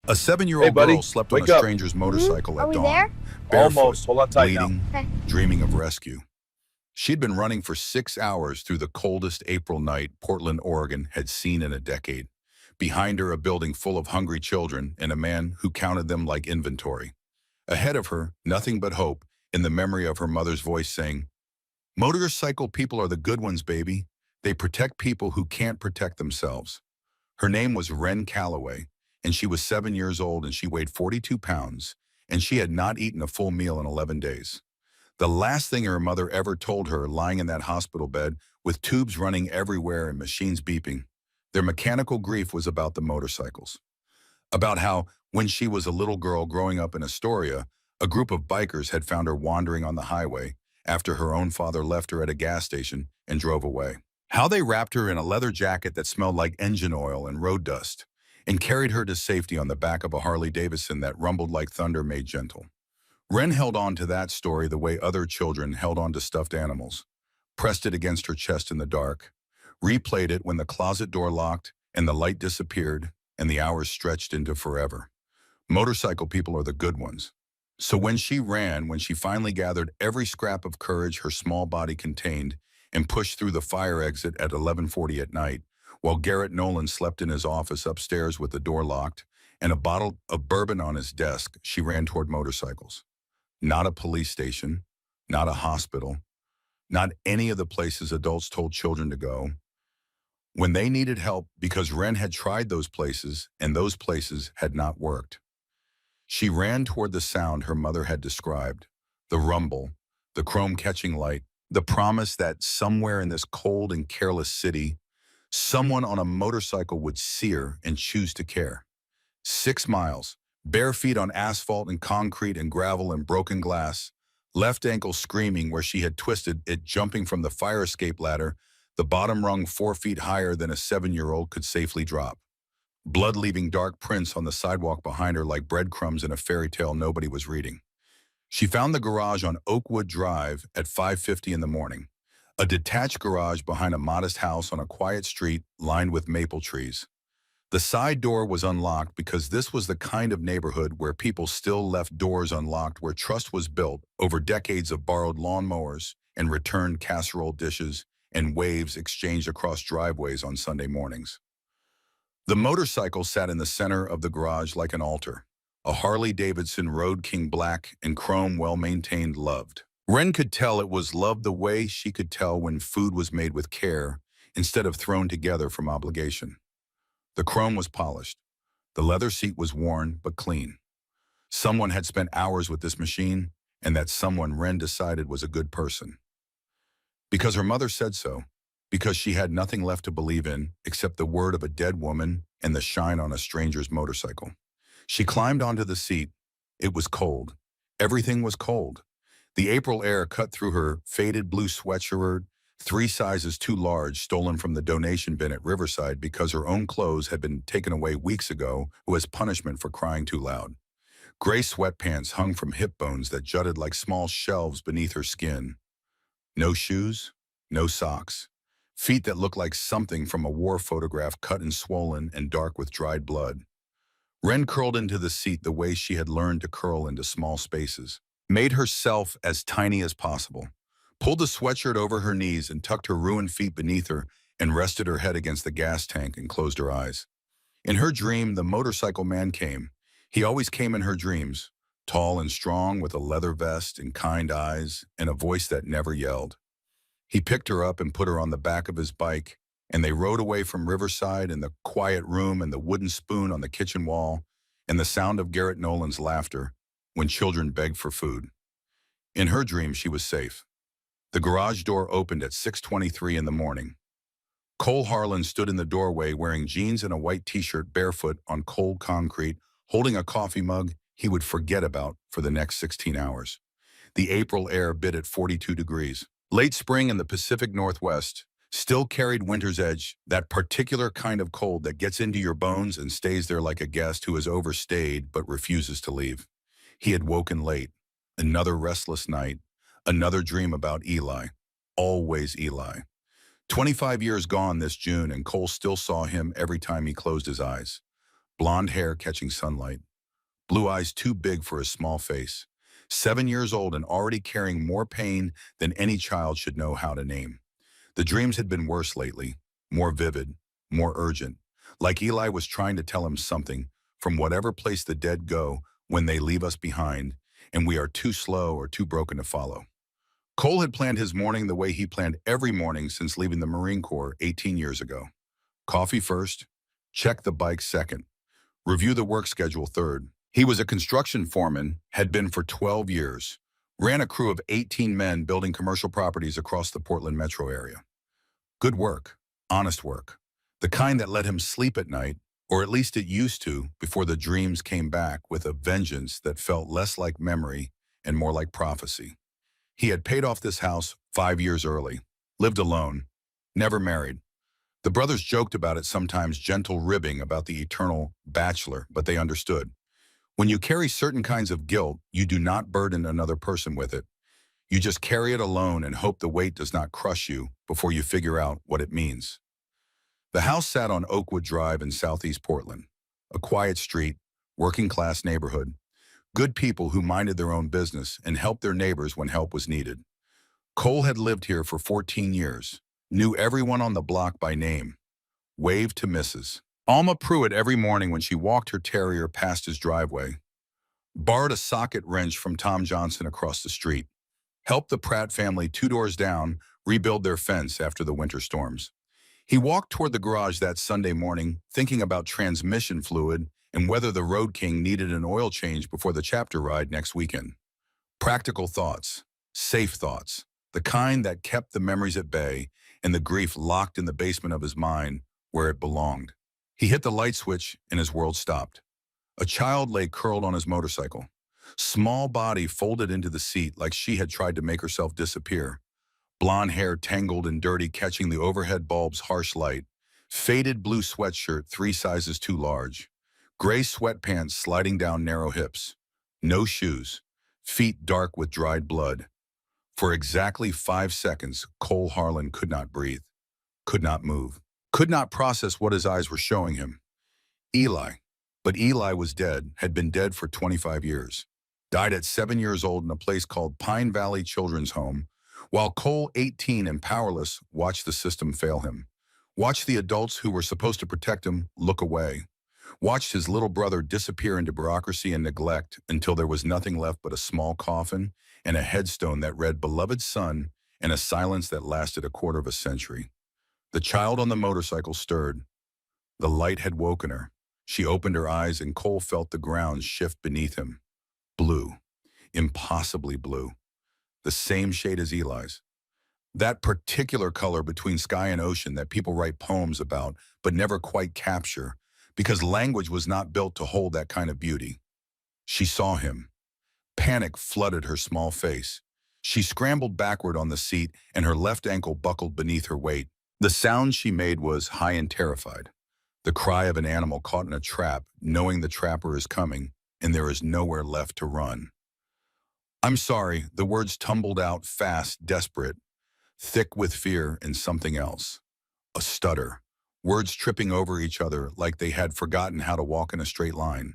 A Hey, 7-year-old girl buddy, slept on a wake up. stranger's motorcycle Are at we dawn, there? barefoot, Almost. Hold on tight now. bleeding, Okay. dreaming of rescue. She'd been running for 6 hours through the coldest April night Portland, Oregon had seen in a decade. Behind her, a building full of hungry children and a man who counted them like inventory. Ahead of her, nothing but hope in the memory of her mother's voice saying, "Motorcycle people are the good ones, baby. They protect people who can't protect themselves." Her name was Wren Calloway, and she was 7 years old and she weighed 42 pounds, and she had not eaten a full meal in 11 days. The last thing her mother ever told her, lying in that hospital bed with tubes running everywhere and machines beeping, their mechanical grief was about the motorcycles. About how, when she was a little girl growing up in Astoria, a group of bikers had found her wandering on the highway after her own father left her at a gas station and drove away. How they wrapped her in a leather jacket that smelled like engine oil and road dust and carried her to safety on the back of a Harley Davidson that rumbled like thunder made gentle. Wren held on to that story the way other children held on to stuffed animals, pressed it against her chest in the dark, replayed it when the closet door locked and the light disappeared and the hours stretched into forever. Motorcycle people are the good ones. So when she ran, when she finally gathered every scrap of courage her small body contained and pushed through the fire exit at 11:40 at night, while Garrett Nolan slept in his office upstairs with the door locked and a bottle of bourbon on his desk, she ran toward motorcycles. Not a police station, not a hospital, not any of the places adults told children to go. When they needed help, because Wren had tried those places and those places had not worked. She ran toward the sound her mother had described, the rumble, the chrome-catching light, the promise that somewhere in this cold and careless city, someone on a motorcycle would see her and choose to care. 6 miles, bare feet on asphalt and concrete and gravel and broken glass, left ankle screaming where she had twisted it jumping from the fire escape ladder, the bottom rung 4 feet higher than a 7-year-old could safely drop. Blood leaving dark prints on the sidewalk behind her like breadcrumbs in a fairy tale nobody was reading. She found the garage on Oakwood Drive at 5:50 in the morning, a detached garage behind a modest house on a quiet street lined with maple trees. The side door was unlocked because this was the kind of neighborhood where people still left doors unlocked, where trust was built over decades of borrowed lawnmowers and returned casserole dishes and waves exchanged across driveways on Sunday mornings. The motorcycle sat in the center of the garage like an altar, a Harley Davidson Road King black and chrome well-maintained loved. Wren could tell it was loved the way she could tell when food was made with care instead of thrown together from obligation. The chrome was polished. The leather seat was worn but clean. Someone had spent hours with this machine, and that someone Wren decided was a good person. Because her mother said so, because she had nothing left to believe in except the word of a dead woman and the shine on a stranger's motorcycle. She climbed onto the seat. It was cold. Everything was cold. The April air cut through her faded blue sweatshirt, 3 sizes too large, stolen from the donation bin at Riverside because her own clothes had been taken away weeks ago as punishment for crying too loud. Gray sweatpants hung from hip bones that jutted like small shelves beneath her skin. No shoes, no socks. Feet that looked like something from a war photograph, cut and swollen and dark with dried blood. Wren curled into the seat the way she had learned to curl into small spaces, made herself as tiny as possible, pulled the sweatshirt over her knees and tucked her ruined feet beneath her and rested her head against the gas tank and closed her eyes. In her dream, the motorcycle man came. He always came in her dreams, tall and strong with a leather vest and kind eyes and a voice that never yelled. He picked her up and put her on the back of his bike, and they rode away from Riverside and the quiet room and the wooden spoon on the kitchen wall and the sound of Garrett Nolan's laughter when children begged for food. In her dream, she was safe. The garage door opened at 6:23 in the morning. Cole Harlan stood in the doorway wearing jeans and a white t-shirt, barefoot on cold concrete, holding a coffee mug he would forget about for the next 16 hours. The April air bit at 42 degrees. Late spring in the Pacific Northwest still carried winter's edge, that particular kind of cold that gets into your bones and stays there like a guest who has overstayed but refuses to leave. He had woken late. Another restless night. Another dream about Eli. Always Eli. 25 years gone this June, and Cole still saw him every time he closed his eyes. blonde hair catching sunlight, blue eyes too big for his small face. 7 years old and already carrying more pain than any child should know how to name. The dreams had been worse lately, more vivid, more urgent, like Eli was trying to tell him something from whatever place the dead go when they leave us behind, and we are too slow or too broken to follow. Cole had planned his morning the way he planned every morning since leaving the Marine Corps 18 years ago. Coffee first, check the bike second, review the work schedule third. He was a construction foreman, had been for 12 years, ran a crew of 18 men building commercial properties across the Portland metro area. Good work, honest work, the kind that let him sleep at night, or at least it used to before the dreams came back with a vengeance that felt less like memory and more like prophecy. He had paid off this house 5 years early, lived alone, never married. The brothers joked about it sometimes, gentle ribbing about the eternal bachelor, but they understood. When you carry certain kinds of guilt, you do not burden another person with it. You just carry it alone and hope the weight does not crush you before you figure out what it means. The house sat on Oakwood Drive in southeast Portland, a quiet street, working-class neighborhood, good people who minded their own business and helped their neighbors when help was needed. Cole had lived here for 14 years, knew everyone on the block by name, waved to Mrs. Alma Pruitt every morning when she walked her terrier past his driveway, borrowed a socket wrench from Tom Johnson across the street, helped the Pratt family 2 doors down rebuild their fence after the winter storms. He walked toward the garage that Sunday morning, thinking about transmission fluid and whether the Road King needed an oil change before the chapter ride next weekend. Practical thoughts, safe thoughts, the kind that kept the memories at bay and the grief locked in the basement of his mind where it belonged. He hit the light switch and his world stopped. A child lay curled on his motorcycle, small body folded into the seat like she had tried to make herself disappear, blonde hair tangled and dirty catching the overhead bulb's harsh light, faded blue sweatshirt 3 sizes too large, gray sweatpants sliding down narrow hips, no shoes, feet dark with dried blood. For exactly 5 seconds, Cole Harlan could not breathe, could not move, could not process what his eyes were showing him. Eli. But Eli was dead, had been dead for 25 years. Died at 7 years old in a place called Pine Valley Children's Home, while Cole, 18 and powerless, watched the system fail him. Watched the adults who were supposed to protect him look away. Watched his little brother disappear into bureaucracy and neglect until there was nothing left but a small coffin and a headstone that read "Beloved Son" and a silence that lasted a quarter of a century. The child on the motorcycle stirred. The light had woken her. She opened her eyes and Cole felt the ground shift beneath him. Blue. Impossibly blue. The same shade as Eli's. That particular color between sky and ocean that people write poems about but never quite capture because language was not built to hold that kind of beauty. She saw him. Panic flooded her small face. She scrambled backward on the seat and her left ankle buckled beneath her weight. The sound she made was high and terrified. The cry of an animal caught in a trap, knowing the trapper is coming, and there is nowhere left to run. "I'm sorry," the words tumbled out fast, desperate, thick with fear and something else. A stutter. Words tripping over each other like they had forgotten how to walk in a straight line.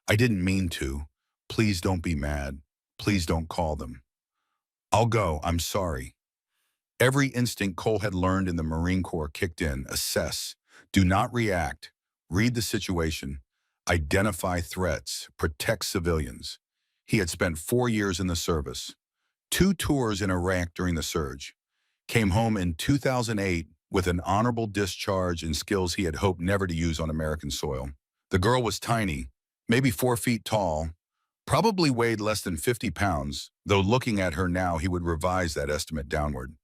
"I didn't mean to. Please don't be mad. Please don't call them. I'll go. I'm sorry." Every instinct Cole had learned in the Marine Corps kicked in. Assess. Do not react. Read the situation. Identify threats. Protect civilians. He had spent 4 years in the service. 2 tours in Iraq during the surge. Came home in 2008 with an honorable discharge and skills he had hoped never to use on American soil. The girl was tiny, maybe 4 feet tall, probably weighed less than 50 pounds, though looking at her now he would revise that estimate downward.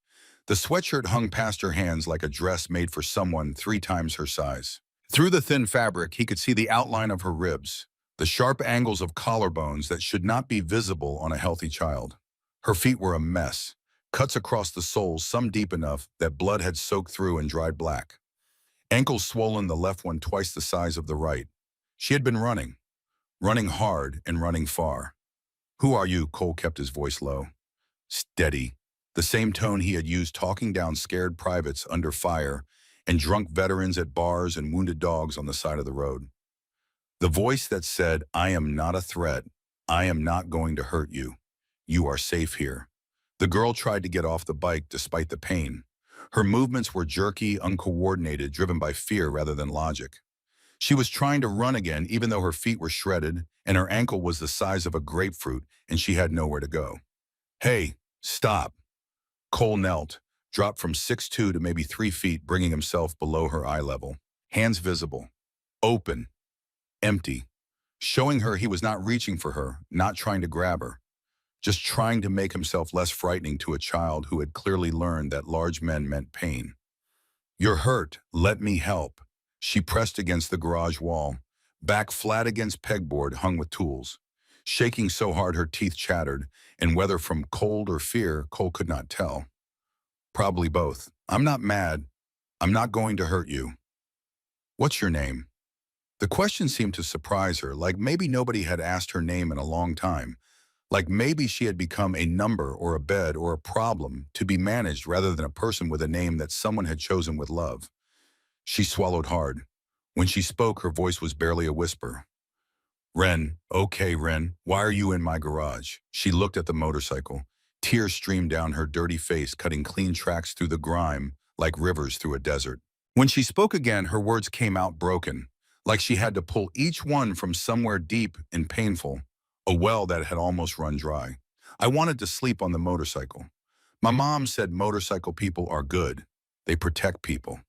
The sweatshirt hung past her hands like a dress made for someone 3 times her size. Through the thin fabric, he could see the outline of her ribs, the sharp angles of collarbones that should not be visible on a healthy child. Her feet were a mess, cuts across the soles, some deep enough that blood had soaked through and dried black. Ankles swollen, the left one twice the size of the right. She had been running hard and running far. "Who are you?" Cole kept his voice low. Steady. The same tone he had used talking down scared privates under fire and drunk veterans at bars and wounded dogs on the side of the road. The voice that said, I am not a threat. I am not going to hurt you. You are safe here. The girl tried to get off the bike despite the pain. Her movements were jerky, uncoordinated, driven by fear rather than logic. She was trying to run again even though her feet were shredded and her ankle was the size of a grapefruit and she had nowhere to go. Hey, stop. Cole knelt, dropped from 6'2" to maybe 3 feet, bringing himself below her eye level. Hands visible, open, empty, showing her he was not reaching for her, not trying to grab her, just trying to make himself less frightening to a child who had clearly learned that large men meant pain. You're hurt, let me help. She pressed against the garage wall, back flat against pegboard hung with tools, shaking so hard her teeth chattered, and whether from cold or fear, Cole could not tell. Probably both. I'm not mad. I'm not going to hurt you. What's your name? The question seemed to surprise her, like maybe nobody had asked her name in a long time, like maybe she had become a number or a bed or a problem to be managed rather than a person with a name that someone had chosen with love. She swallowed hard. When she spoke, her voice was barely a whisper. Ren, okay, Ren, why are you in my garage? She looked at the motorcycle. Tears streamed down her dirty face, cutting clean tracks through the grime like rivers through a desert. When she spoke again, her words came out broken, like she had to pull each one from somewhere deep and painful, a well that had almost run dry. I wanted to sleep on the motorcycle. My mom said motorcycle people are good. They protect people.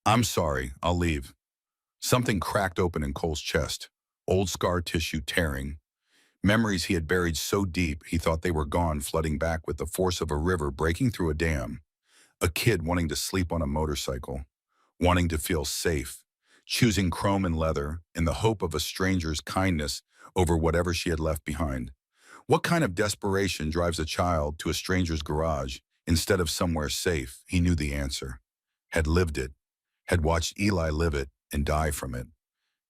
I'm sorry, I'll leave. Something cracked open in Cole's chest, old scar tissue tearing. Memories he had buried so deep he thought they were gone, flooding back with the force of a river breaking through a dam. A kid wanting to sleep on a motorcycle, wanting to feel safe, choosing chrome and leather in the hope of a stranger's kindness over whatever she had left behind. What kind of desperation drives a child to a stranger's garage instead of somewhere safe? He knew the answer, had lived it, had watched Eli live it and die from it.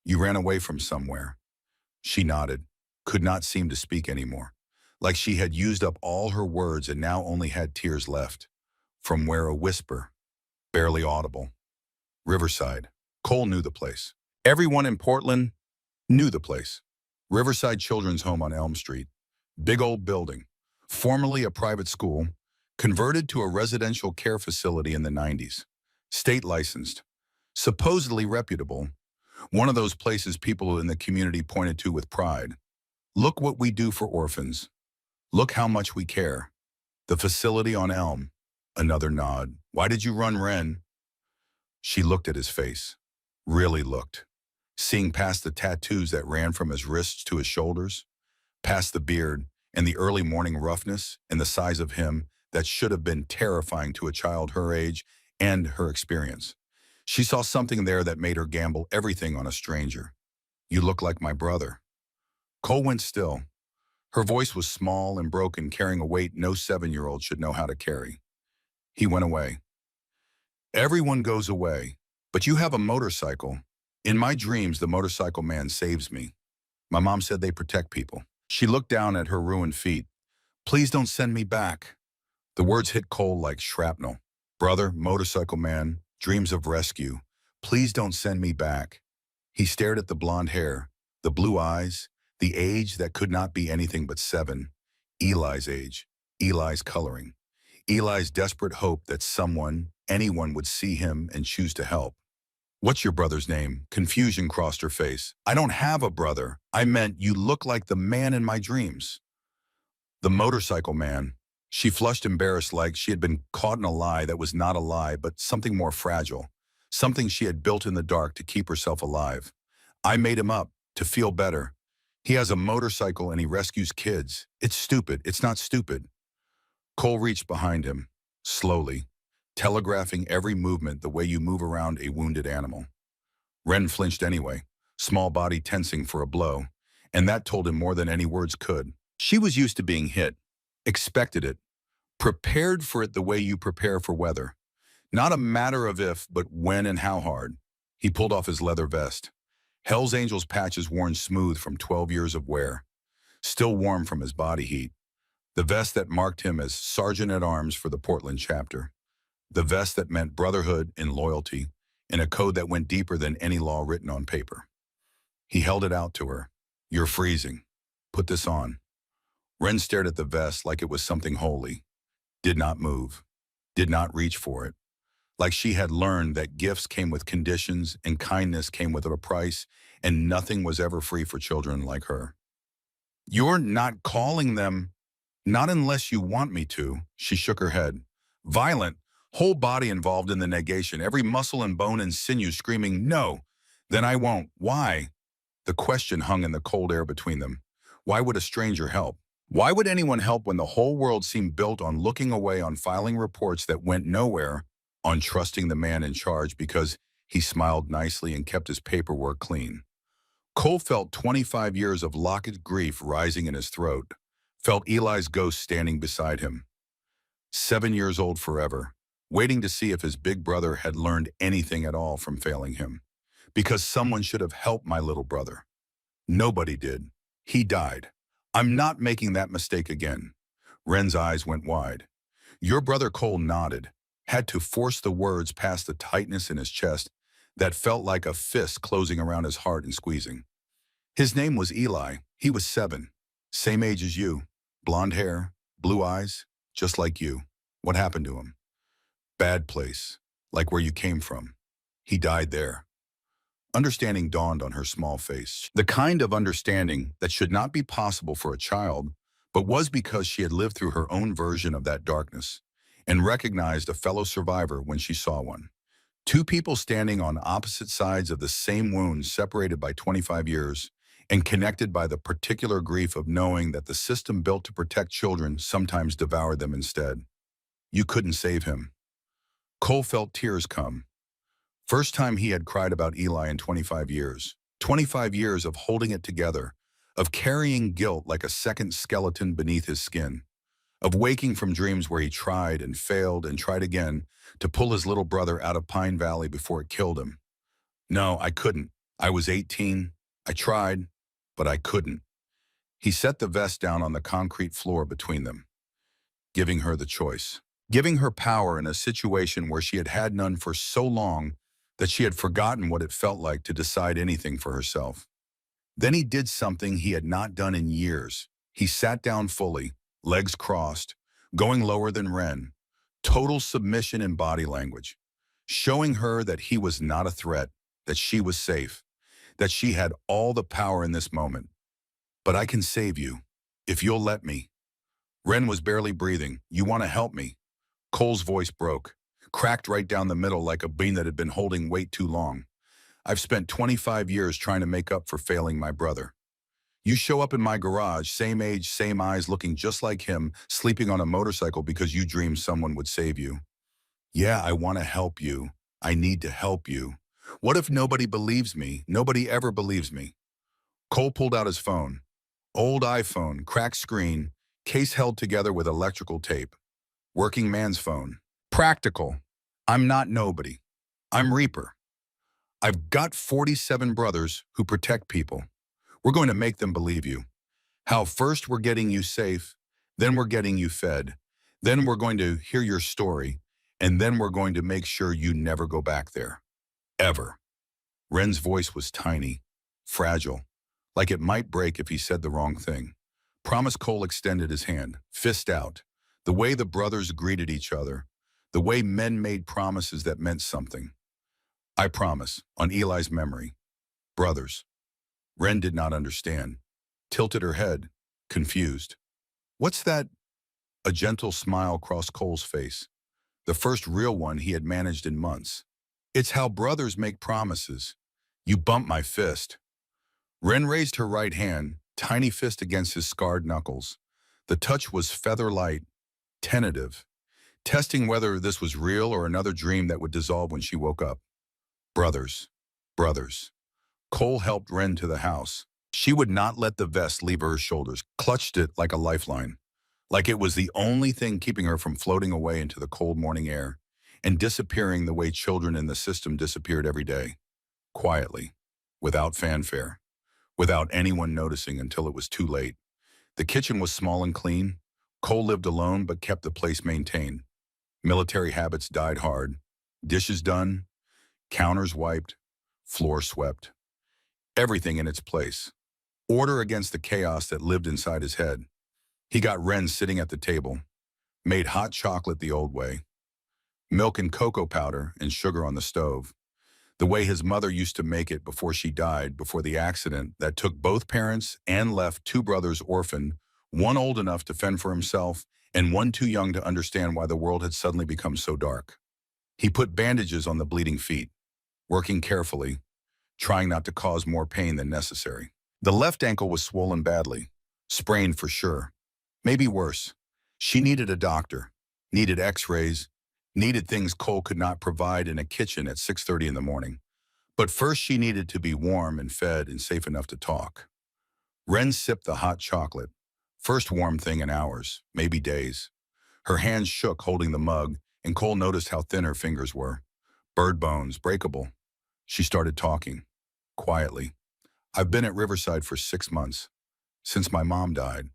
You ran away from somewhere. She nodded, could not seem to speak anymore, like she had used up all her words and now only had tears left. From where a whisper, barely audible. Riverside. Cole knew the place. Everyone in Portland knew the place. Riverside Children's Home on Elm Street. Big old building. Formerly a private school, converted to a residential care facility in the 90s. State licensed. Supposedly reputable. One of those places people in the community pointed to with pride. Look what we do for orphans. Look how much we care. The facility on Elm. Another nod. Why did you run, Ren? She looked at his face. Really looked. Seeing past the tattoos that ran from his wrists to his shoulders, past the beard and the early morning roughness and the size of him that should have been terrifying to a child her age and her experience. She saw something there that made her gamble everything on a stranger. You look like my brother. Cole went still. Her voice was small and broken, carrying a weight no 7-year-old should know how to carry. He went away. Everyone goes away, but you have a motorcycle. In my dreams, the motorcycle man saves me. My mom said they protect people. She looked down at her ruined feet. Please don't send me back. The words hit Cole like shrapnel. Brother, motorcycle man, dreams of rescue. Please don't send me back. He stared at the blonde hair, the blue eyes, the age that could not be anything but 7. Eli's age, Eli's coloring. Eli's desperate hope that someone, anyone would see him and choose to help. What's your brother's name? Confusion crossed her face. I don't have a brother. I meant you look like the man in my dreams. The motorcycle man. She flushed embarrassed like she had been caught in a lie that was not a lie but something more fragile. Something she had built in the dark to keep herself alive. I made him up to feel better. He has a motorcycle and he rescues kids. It's stupid. It's not stupid. Cole reached behind him, slowly, telegraphing every movement the way you move around a wounded animal. Ren flinched anyway, small body tensing for a blow, and that told him more than any words could. She was used to being hit, expected it, prepared for it the way you prepare for weather. Not a matter of if, but when and how hard. He pulled off his leather vest. Hell's Angels patches worn smooth from 12 years of wear, still warm from his body heat. The vest that marked him as Sergeant-at-Arms for the Portland chapter. The vest that meant brotherhood and loyalty, in a code that went deeper than any law written on paper. He held it out to her. You're freezing. Put this on. Ren stared at the vest like it was something holy. Did not move. Did not reach for it. Like she had learned that gifts came with conditions and kindness came with a price, and nothing was ever free for children like her. You're not calling them, not unless you want me to, she shook her head. Violent, whole body involved in the negation, every muscle and bone and sinew screaming, no, then I won't. Why? The question hung in the cold air between them. Why would a stranger help? Why would anyone help when the whole world seemed built on looking away, on filing reports that went nowhere, on trusting the man in charge because he smiled nicely and kept his paperwork clean? Cole felt 25 years of locked grief rising in his throat, felt Eli's ghost standing beside him. 7 years old forever, waiting to see if his big brother had learned anything at all from failing him. Because someone should have helped my little brother. Nobody did. He died. I'm not making that mistake again. Ren's eyes went wide. Your brother Cole nodded, had to force the words past the tightness in his chest that felt like a fist closing around his heart and squeezing. His name was Eli. He was 7. Same age as you. Blonde hair, blue eyes, just like you. What happened to him? Bad place, like where you came from. He died there. Understanding dawned on her small face. The kind of understanding that should not be possible for a child, but was because she had lived through her own version of that darkness and recognized a fellow survivor when she saw one. Two people standing on opposite sides of the same wound, separated by 25 years and connected by the particular grief of knowing that the system built to protect children sometimes devoured them instead. You couldn't save him. Cole felt tears come. First time he had cried about Eli in 25 years. 25 years of holding it together, of carrying guilt like a second skeleton beneath his skin, of waking from dreams where he tried and failed and tried again to pull his little brother out of Pine Valley before it killed him. No, I couldn't. I was 18. I tried, but I couldn't. He set the vest down on the concrete floor between them, giving her the choice, giving her power in a situation where she had had none for so long that she had forgotten what it felt like to decide anything for herself. Then he did something he had not done in years. He sat down fully, legs crossed, going lower than Ren, total submission in body language, showing her that he was not a threat, that she was safe, that she had all the power in this moment. But I can save you, if you'll let me. Ren was barely breathing. You want to help me? Cole's voice broke, cracked right down the middle like a bean that had been holding weight too long. I've spent 25 years trying to make up for failing my brother. You show up in my garage, same age, same eyes, looking just like him, sleeping on a motorcycle because you dreamed someone would save you. Yeah, I want to help you. I need to help you. What if nobody believes me? Nobody ever believes me. Cole pulled out his phone. Old iPhone, cracked screen, case held together with electrical tape. Working man's phone. Practical. I'm not nobody. I'm Reaper. I've got 47 brothers who protect people. We're going to make them believe you. How first we're getting you safe, then we're getting you fed, then we're going to hear your story, and then we're going to make sure you never go back there. Ever. Ren's voice was tiny, fragile, like it might break if he said the wrong thing. Promise. Cole extended his hand, fist out. The way the brothers greeted each other, the way men made promises that meant something. I promise, on Eli's memory. Brothers. Ren did not understand, tilted her head, confused. What's that? A gentle smile crossed Cole's face, the first real one he had managed in months. It's how brothers make promises. You bumped my fist. Ren raised her right hand, tiny fist against his scarred knuckles. The touch was feather light, tentative, testing whether this was real or another dream that would dissolve when she woke up. Brothers. Brothers. Cole helped Ren to the house. She would not let the vest leave her shoulders, clutched it like a lifeline, like it was the only thing keeping her from floating away into the cold morning air and disappearing the way children in the system disappeared every day, quietly, without fanfare, without anyone noticing until it was too late. The kitchen was small and clean. Cole lived alone but kept the place maintained. Military habits died hard. Dishes done, counters wiped, floor swept. Everything in its place. Order against the chaos that lived inside his head. He got Ren sitting at the table, made hot chocolate the old way, milk and cocoa powder and sugar on the stove, the way his mother used to make it before she died, before the accident that took both parents and left two brothers orphaned, one old enough to fend for himself and one too young to understand why the world had suddenly become so dark. He put bandages on the bleeding feet, working carefully, trying not to cause more pain than necessary. The left ankle was swollen badly, sprained for sure, maybe worse. She needed a doctor, needed x-rays, needed things Cole could not provide in a kitchen at 6:30 in the morning. But first she needed to be warm and fed and safe enough to talk. Ren sipped the hot chocolate, first warm thing in hours, maybe days. Her hands shook holding the mug, and Cole noticed how thin her fingers were. Bird bones, breakable. She started talking, quietly. I've been at Riverside for 6 months, since my mom died.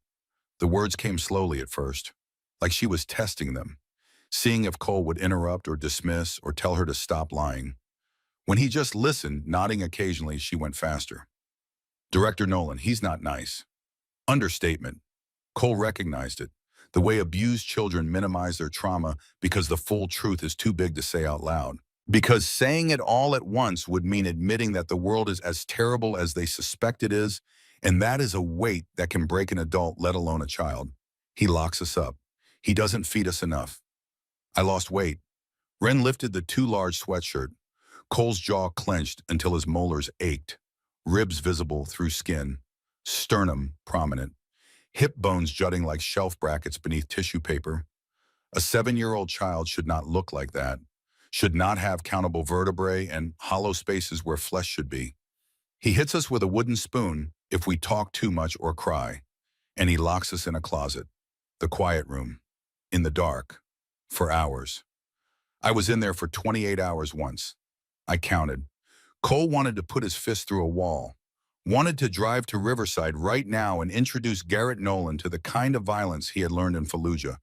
The words came slowly at first, like she was testing them, seeing if Cole would interrupt or dismiss or tell her to stop lying. When he just listened, nodding occasionally, she went faster. Director Nolan, he's not nice. Understatement. Cole recognized it, the way abused children minimize their trauma because the full truth is too big to say out loud. Because saying it all at once would mean admitting that the world is as terrible as they suspect it is, and that is a weight that can break an adult, let alone a child. He locks us up. He doesn't feed us enough. I lost weight. Ren lifted the too large sweatshirt. Cole's jaw clenched until his molars ached, ribs visible through skin, sternum prominent, hip bones jutting like shelf brackets beneath tissue paper. A 7-year-old child should not look like that, should not have countable vertebrae and hollow spaces where flesh should be. He hits us with a wooden spoon if we talk too much or cry, and he locks us in a closet, the quiet room, in the dark, for hours. I was in there for 28 hours once. I counted. Cole wanted to put his fist through a wall, wanted to drive to Riverside right now and introduce Garrett Nolan to the kind of violence he had learned in Fallujah,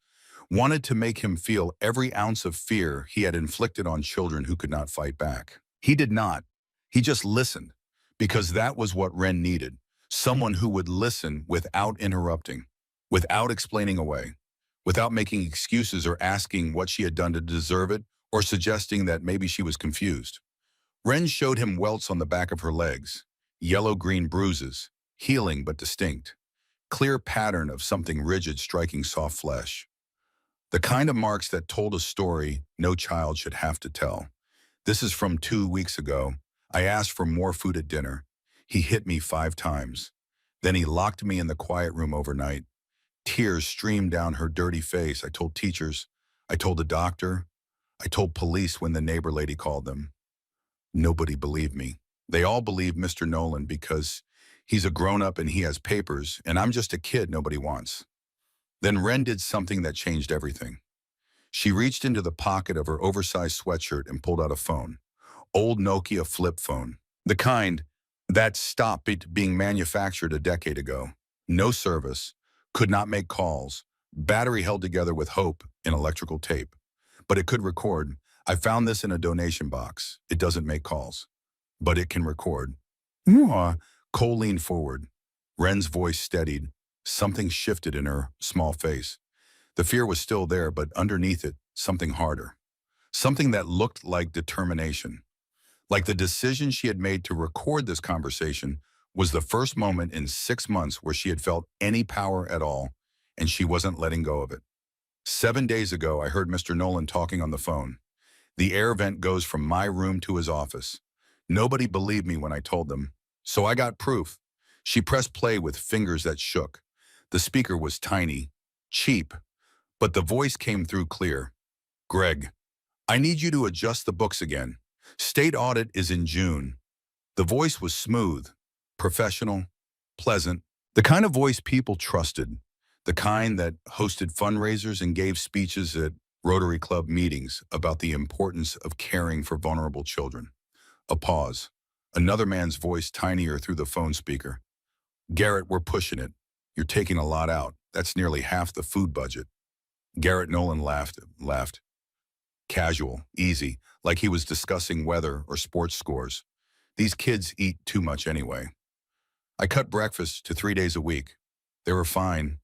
wanted to make him feel every ounce of fear he had inflicted on children who could not fight back. He did not. He just listened, because that was what Ren needed, someone who would listen without interrupting, without explaining away, without making excuses or asking what she had done to deserve it or suggesting that maybe she was confused. Ren showed him welts on the back of her legs, yellow-green bruises, healing but distinct, clear pattern of something rigid striking soft flesh. The kind of marks that told a story no child should have to tell. This is from 2 weeks ago. I asked for more food at dinner. He hit me 5 times. Then he locked me in the quiet room overnight. Tears streamed down her dirty face. I told teachers. I told the doctor. I told police when the neighbor lady called them. Nobody believed me. They all believe Mr. Nolan because he's a grown-up and he has papers, and I'm just a kid nobody wants. Then Ren did something that changed everything. She reached into the pocket of her oversized sweatshirt and pulled out a phone. Old Nokia flip phone. The kind that stopped it being manufactured a decade ago. No service, could not make calls, battery held together with hope in electrical tape. But it could record. I found this in a donation box. It doesn't make calls, but it can record. Mwah. Cole leaned forward. Ren's voice steadied. Something shifted in her small face. The fear was still there, but underneath it, something harder. Something that looked like determination. Like the decision she had made to record this conversation was the first moment in 6 months where she had felt any power at all, and she wasn't letting go of it. 7 days ago, I heard Mr. Nolan talking on the phone. The air vent goes from my room to his office. Nobody believed me when I told them, so I got proof. She pressed play with fingers that shook. The speaker was tiny, cheap, but the voice came through clear. Greg, I need you to adjust the books again. State audit is in June. The voice was smooth, professional, pleasant, the kind of voice people trusted, the kind that hosted fundraisers and gave speeches at Rotary Club meetings about the importance of caring for vulnerable children. A pause. Another man's voice tinier through the phone speaker. Garrett, we're pushing it. You're taking a lot out. That's nearly half the food budget. Garrett Nolan laughed. Casual, easy, like he was discussing weather or sports scores. These kids eat too much anyway. I cut breakfast to 3 days a week. They were fine.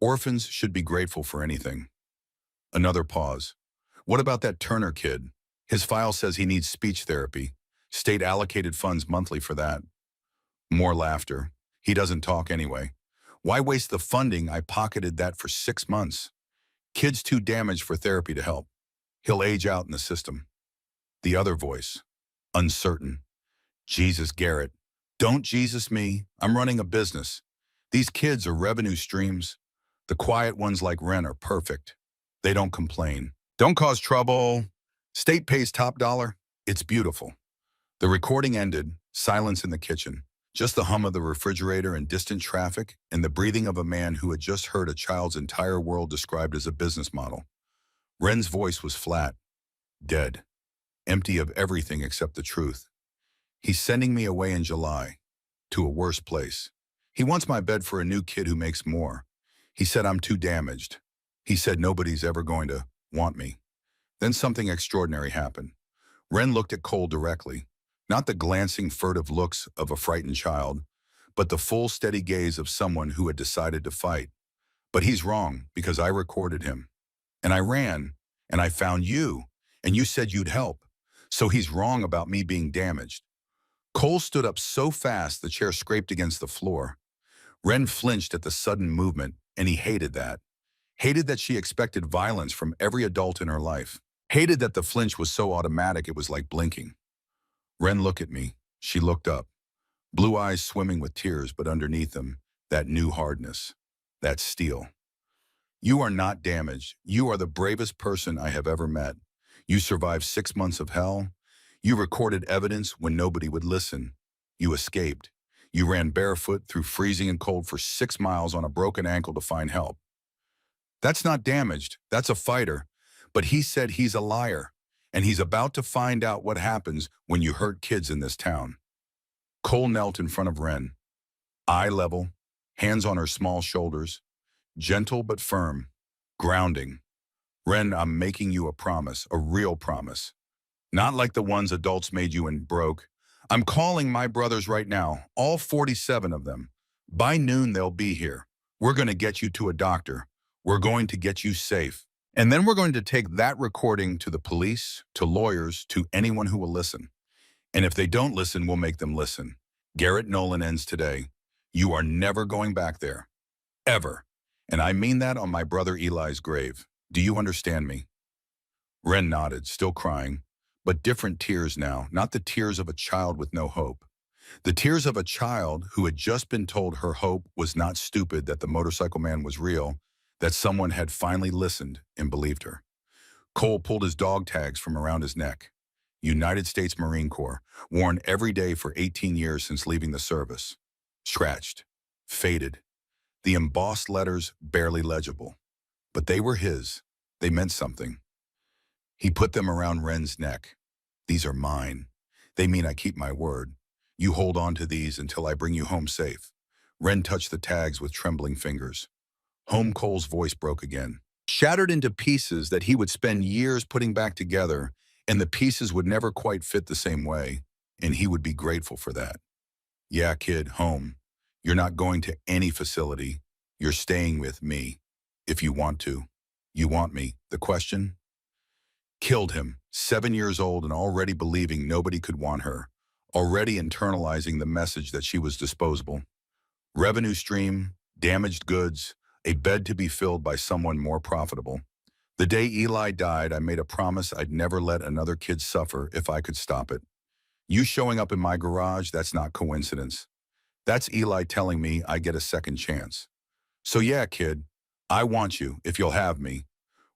Orphans should be grateful for anything. Another pause. What about that Turner kid? His file says he needs speech therapy. State allocated funds monthly for that. More laughter. He doesn't talk anyway. Why waste the funding? I pocketed that for 6 months. Kid's too damaged for therapy to help. He'll age out in the system. The other voice. Uncertain. Jesus, Garrett. Don't Jesus me. I'm running a business. These kids are revenue streams. The quiet ones like Ren are perfect. They don't complain. Don't cause trouble. State pays top dollar. It's beautiful. The recording ended, silence in the kitchen. Just the hum of the refrigerator and distant traffic and the breathing of a man who had just heard a child's entire world described as a business model. Ren's voice was flat, dead, empty of everything except the truth. He's sending me away in July, to a worse place. He wants my bed for a new kid who makes more. He said I'm too damaged. He said nobody's ever going to want me. Then something extraordinary happened. Ren looked at Cole directly, not the glancing, furtive looks of a frightened child, but the full, steady gaze of someone who had decided to fight. But he's wrong, because I recorded him. And I ran, and I found you, and you said you'd help. So he's wrong about me being damaged. Cole stood up so fast the chair scraped against the floor. Ren flinched at the sudden movement, and he hated that. Hated that she expected violence from every adult in her life. Hated that the flinch was so automatic it was like blinking. Ren looked at me. She looked up. Blue eyes swimming with tears, but underneath them, that new hardness. That steel. You are not damaged. You are the bravest person I have ever met. You survived 6 months of hell. You recorded evidence when nobody would listen. You escaped. You ran barefoot through freezing and cold for 6 miles on a broken ankle to find help. That's not damaged. That's a fighter. But he said he's a liar. And he's about to find out what happens when you hurt kids in this town. Cole knelt in front of Ren. Eye level, hands on her small shoulders. Gentle but firm. Grounding. Ren, I'm making you a promise, a real promise. Not like the ones adults made you and broke. I'm calling my brothers right now, all 47 of them. By noon, they'll be here. We're going to get you to a doctor. We're going to get you safe. And then we're going to take that recording to the police, to lawyers, to anyone who will listen. And if they don't listen, we'll make them listen. Garrett Nolan ends today. You are never going back there. Ever. And I mean that on my brother Eli's grave. Do you understand me? Ren nodded, still crying, but different tears now, not the tears of a child with no hope. The tears of a child who had just been told her hope was not stupid, that the motorcycle man was real, that someone had finally listened and believed her. Cole pulled his dog tags from around his neck. United States Marine Corps, worn every day for 18 years since leaving the service. Scratched. Faded. The embossed letters barely legible. But they were his. They meant something. He put them around Ren's neck. These are mine. They mean I keep my word. You hold on to these until I bring you home safe. Ren touched the tags with trembling fingers. Home Cole's voice broke again. Shattered into pieces that he would spend years putting back together, and the pieces would never quite fit the same way, and he would be grateful for that. Yeah, kid, home. You're not going to any facility. You're staying with me. If you want to. You want me. The question? Killed him, 7 years old and already believing nobody could want her, already internalizing the message that she was disposable. Revenue stream, damaged goods, a bed to be filled by someone more profitable. The day Eli died, I made a promise I'd never let another kid suffer if I could stop it. You showing up in my garage, that's not coincidence. That's Eli telling me I get a second chance. So yeah, kid, I want you, if you'll have me.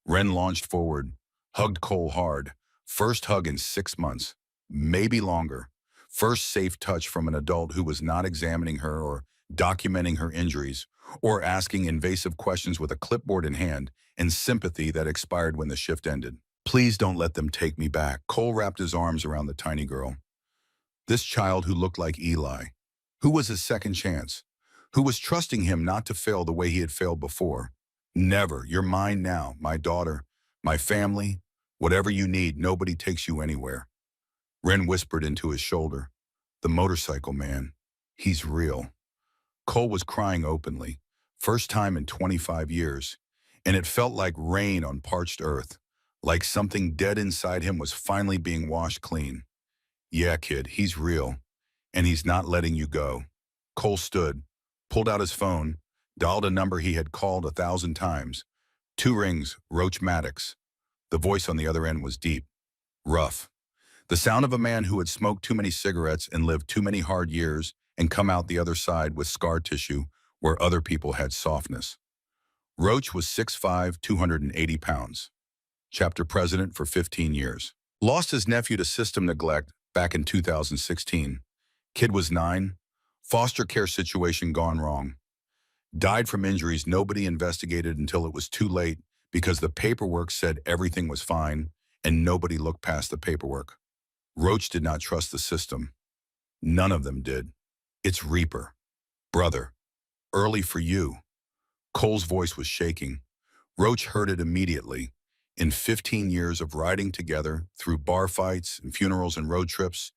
Ren launched forward, hugged Cole hard. First hug in 6 months, maybe longer. First safe touch from an adult who was not examining her or documenting her injuries, or asking invasive questions with a clipboard in hand and sympathy that expired when the shift ended. Please don't let them take me back. Cole wrapped his arms around the tiny girl. This child who looked like Eli, who was his second chance, who was trusting him not to fail the way he had failed before. Never. You're mine now, my daughter, my family. Whatever you need, nobody takes you anywhere. Ren whispered into his shoulder. The motorcycle man. He's real. Cole was crying openly, first time in 25 years, and it felt like rain on parched earth, like something dead inside him was finally being washed clean. Yeah, kid, he's real, and he's not letting you go. Cole stood, pulled out his phone, dialed a number he had called 1,000 times. Two rings, Roach Maddox. The voice on the other end was deep, rough. The sound of a man who had smoked too many cigarettes and lived too many hard years and come out the other side with scar tissue where other people had softness. Roach was 6'5", 280 pounds. Chapter president for 15 years. Lost his nephew to system neglect back in 2016. Kid was 9. Foster care situation gone wrong. Died from injuries nobody investigated until it was too late because the paperwork said everything was fine and nobody looked past the paperwork. Roach did not trust the system. None of them did. It's Reaper. Brother. Early for you. Cole's voice was shaking. Roach heard it immediately. In 15 years of riding together through bar fights and funerals and road trips,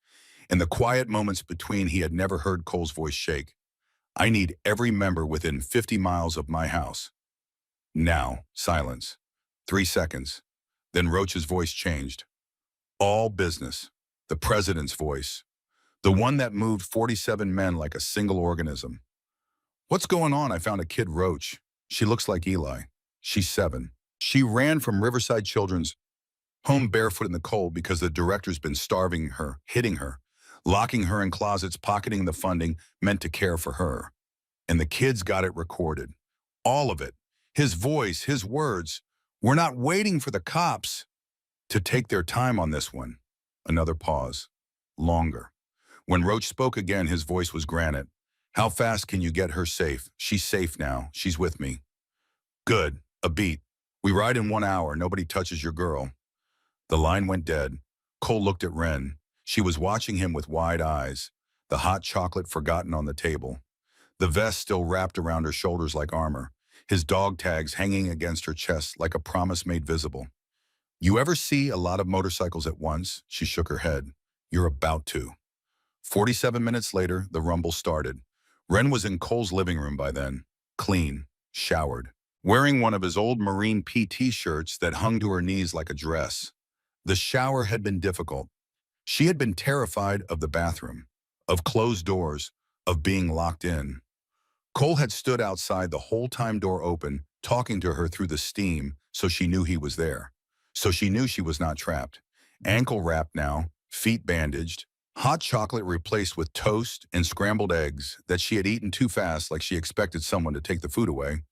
in the quiet moments between he had never heard Cole's voice shake. I need every member within 50 miles of my house. Now, silence. 3 seconds. Then Roach's voice changed. All business. The president's voice. The one that moved 47 men like a single organism. What's going on? I found a kid, Roach. She looks like Eli. She's 7. She ran from Riverside Children's home barefoot in the cold because the director's been starving her, hitting her, locking her in closets, pocketing the funding meant to care for her. And the kids got it recorded. All of it. His voice, his words. We're not waiting for the cops to take their time on this one. Another pause. Longer. When Roach spoke again, his voice was granite. How fast can you get her safe? She's safe now. She's with me. Good. A beat. We ride in 1 hour. Nobody touches your girl. The line went dead. Cole looked at Wren. She was watching him with wide eyes, the hot chocolate forgotten on the table. The vest still wrapped around her shoulders like armor, his dog tags hanging against her chest like a promise made visible. You ever see a lot of motorcycles at once? She shook her head. You're about to. 47 minutes later, the rumble started. Wren was in Cole's living room by then, clean, showered, wearing one of his old Marine PT shirts that hung to her knees like a dress. The shower had been difficult. She had been terrified of the bathroom, of closed doors, of being locked in. Cole had stood outside the whole time, door open, talking to her through the steam, so she knew he was there. So she knew she was not trapped. Ankle wrapped now, feet bandaged, hot chocolate replaced with toast and scrambled eggs that she had eaten too fast like she expected someone to take the food away.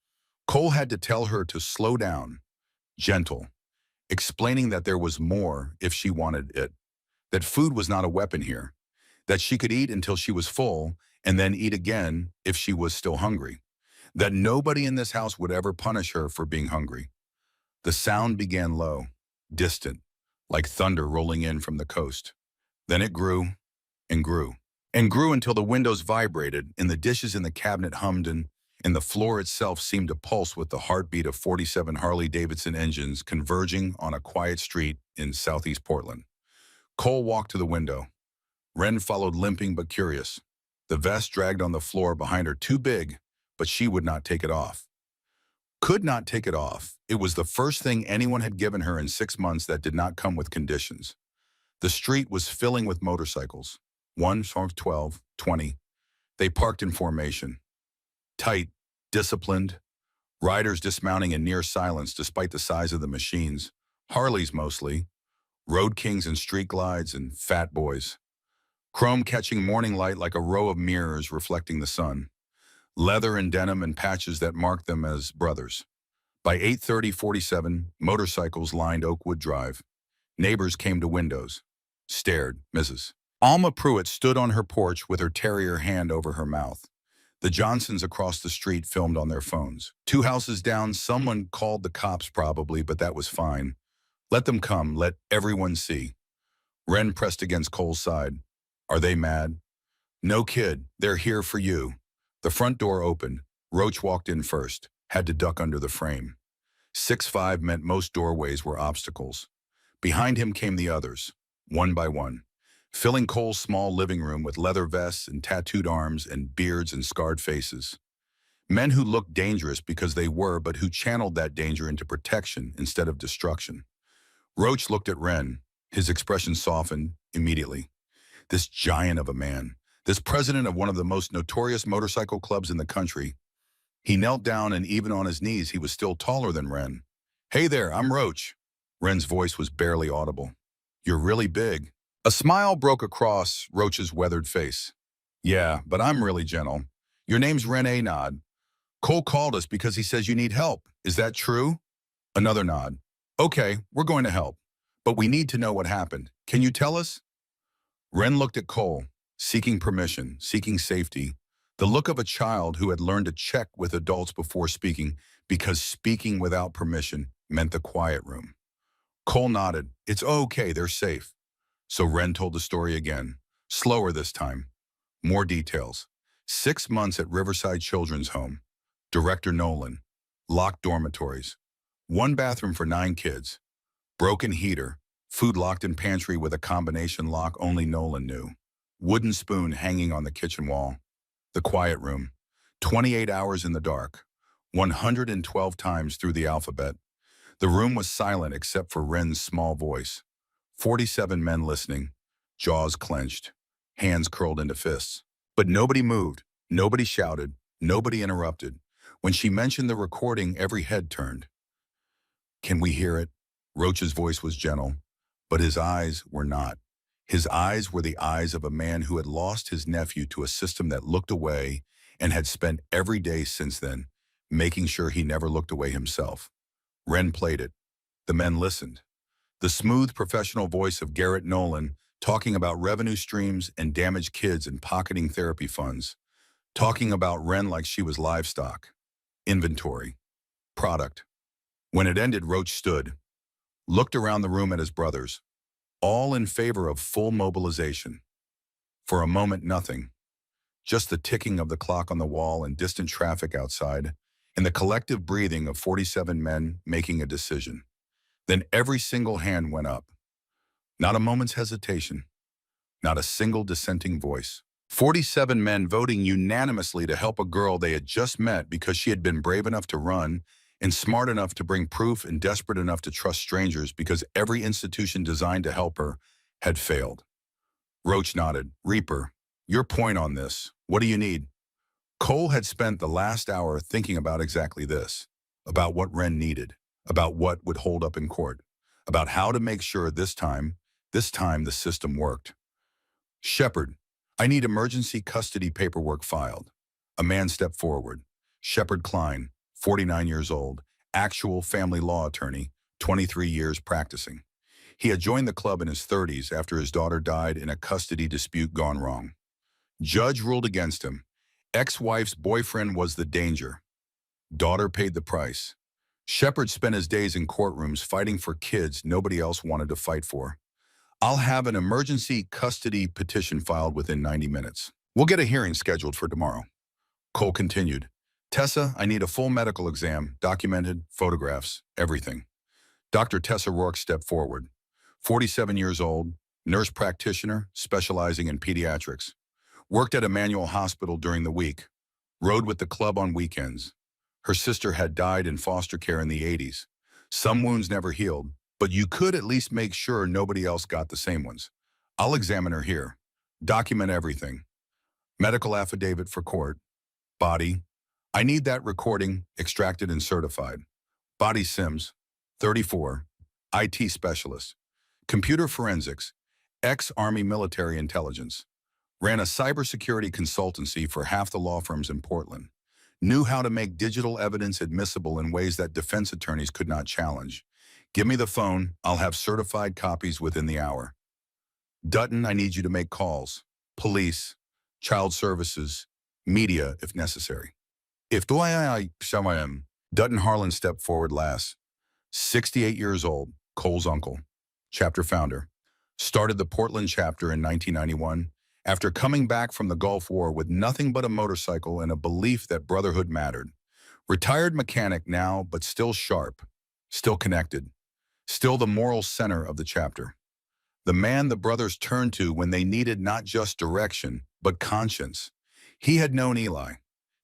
Cole had to tell her to slow down, gentle, explaining that there was more if she wanted it, that food was not a weapon here, that she could eat until she was full and then eat again if she was still hungry, that nobody in this house would ever punish her for being hungry. The sound began low, distant, like thunder rolling in from the coast. Then it grew and grew and grew until the windows vibrated and the dishes in the cabinet hummed and the floor itself seemed to pulse with the heartbeat of 47 Harley-Davidson engines converging on a quiet street in southeast Portland. Cole walked to the window. Wren followed, limping but curious. The vest dragged on the floor behind her, too big, but she would not take it off. Could not take it off. It was the first thing anyone had given her in 6 months that did not come with conditions. The street was filling with motorcycles. 1, 12, 20. They parked in formation. Tight, disciplined. Riders dismounting in near silence despite the size of the machines. Harleys mostly. Road kings and street glides and fat boys. Chrome catching morning light like a row of mirrors reflecting the sun. Leather and denim and patches that marked them as brothers. By 8:30:47, motorcycles lined Oakwood Drive. Neighbors came to windows. Stared. Mrs. Alma Pruitt stood on her porch with her terrier hand over her mouth. The Johnsons across the street filmed on their phones. 2 houses down, someone called the cops probably, but that was fine. Let them come. Let everyone see. Wren pressed against Cole's side. Are they mad? No, kid. They're here for you. The front door opened. Roach walked in first. Had to duck under the frame. 6'5" meant most doorways were obstacles. Behind him came the others, one by one. filling Cole's small living room with leather vests and tattooed arms and beards and scarred faces. Men who looked dangerous because they were, but who channeled that danger into protection instead of destruction. Roach looked at Wren. His expression softened immediately. This giant of a man, this president of one of the most notorious motorcycle clubs in the country. He knelt down, and even on his knees, he was still taller than Wren. "Hey there, I'm Roach." Wren's voice was barely audible. "You're really big." A smile broke across Roach's weathered face. "Yeah, but I'm really gentle. Your name's Ren. Nod. Cole called us because he says you need help. Is that true?" Another nod. "Okay, we're going to help. But we need to know what happened. Can you tell us?" Ren looked at Cole, seeking permission, seeking safety. The look of a child who had learned to check with adults before speaking, because speaking without permission meant the quiet room. Cole nodded. "It's okay, they're safe." So Ren told the story again, slower this time. More details. 6 months at Riverside Children's Home. Director Nolan. Locked dormitories. One bathroom for 9 kids. Broken heater. Food locked in pantry with a combination lock only Nolan knew. Wooden spoon hanging on the kitchen wall. The quiet room. 28 hours in the dark. 112 times through the alphabet. The room was silent except for Ren's small voice. 47 men listening, jaws clenched, hands curled into fists. But nobody moved, nobody shouted, nobody interrupted. When she mentioned the recording, every head turned. "Can we hear it?" Roach's voice was gentle, but his eyes were not. His eyes were the eyes of a man who had lost his nephew to a system that looked away and had spent every day since then making sure he never looked away himself. Ren played it. The men listened. The smooth professional voice of Garrett Nolan talking about revenue streams and damaged kids and pocketing therapy funds. Talking about Ren like she was livestock. Inventory. Product. When it ended, Roach stood, looked around the room at his brothers, all in favor of full mobilization. For a moment, nothing. Just the ticking of the clock on the wall and distant traffic outside, and the collective breathing of 47 men making a decision. Then every single hand went up. Not a moment's hesitation. Not a single dissenting voice. 47 men voting unanimously to help a girl they had just met because she had been brave enough to run and smart enough to bring proof and desperate enough to trust strangers because every institution designed to help her had failed. Roach nodded. "Reaper, your point on this. What do you need?" Cole had spent the last hour thinking about exactly this, about what Ren needed, about what would hold up in court, about how to make sure this time the system worked. "Shepard, I need emergency custody paperwork filed." A man stepped forward. Shepard Klein, 49 years old, actual family law attorney, 23 years practicing. He had joined the club in his 30s after his daughter died in a custody dispute gone wrong. Judge ruled against him. Ex-wife's boyfriend was the danger. Daughter paid the price. Shepard spent his days in courtrooms fighting for kids nobody else wanted to fight for. "I'll have an emergency custody petition filed within 90 minutes. We'll get a hearing scheduled for tomorrow." Cole continued. "Tessa, I need a full medical exam, documented, photographs, everything." Dr. Tessa Rourke stepped forward. 47 years old, nurse practitioner, specializing in pediatrics. Worked at a manual hospital during the week. Rode with the club on weekends. Her sister had died in foster care in the 80s. Some wounds never healed, but you could at least make sure nobody else got the same ones. "I'll examine her here. Document everything. Medical affidavit for court. Body. I need that recording extracted and certified. Body Sims, 34, IT specialist. Computer forensics, ex-Army military intelligence. Ran a cybersecurity consultancy for half the law firms in Portland. Knew how to make digital evidence admissible in ways that defense attorneys could not challenge. Give me the phone, I'll have certified copies within the hour. Dutton, I need you to make calls. Police, child services, media if necessary." If Dutton Harlan stepped forward last. 68 years old, Cole's uncle, chapter founder. Started the Portland chapter in 1991 after coming back from the Gulf War with nothing but a motorcycle and a belief that brotherhood mattered. Retired mechanic now, but still sharp, still connected, still the moral center of the chapter. The man the brothers turned to when they needed not just direction, but conscience. He had known Eli,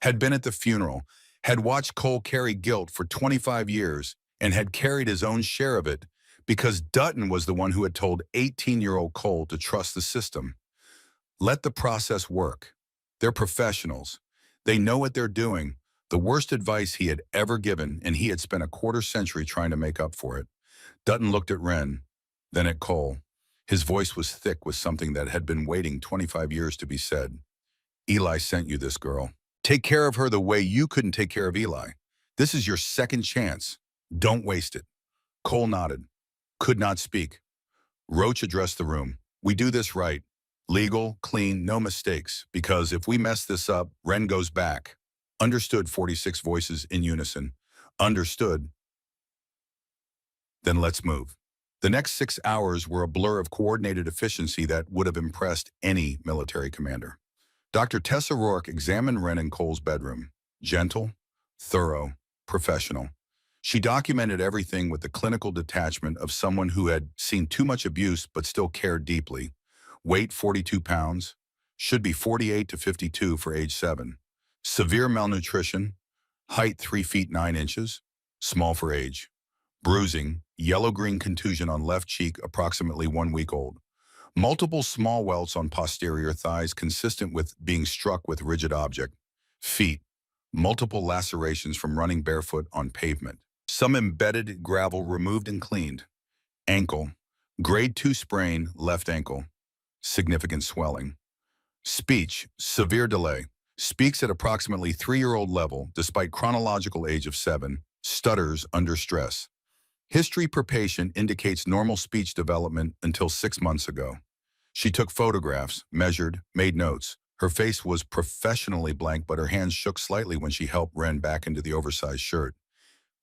had been at the funeral, had watched Cole carry guilt for 25 years, and had carried his own share of it because Dutton was the one who had told 18-year-old Cole to trust the system. Let the process work. They're professionals. They know what they're doing. The worst advice he had ever given, and he had spent a quarter century trying to make up for it. Dutton looked at Wren, then at Cole. His voice was thick with something that had been waiting 25 years to be said. Eli sent you this girl. Take care of her the way you couldn't take care of Eli. This is your second chance. Don't waste it. Cole nodded. Could not speak. Roach addressed the room. We do this right. Legal, clean, no mistakes. Because if we mess this up, Wren goes back. Understood, 46 voices in unison. Understood. Then let's move. The next 6 hours were a blur of coordinated efficiency that would have impressed any military commander. Dr. Tessa Rourke examined Wren and Cole's bedroom. Gentle, thorough, professional. She documented everything with the clinical detachment of someone who had seen too much abuse but still cared deeply. Weight 42 pounds, should be 48 to 52 for age 7. Severe malnutrition, height 3 feet 9 inches, small for age. Bruising, yellow-green contusion on left cheek approximately 1 week old. Multiple small welts on posterior thighs consistent with being struck with rigid object. Feet, multiple lacerations from running barefoot on pavement. Some embedded gravel removed and cleaned. Ankle, grade 2 sprain, left ankle. Significant swelling. Speech, severe delay. Speaks at approximately 3-year-old level despite chronological age of 7. Stutters under stress. History per patient indicates normal speech development until 6 months ago. She took photographs, measured, made notes. Her face was professionally blank, but her hands shook slightly when she helped Wren back into the oversized shirt.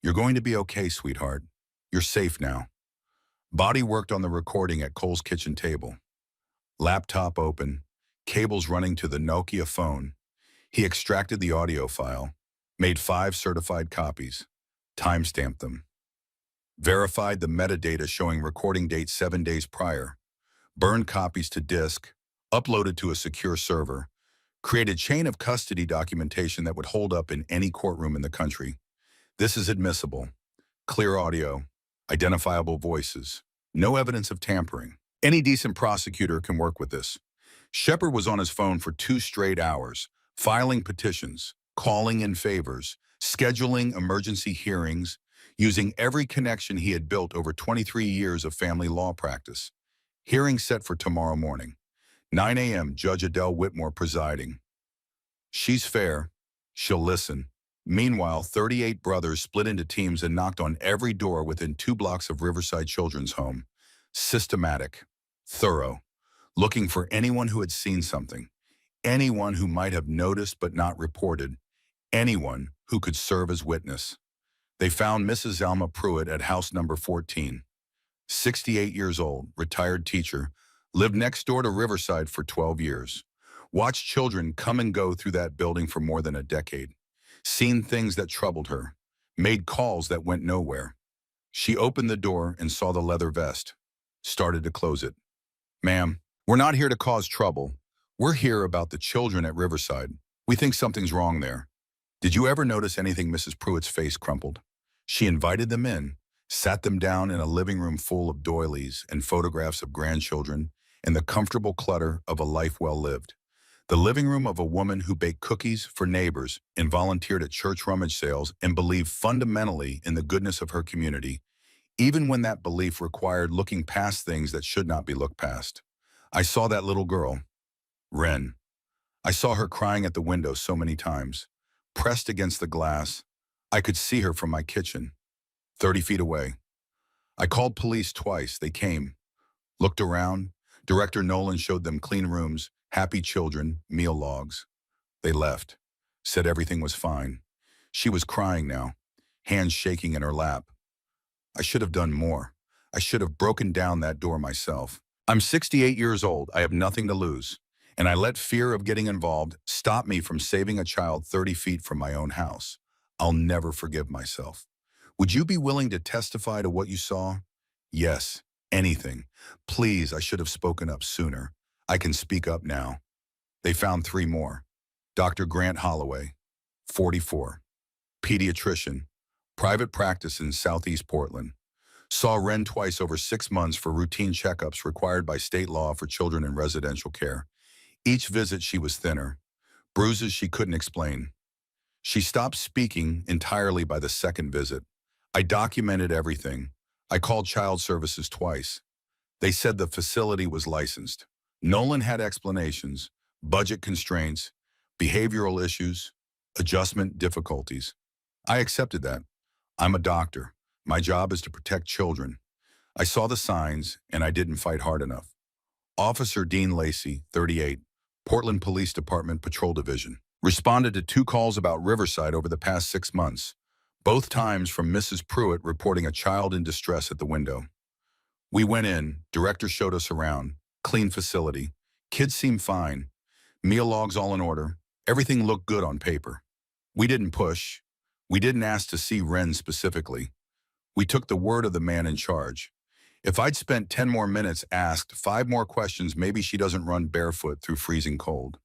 You're going to be okay, sweetheart. You're safe now. Body worked on the recording at Cole's kitchen table. Laptop open, cables running to the Nokia phone. He extracted the audio file, made 5 certified copies, timestamped them. Verified the metadata showing recording date 7 days prior, burned copies to disk, uploaded to a secure server, created chain of custody documentation that would hold up in any courtroom in the country. This is admissible. Clear audio, identifiable voices, no evidence of tampering. Any decent prosecutor can work with this. Shepard was on his phone for 2 straight hours, filing petitions, calling in favors, scheduling emergency hearings, using every connection he had built over 23 years of family law practice. Hearing set for tomorrow morning. 9 a.m., Judge Adele Whitmore presiding. She's fair. She'll listen. Meanwhile, 38 brothers split into teams and knocked on every door within 2 blocks of Riverside Children's Home. Systematic. Thorough. Looking for anyone who had seen something. Anyone who might have noticed but not reported. Anyone who could serve as witness. They found Mrs. Alma Pruitt at house number 14. 68 years old, retired teacher, lived next door to Riverside for 12 years. Watched children come and go through that building for more than a decade. Seen things that troubled her. Made calls that went nowhere. She opened the door and saw the leather vest. Started to close it. Ma'am, we're not here to cause trouble. We're here about the children at Riverside. We think something's wrong there. Did you ever notice anything? Mrs. Pruitt's face crumpled. She invited them in, sat them down in a living room full of doilies and photographs of grandchildren and the comfortable clutter of a life well lived. The living room of a woman who baked cookies for neighbors and volunteered at church rummage sales and believed fundamentally in the goodness of her community, even when that belief required looking past things that should not be looked past. I saw that little girl, Wren. I saw her crying at the window so many times, pressed against the glass. I could see her from my kitchen, 30 feet away. I called police twice. They came, looked around. Director Nolan showed them clean rooms, happy children, meal logs. They left, said everything was fine. She was crying now, hands shaking in her lap. I should have done more. I should have broken down that door myself. I'm 68 years old. I have nothing to lose. And I let fear of getting involved stop me from saving a child 30 feet from my own house. I'll never forgive myself. Would you be willing to testify to what you saw? Yes. Anything. Please, I should have spoken up sooner. I can speak up now. They found three more. Dr. Grant Holloway, 44, pediatrician, private practice in Southeast Portland. Saw Wren twice over 6 months for routine checkups required by state law for children in residential care. Each visit she was thinner, bruises she couldn't explain. She stopped speaking entirely by the second visit. I documented everything. I called child services twice. They said the facility was licensed. Nolan had explanations, budget constraints, behavioral issues, adjustment difficulties. I accepted that. I'm a doctor. My job is to protect children. I saw the signs, and I didn't fight hard enough. Officer Dean Lacey, 38, Portland Police Department Patrol Division, responded to 2 calls about Riverside over the past 6 months, both times from Mrs. Pruitt reporting a child in distress at the window. We went in, director showed us around, clean facility, kids seemed fine, meal logs all in order, everything looked good on paper. We didn't push. We didn't ask to see Wren specifically. We took the word of the man in charge. If I'd spent 10 more minutes, asked 5 more questions, maybe she doesn't run barefoot through freezing cold.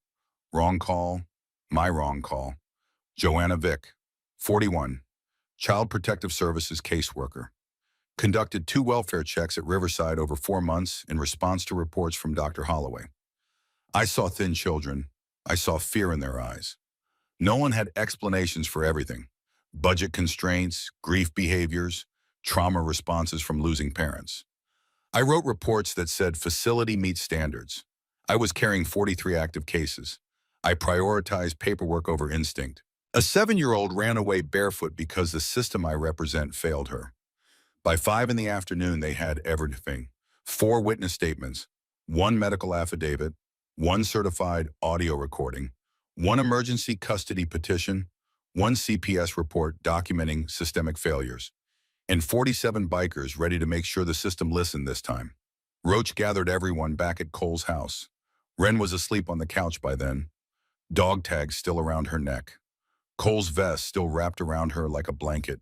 Wrong call, my wrong call. Joanna Vick, 41, Child Protective Services caseworker. Conducted 2 welfare checks at Riverside over 4 months in response to reports from Dr. Holloway. I saw thin children. I saw fear in their eyes. No one had explanations for everything. Budget constraints, grief behaviors, trauma responses from losing parents. I wrote reports that said facility meets standards. I was carrying 43 active cases. I prioritized paperwork over instinct. A 7-year-old ran away barefoot because the system I represent failed her. By 5 in the afternoon, they had everything. 4 witness statements, 1 medical affidavit, 1 certified audio recording, 1 emergency custody petition, 1 CPS report documenting systemic failures, and 47 bikers ready to make sure the system listened this time. Roach gathered everyone back at Cole's house. Wren was asleep on the couch by then, dog tags still around her neck. Cole's vest still wrapped around her like a blanket.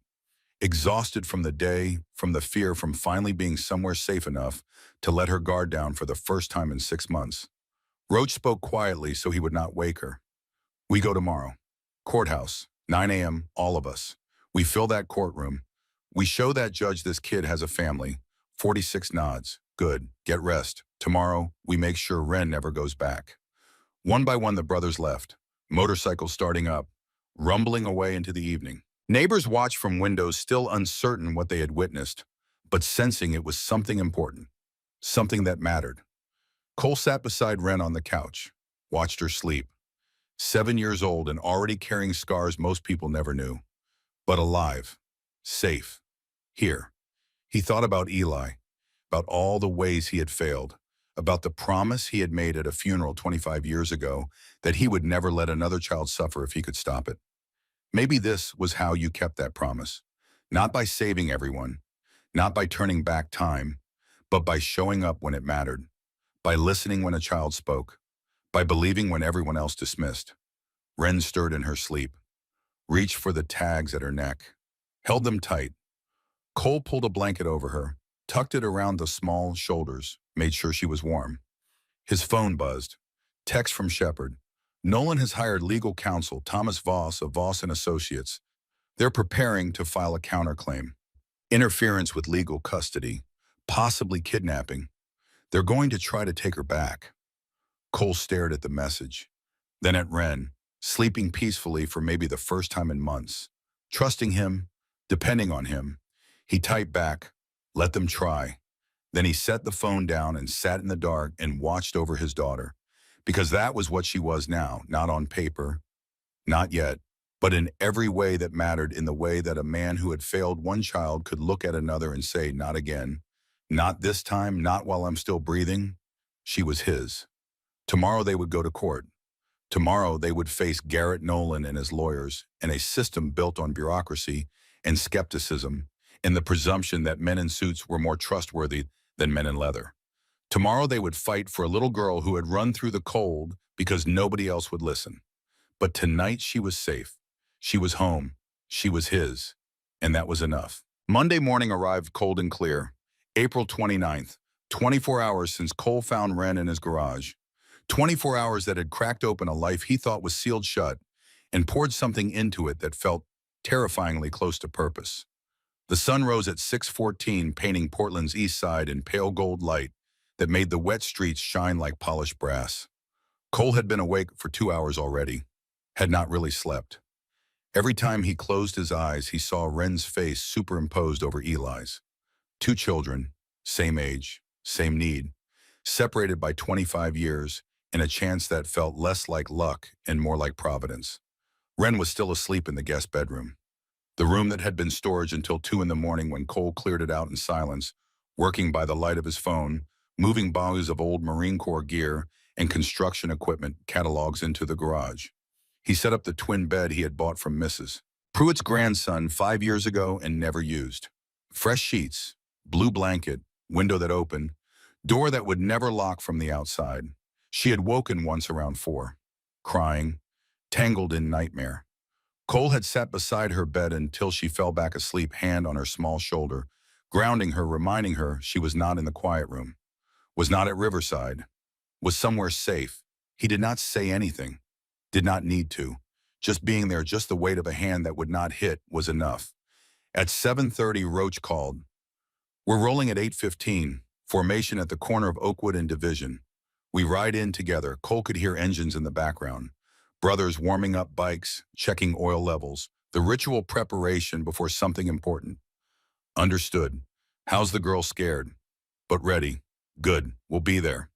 Exhausted from the day, from the fear from finally being somewhere safe enough to let her guard down for the first time in 6 months. Roach spoke quietly so he would not wake her. We go tomorrow. Courthouse, 9 a.m., all of us. We fill that courtroom. We show that judge this kid has a family. 46 nods. Good. Get rest. Tomorrow, we make sure Wren never goes back. One by one, the brothers left. Motorcycles starting up, rumbling away into the evening. Neighbors watched from windows, still uncertain what they had witnessed, but sensing it was something important, something that mattered. Cole sat beside Wren on the couch, watched her sleep. 7 years old and already carrying scars most people never knew, but alive, safe, here. He thought about Eli, about all the ways he had failed, about the promise he had made at a funeral 25 years ago that he would never let another child suffer if he could stop it. Maybe this was how you kept that promise, not by saving everyone, not by turning back time, but by showing up when it mattered, by listening when a child spoke, by believing when everyone else dismissed. Wren stirred in her sleep, reached for the tags at her neck, held them tight. Cole pulled a blanket over her, tucked it around the small shoulders, made sure she was warm. His phone buzzed. Text from Shepard. Nolan has hired legal counsel Thomas Voss of Voss & Associates. They're preparing to file a counterclaim. Interference with legal custody, possibly kidnapping. They're going to try to take her back. Cole stared at the message, then at Wren, sleeping peacefully for maybe the first time in months. Trusting him, depending on him. He typed back, let them try. Then he set the phone down and sat in the dark and watched over his daughter. Because that was what she was now, not on paper, not yet, but in every way that mattered, in the way that a man who had failed one child could look at another and say, not again, not this time, not while I'm still breathing. She was his. Tomorrow they would go to court. Tomorrow they would face Garrett Nolan and his lawyers and a system built on bureaucracy and skepticism and the presumption that men in suits were more trustworthy than men in leather. Tomorrow they would fight for a little girl who had run through the cold because nobody else would listen. But tonight she was safe. She was home. She was his. And that was enough. Monday morning arrived cold and clear. April 29th, 24 hours since Cole found Ren in his garage. 24 hours that had cracked open a life he thought was sealed shut and poured something into it that felt terrifyingly close to purpose. The sun rose at 6:14, painting Portland's east side in pale gold light that made the wet streets shine like polished brass. Cole had been awake for 2 hours already, had not really slept. Every time he closed his eyes, he saw Ren's face superimposed over Eli's. Two children, same age, same need, separated by 25 years, and a chance that felt less like luck and more like providence. Ren was still asleep in the guest bedroom, the room that had been storage until 2 in the morning when Cole cleared it out in silence, working by the light of his phone, moving boxes of old Marine Corps gear and construction equipment catalogs into the garage. He set up the twin bed he had bought from Mrs. Pruitt's grandson 5 years ago and never used. Fresh sheets, blue blanket, window that opened, door that would never lock from the outside. She had woken once around 4, crying, tangled in nightmare. Cole had sat beside her bed until she fell back asleep, hand on her small shoulder, grounding her, reminding her she was not in the quiet room, was not at Riverside, was somewhere safe. He did not say anything, did not need to. Just being there, just the weight of a hand that would not hit was enough. At 7:30, Roach called. We're rolling at 8:15, formation at the corner of Oakwood and Division. We ride in together. Cole could hear engines in the background. Brothers warming up bikes, checking oil levels, the ritual preparation before something important. Understood. How's the girl? Scared, but ready. Good, we'll be there.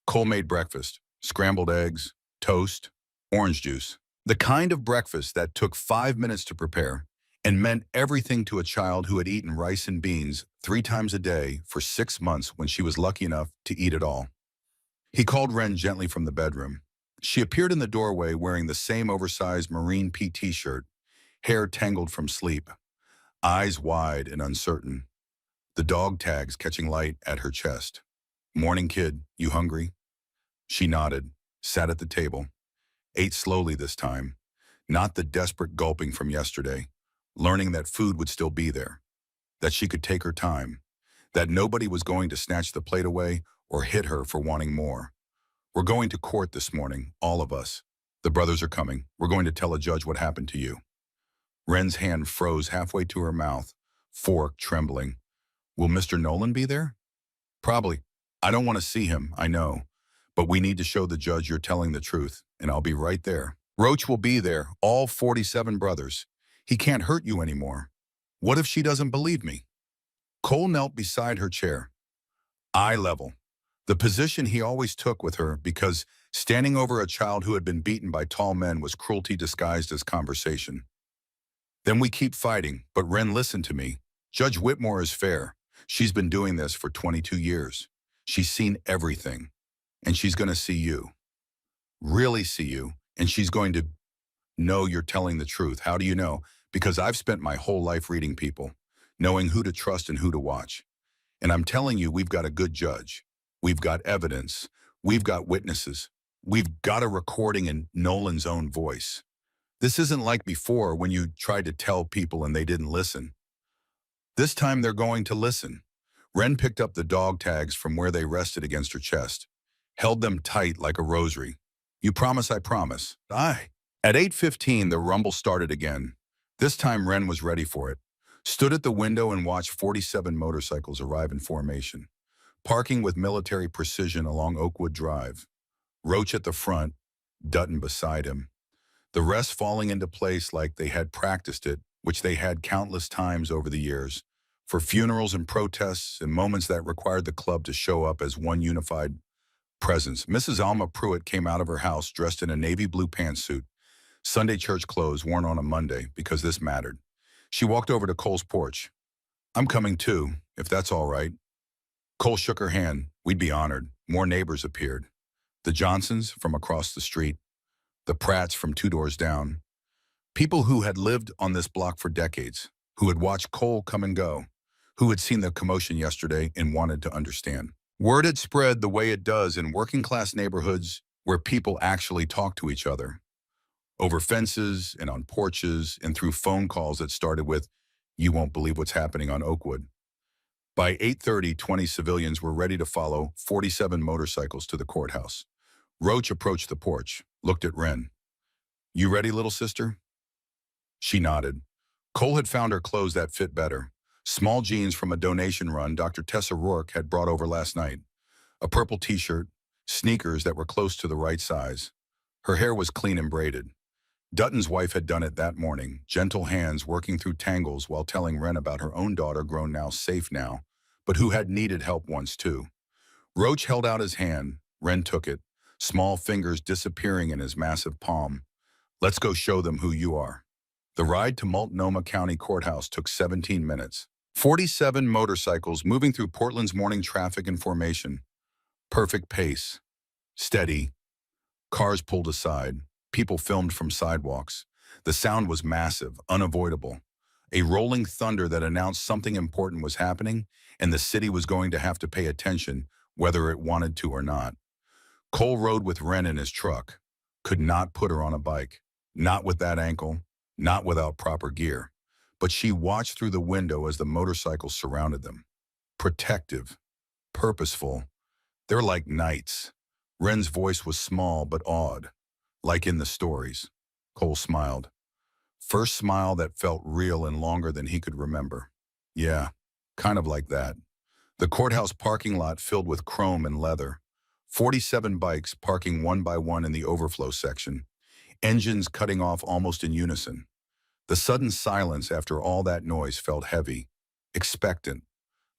Cole made breakfast, scrambled eggs, toast, orange juice. The kind of breakfast that took 5 minutes to prepare and meant everything to a child who had eaten rice and beans 3 times a day for 6 months when she was lucky enough to eat it all. He called Ren gently from the bedroom. She appeared in the doorway wearing the same oversized Marine PT shirt, hair tangled from sleep, eyes wide and uncertain, the dog tags catching light at her chest. Morning, kid, you hungry? She nodded, sat at the table, ate slowly this time, not the desperate gulping from yesterday, learning that food would still be there, that she could take her time, that nobody was going to snatch the plate away or hit her for wanting more. We're going to court this morning, all of us. The brothers are coming. We're going to tell a judge what happened to you. Ren's hand froze halfway to her mouth, fork trembling. Will Mr. Nolan be there? Probably. I don't want to see him, I know. But we need to show the judge you're telling the truth, and I'll be right there. Roach will be there, all 47 brothers. He can't hurt you anymore. What if she doesn't believe me? Cole knelt beside her chair, eye level, the position he always took with her because standing over a child who had been beaten by tall men was cruelty disguised as conversation. Then we keep fighting, but Ren, listen to me. Judge Whitmore is fair. She's been doing this for 22 years. She's seen everything, and she's going to see you. Really see you, and she's going to know you're telling the truth. How do you know? Because I've spent my whole life reading people, knowing who to trust and who to watch. And I'm telling you, we've got a good judge. We've got evidence. We've got witnesses. We've got a recording in Nolan's own voice. This isn't like before when you tried to tell people and they didn't listen. This time they're going to listen. Ren picked up the dog tags from where they rested against her chest, held them tight like a rosary. You promise, I promise. Aye. At 8:15, the rumble started again. This time Ren was ready for it. Stood at the window and watched 47 motorcycles arrive in formation, parking with military precision along Oakwood Drive. Roach at the front, Dutton beside him. The rest falling into place like they had practiced it, which they had countless times over the years, for funerals and protests and moments that required the club to show up as one unified presence. Mrs. Alma Pruitt came out of her house dressed in a navy blue pantsuit, Sunday church clothes worn on a Monday because this mattered. She walked over to Cole's porch. I'm coming too, if that's all right. Cole shook her hand. We'd be honored. More neighbors appeared. The Johnsons from across the street, the Pratts from 2 doors down. People who had lived on this block for decades, who had watched Cole come and go, who had seen the commotion yesterday and wanted to understand. Word had spread the way it does in working-class neighborhoods where people actually talk to each other, over fences and on porches and through phone calls that started with, "You won't believe what's happening on Oakwood." By 8:30, 20 civilians were ready to follow 47 motorcycles to the courthouse. Roach approached the porch, looked at Wren. "You ready, little sister?" She nodded. Cole had found her clothes that fit better. Small jeans from a donation run Dr. Tessa Rourke had brought over last night. A purple t-shirt, sneakers that were close to the right size. Her hair was clean and braided. Dutton's wife had done it that morning, gentle hands working through tangles while telling Wren about her own daughter grown now, safe now, but who had needed help once too. Roach held out his hand. Wren took it, small fingers disappearing in his massive palm. "Let's go show them who you are." The ride to Multnomah County Courthouse took 17 minutes. 47 motorcycles moving through Portland's morning traffic in formation. Perfect pace. Steady. Cars pulled aside. People filmed from sidewalks. The sound was massive, unavoidable. A rolling thunder that announced something important was happening, and the city was going to have to pay attention, whether it wanted to or not. Cole rode with Wren in his truck. Could not put her on a bike. Not with that ankle. Not without proper gear. But she watched through the window as the motorcycles surrounded them. Protective. Purposeful. They're like knights. Wren's voice was small but awed. Like in the stories. Cole smiled. First smile that felt real and longer than he could remember. Yeah, kind of like that. The courthouse parking lot filled with chrome and leather. 47 bikes parking one by one in the overflow section. Engines cutting off almost in unison. The sudden silence after all that noise felt heavy, expectant,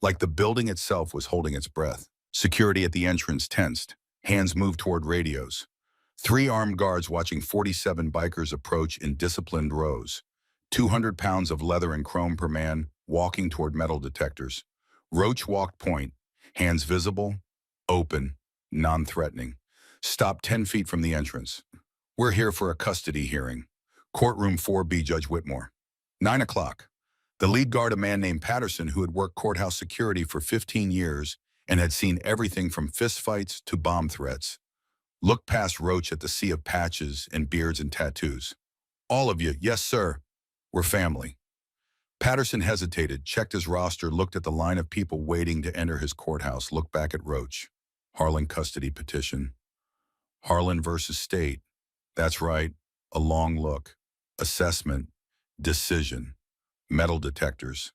like the building itself was holding its breath. Security at the entrance tensed. Hands moved toward radios. 3 armed guards watching 47 bikers approach in disciplined rows. 200 pounds of leather and chrome per man, walking toward metal detectors. Roach walked point, hands visible, open, non-threatening. Stopped 10 feet from the entrance. "We're here for a custody hearing. Courtroom 4B, Judge Whitmore." 9 o'clock. The lead guard, a man named Patterson, who had worked courthouse security for 15 years and had seen everything from fistfights to bomb threats, looked past Roach at the sea of patches and beards and tattoos. "All of you, yes, sir. We're family." Patterson hesitated, checked his roster, looked at the line of people waiting to enter his courthouse, looked back at Roach. Harlan custody petition. Harlan versus state. That's right. A long look. Assessment. Decision. Metal detectors.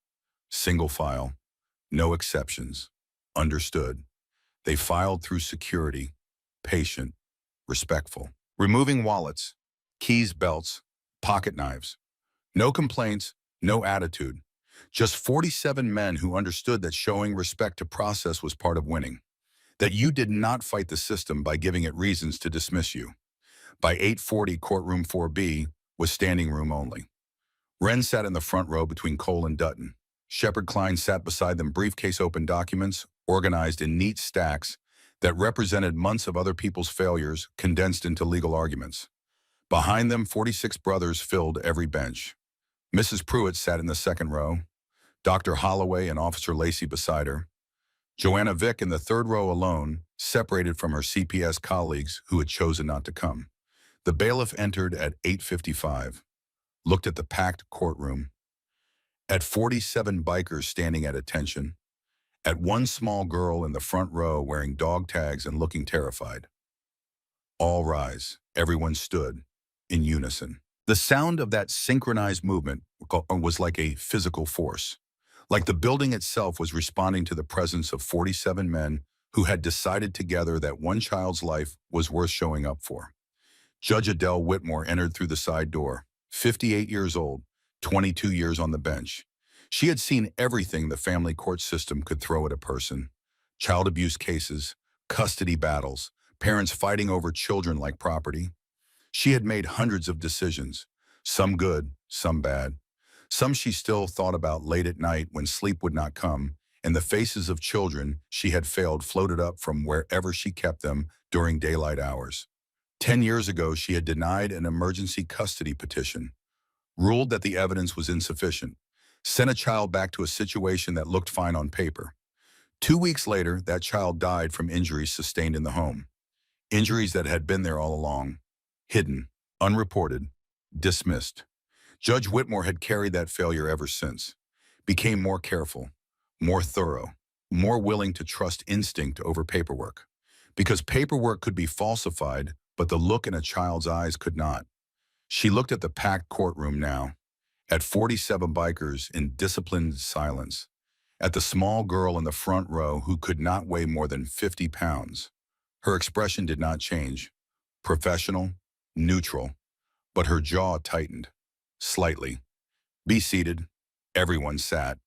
Single file. No exceptions. Understood. They filed through security. Patient. Respectful. Removing wallets. Keys, belts. Pocket knives. No complaints. No attitude. Just 47 men who understood that showing respect to process was part of winning. That you did not fight the system by giving it reasons to dismiss you. By 8:40, courtroom 4B was standing room only. Wren sat in the front row between Cole and Dutton. Shepard Klein sat beside them, briefcase open documents, organized in neat stacks that represented months of other people's failures condensed into legal arguments. Behind them, 46 brothers filled every bench. Mrs. Pruitt sat in the second row, Dr. Holloway and Officer Lacey beside her. Joanna Vick in the third row alone, separated from her CPS colleagues who had chosen not to come. The bailiff entered at 8:55, looked at the packed courtroom, at 47 bikers standing at attention, at one small girl in the front row wearing dog tags and looking terrified. All rise. Everyone stood, in unison. The sound of that synchronized movement was like a physical force. Like the building itself was responding to the presence of 47 men who had decided together that one child's life was worth showing up for. Judge Adele Whitmore entered through the side door, 58 years old, 22 years on the bench. She had seen everything the family court system could throw at a person. Child abuse cases, custody battles, parents fighting over children like property. She had made hundreds of decisions, some good, some bad. Some she still thought about late at night when sleep would not come, and the faces of children she had failed floated up from wherever she kept them during daylight hours. 10 years ago, she had denied an emergency custody petition, ruled that the evidence was insufficient, sent a child back to a situation that looked fine on paper. 2 weeks later, that child died from injuries sustained in the home. Injuries that had been there all along, hidden, unreported, dismissed. Judge Whitmore had carried that failure ever since, became more careful, more thorough, more willing to trust instinct over paperwork. Because paperwork could be falsified, but the look in a child's eyes could not. She looked at the packed courtroom now, at 47 bikers in disciplined silence, at the small girl in the front row who could not weigh more than 50 pounds. Her expression did not change. Professional, neutral, but her jaw tightened. Slightly. Be seated. Everyone sat.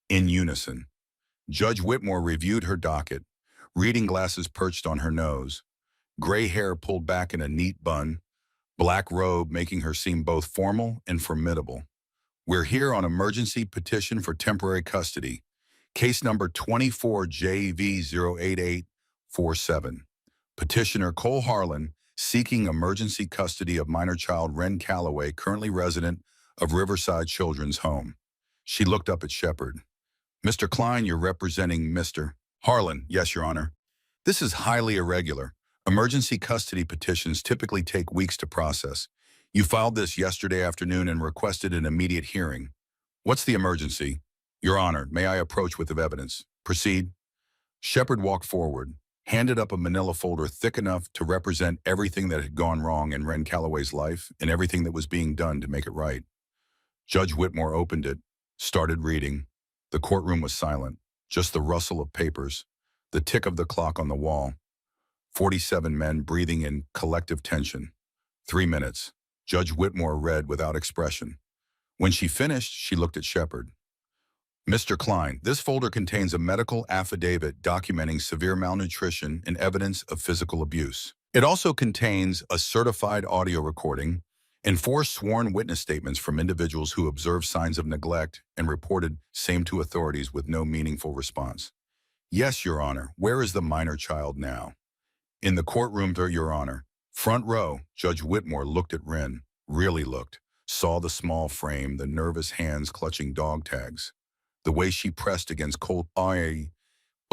In unison. Judge Whitmore reviewed her docket, reading glasses perched on her nose, gray hair pulled back in a neat bun, black robe making her seem both formal and formidable. We're here on emergency petition for temporary custody. Case number 24JV08847. Petitioner Cole Harlan seeking emergency custody of minor child Ren Calloway, currently resident of Riverside Children's Home. She looked up at Shepard. Mr. Klein, you're representing Mr. Harlan. Yes, Your Honor. This is highly irregular. Emergency custody petitions typically take weeks to process. You filed this yesterday afternoon and requested an immediate hearing. What's the emergency? Your Honor, may I approach with the evidence? Proceed. Shepard walked forward, handed up a manila folder thick enough to represent everything that had gone wrong in Ren Calloway's life and everything that was being done to make it right. Judge Whitmore opened it, started reading. The courtroom was silent, just the rustle of papers, the tick of the clock on the wall. 47 men breathing in collective tension. 3 minutes. Judge Whitmore read without expression. When she finished, she looked at Shepard. Mr. Klein, this folder contains a medical affidavit documenting severe malnutrition and evidence of physical abuse. It also contains a certified audio recording and 4 sworn witness statements from individuals who observed signs of neglect and reported same to authorities with no meaningful response. Yes, Your Honor. Where is the minor child now? In the courtroom, Your Honor. Front row, Judge Whitmore looked at Ren, really looked, saw the small frame, the nervous hands clutching dog tags, the way she pressed against Colt's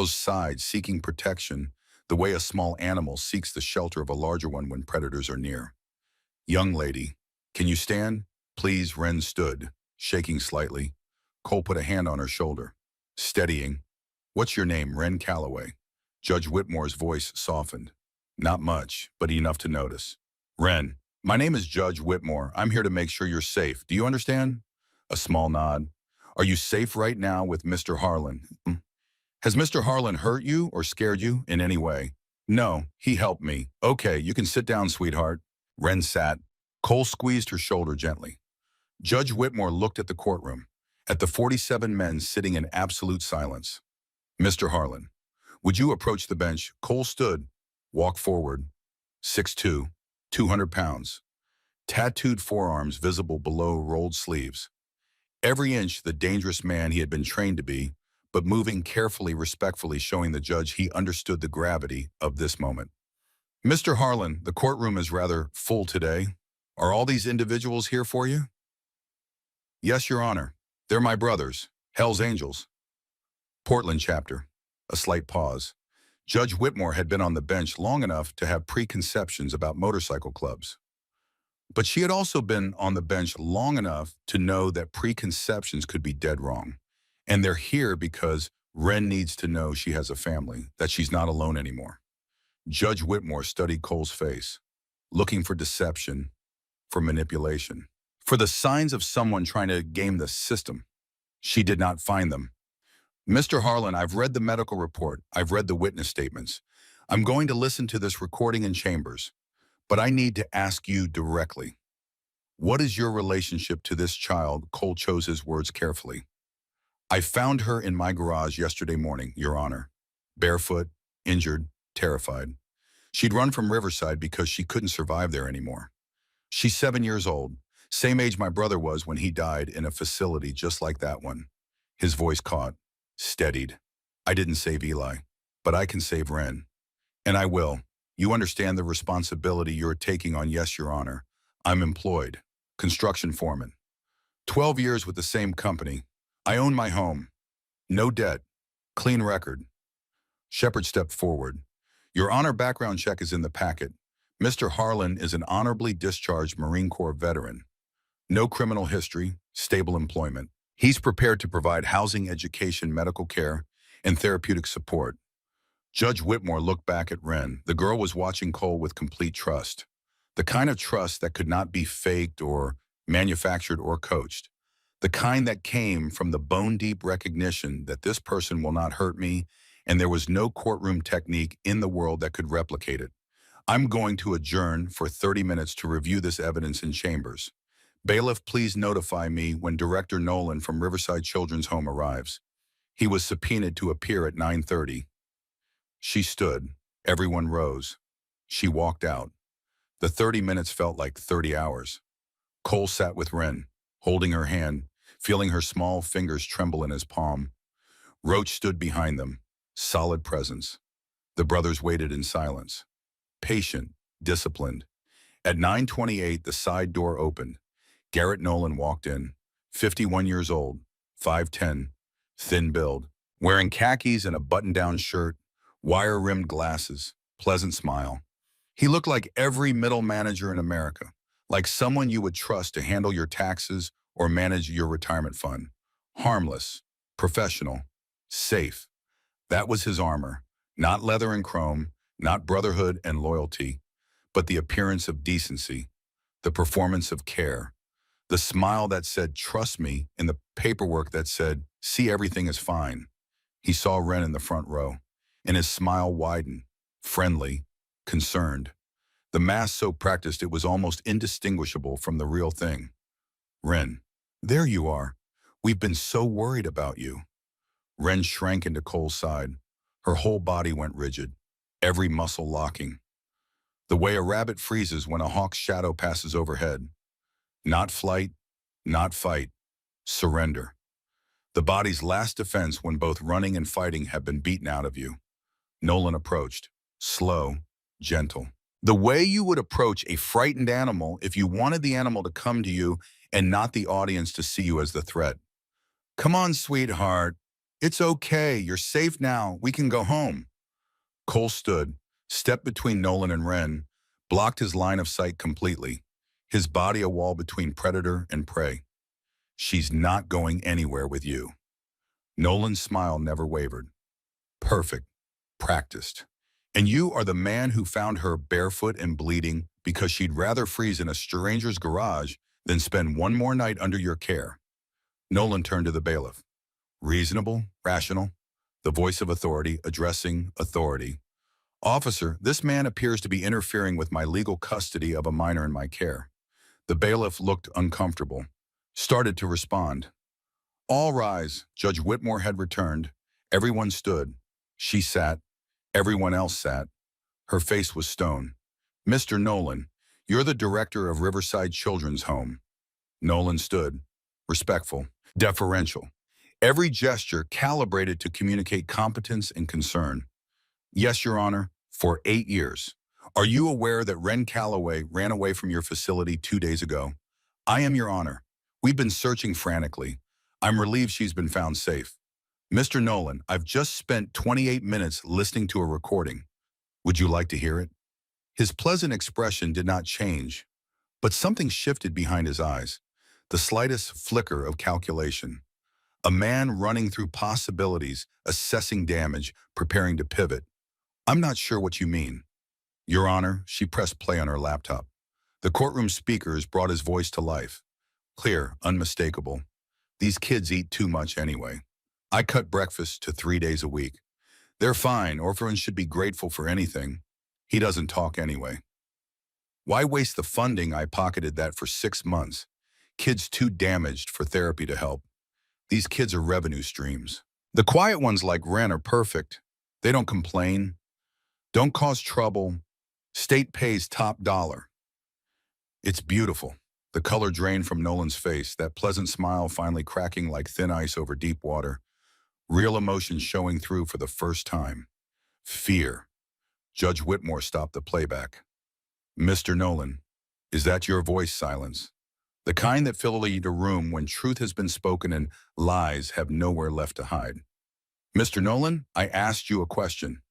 side seeking protection, the way a small animal seeks the shelter of a larger one when predators are near. Young lady, can you stand? Please. Ren stood, shaking slightly. Cole put a hand on her shoulder, steadying. What's your name? Ren Calloway. Judge Whitmore's voice softened. Not much, but enough to notice. Ren, my name is Judge Whitmore. I'm here to make sure you're safe. Do you understand? A small nod. Are you safe right now with Mr. Harlan? Has Mr. Harlan hurt you or scared you in any way? No, he helped me. Okay, you can sit down, sweetheart. Ren sat. Cole squeezed her shoulder gently. Judge Whitmore looked at the courtroom, at the 47 men sitting in absolute silence. Mr. Harlan, would you approach the bench? Cole stood, walked forward. 6'2", 200 pounds. Tattooed forearms visible below rolled sleeves. Every inch the dangerous man he had been trained to be, but moving carefully, respectfully, showing the judge he understood the gravity of this moment. Mr. Harlan, the courtroom is rather full today. Are all these individuals here for you? Yes, Your Honor. They're my brothers, hellsangels. Portland chapter. A slight pause. Judge Whitmore had been on the bench long enough to have preconceptions about motorcycle clubs. But she had also been on the bench long enough to know that preconceptions could be dead wrong. And they're here because Ren needs to know she has a family, that she's not alone anymore. Judge Whitmore studied Cole's face, looking for deception, for manipulation, for the signs of someone trying to game the system. She did not find them. Mr. Harlan, I've read the medical report. I've read the witness statements. I'm going to listen to this recording in chambers. But I need to ask you directly. What is your relationship to this child? Cole chose his words carefully. I found her in my garage yesterday morning, Your Honor. Barefoot, injured, terrified. She'd run from Riverside because she couldn't survive there anymore. She's 7 years old, same age my brother was when he died in a facility just like that one. His voice caught, steadied. I didn't save Eli, but I can save Ren. And I will. You understand the responsibility you're taking on? Yes, Your Honor. I'm employed. Construction foreman. 12 years with the same company. I own my home. No debt. Clean record. Shepard stepped forward. Your Honor, background check is in the packet. Mr. Harlan is an honorably discharged Marine Corps veteran. No criminal history, stable employment. He's prepared to provide housing, education, medical care, and therapeutic support. Judge Whitmore looked back at Wren. The girl was watching Cole with complete trust. The kind of trust that could not be faked or manufactured or coached. The kind that came from the bone-deep recognition that this person will not hurt me, and there was no courtroom technique in the world that could replicate it. I'm going to adjourn for 30 minutes to review this evidence in chambers. Bailiff, please notify me when Director Nolan from Riverside Children's Home arrives. He was subpoenaed to appear at 9:30. She stood. Everyone rose. She walked out. The 30 minutes felt like 30 hours. Cole sat with Wren, holding her hand, feeling her small fingers tremble in his palm. Roach stood behind them, solid presence. The brothers waited in silence. Patient, disciplined. At 9:28, the side door opened. Garrett Nolan walked in, 51 years old, 5'10", thin build, wearing khakis and a button-down shirt, wire-rimmed glasses, pleasant smile. He looked like every middle manager in America, like someone you would trust to handle your taxes or manage your retirement fund. Harmless, professional, safe. That was his armor. Not leather and chrome, not brotherhood and loyalty, but the appearance of decency, the performance of care, the smile that said, trust me, and the paperwork that said, see, everything is fine. He saw Wren in the front row, and his smile widened, friendly, concerned. The mask so practiced it was almost indistinguishable from the real thing. Wren, there you are. We've been so worried about you. Wren shrank into Cole's side. Her whole body went rigid, every muscle locking. The way a rabbit freezes when a hawk's shadow passes overhead. Not flight, not fight, surrender. The body's last defense when both running and fighting have been beaten out of you. Nolan approached, slow, gentle. The way you would approach a frightened animal if you wanted the animal to come to you and not the audience to see you as the threat. Come on, sweetheart. It's okay. You're safe now. We can go home. Cole stood, stepped between Nolan and Wren, blocked his line of sight completely, his body a wall between predator and prey. She's not going anywhere with you. Nolan's smile never wavered. Perfect. Practiced. And you are the man who found her barefoot and bleeding because she'd rather freeze in a stranger's garage than spend one more night under your care. Nolan turned to the bailiff. Reasonable, rational, the voice of authority addressing authority. Officer, this man appears to be interfering with my legal custody of a minor in my care. The bailiff looked uncomfortable, started to respond. All rise. Judge Whitmore had returned. Everyone stood. She sat. Everyone else sat. Her face was stone. Mr. Nolan, you're the director of Riverside Children's Home. Nolan stood, respectful, deferential. Every gesture calibrated to communicate competence and concern. Yes, Your Honor, for 8 years. Are you aware that Wren Calloway ran away from your facility 2 days ago? I am, Your Honor. We've been searching frantically. I'm relieved she's been found safe. Mr. Nolan, I've just spent 28 minutes listening to a recording. Would you like to hear it? His pleasant expression did not change, but something shifted behind his eyes, the slightest flicker of calculation. A man running through possibilities, assessing damage, preparing to pivot. I'm not sure what you mean. Your Honor, she pressed play on her laptop. The courtroom speakers brought his voice to life. Clear, unmistakable. These kids eat too much anyway. I cut breakfast to 3 days a week. They're fine. Orphans should be grateful for anything. He doesn't talk anyway. Why waste the funding? I pocketed that for 6 months. Kids too damaged for therapy to help. These kids are revenue streams. The quiet ones like Wren are perfect. They don't complain, don't cause trouble. State pays top dollar. It's beautiful. The color drained from Nolan's face, that pleasant smile finally cracking like thin ice over deep water. Real emotion showing through for the first time. Fear. Judge Whitmore stopped the playback. Mr. Nolan, is that your voice? Silence. The kind that fills a room when truth has been spoken and lies have nowhere left to hide. Mr. Nolan, I asked you a question.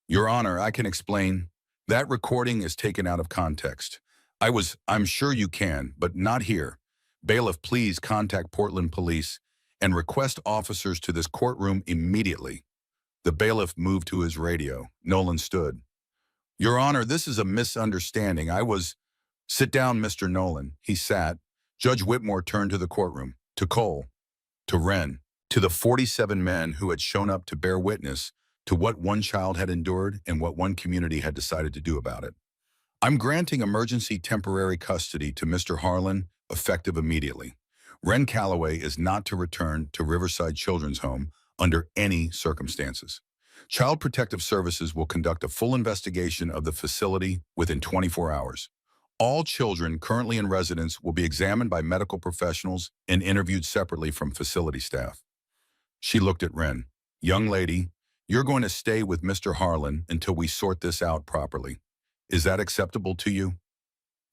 Your Honor, I can explain. That recording is taken out of context. I'm sure you can, but not here. Bailiff, please contact Portland Police. and request officers to this courtroom immediately. The bailiff moved to his radio. Nolan stood. Your Honor, this is a misunderstanding. Sit down, Mr. Nolan. He sat. Judge Whitmore turned to the courtroom, to Cole, to Wren, to the 47 men who had shown up to bear witness to what one child had endured and what one community had decided to do about it. I'm granting emergency temporary custody to Mr. Harlan, effective immediately. Wren Calloway is not to return to Riverside Children's Home under any circumstances. Child Protective Services will conduct a full investigation of the facility within 24 hours. All children currently in residence will be examined by medical professionals and interviewed separately from facility staff. She looked at Wren. Young lady, you're going to stay with Mr. Harlan until we sort this out properly. Is that acceptable to you?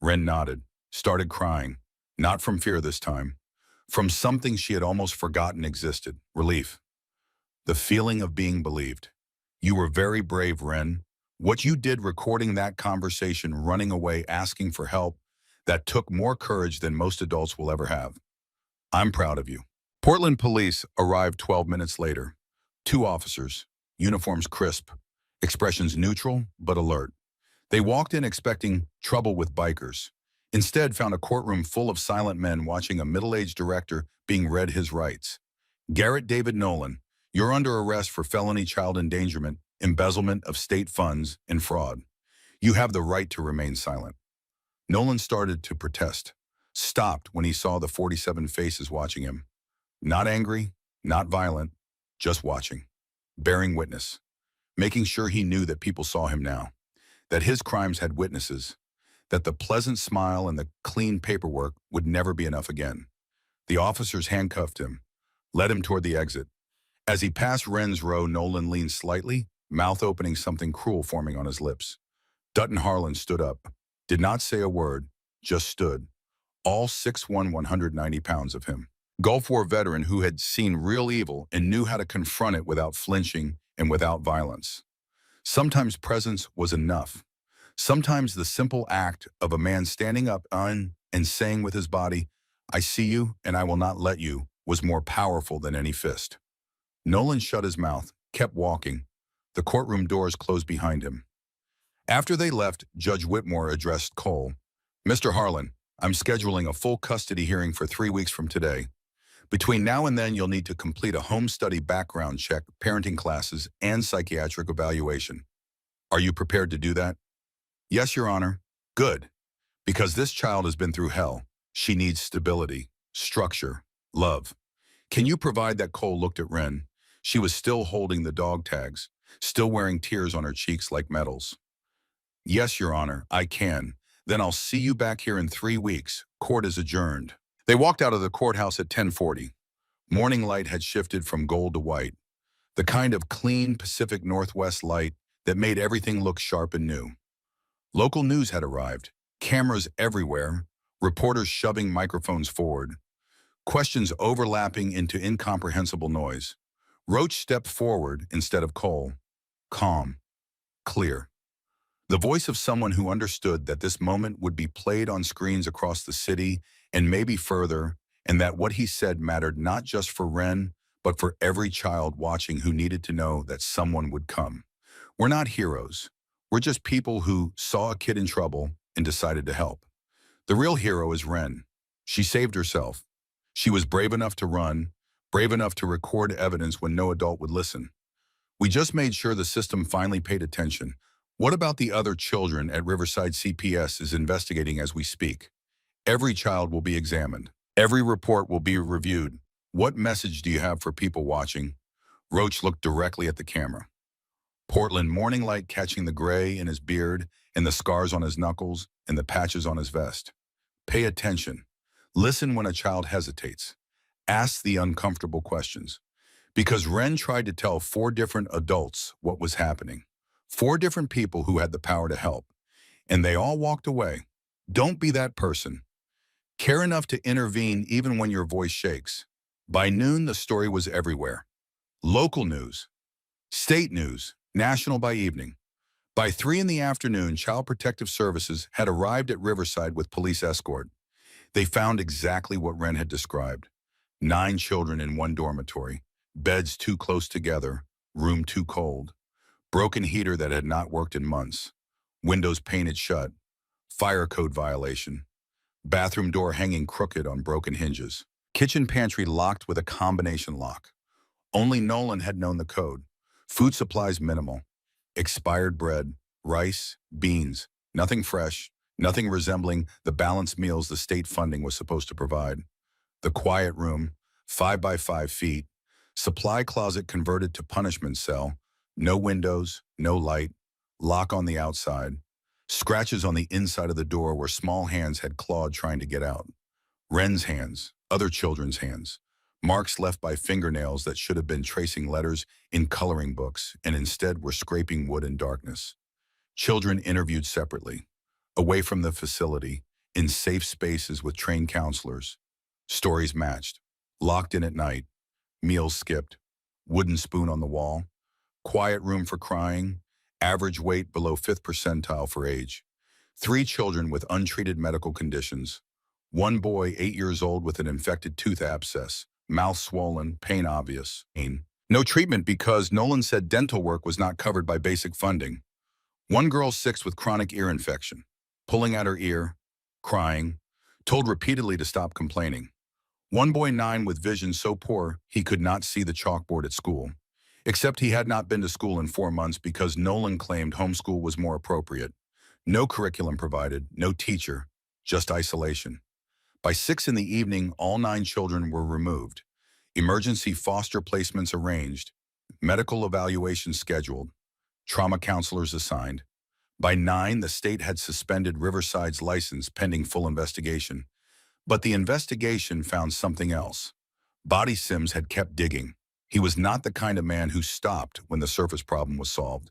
Wren nodded, started crying, not from fear this time, from something she had almost forgotten existed, relief. The feeling of being believed. You were very brave, Wren. What you did recording that conversation, running away, asking for help, that took more courage than most adults will ever have. I'm proud of you. Portland police arrived 12 minutes later. 2 officers, uniforms crisp, expressions neutral but alert. They walked in expecting trouble with bikers. Instead, found a courtroom full of silent men watching a middle-aged director being read his rights. Garrett David Nolan, you're under arrest for felony child endangerment, embezzlement of state funds, and fraud. You have the right to remain silent. Nolan started to protest, stopped when he saw the 47 faces watching him. Not angry, not violent, just watching, bearing witness, making sure he knew that people saw him now, that his crimes had witnesses, that the pleasant smile and the clean paperwork would never be enough again. The officers handcuffed him, led him toward the exit. As he passed Wren's row, Nolan leaned slightly, mouth opening, something cruel forming on his lips. Dutton Harlan stood up, did not say a word, just stood, all 6'1", 190 pounds of him. Gulf War veteran who had seen real evil and knew how to confront it without flinching and without violence. Sometimes presence was enough. Sometimes the simple act of a man standing up and saying with his body, I see you and I will not let you, was more powerful than any fist. Nolan shut his mouth, kept walking. The courtroom doors closed behind him. After they left, Judge Whitmore addressed Cole. Mr. Harlan, I'm scheduling a full custody hearing for 3 weeks from today. Between now and then, you'll need to complete a home study background check, parenting classes, and psychiatric evaluation. Are you prepared to do that? Yes, Your Honor. Good. Because this child has been through hell. She needs stability, structure, love. Can you provide that? Cole looked at Wren. She was still holding the dog tags, still wearing tears on her cheeks like medals. Yes, Your Honor, I can. Then I'll see you back here in 3 weeks. Court is adjourned. They walked out of the courthouse at 10:40. Morning light had shifted from gold to white, the kind of clean Pacific Northwest light that made everything look sharp and new. Local news had arrived, cameras everywhere, reporters shoving microphones forward, questions overlapping into incomprehensible noise. Roach stepped forward instead of Cole, calm, clear. The voice of someone who understood that this moment would be played on screens across the city and maybe further, and that what he said mattered not just for Wren, but for every child watching who needed to know that someone would come. We're not heroes. We're just people who saw a kid in trouble and decided to help. The real hero is Wren. She saved herself. She was brave enough to run, brave enough to record evidence when no adult would listen. We just made sure the system finally paid attention. What about the other children at Riverside? CPS is investigating as we speak. Every child will be examined. Every report will be reviewed. What message do you have for people watching? Roach looked directly at the camera. Portland morning light catching the gray in his beard and the scars on his knuckles and the patches on his vest. Pay attention. Listen when a child hesitates. Ask the uncomfortable questions. Because Wren tried to tell 4 different adults what was happening. 4 different people who had the power to help. And they all walked away. Don't be that person. Care enough to intervene even when your voice shakes. By noon, the story was everywhere. Local news, state news, national by evening. By 3 in the afternoon, Child Protective Services had arrived at Riverside with police escort. They found exactly what Wren had described. 9 children in one dormitory, beds too close together, room too cold, broken heater that had not worked in months, windows painted shut, fire code violation, bathroom door hanging crooked on broken hinges, kitchen pantry locked with a combination lock. Only Nolan had known the code. Food supplies minimal. Expired bread, rice, beans, nothing fresh, nothing resembling the balanced meals the state funding was supposed to provide. The quiet room, 5 by 5 feet, supply closet converted to punishment cell, no windows, no light, lock on the outside, scratches on the inside of the door where small hands had clawed trying to get out. Wren's hands, other children's hands, marks left by fingernails that should have been tracing letters in coloring books and instead were scraping wood in darkness. Children interviewed separately, away from the facility, in safe spaces with trained counselors. Stories matched, locked in at night, meals skipped, wooden spoon on the wall, quiet room for crying, average weight below 5th percentile for age. 3 children with untreated medical conditions. 1 boy 8 years old with an infected tooth abscess, mouth swollen, pain obvious. No treatment because Nolan said dental work was not covered by basic funding. 1 girl 6 with chronic ear infection, pulling at her ear, crying, told repeatedly to stop complaining. 1 boy 9 with vision so poor he could not see the chalkboard at school, except he had not been to school in 4 months because Nolan claimed homeschool was more appropriate. No curriculum provided, no teacher, just isolation. By 6 in the evening, all 9 children were removed. Emergency foster placements arranged, medical evaluations scheduled, trauma counselors assigned. By 9, the state had suspended Riverside's license pending full investigation. But the investigation found something else. Body Sims had kept digging. He was not the kind of man who stopped when the surface problem was solved.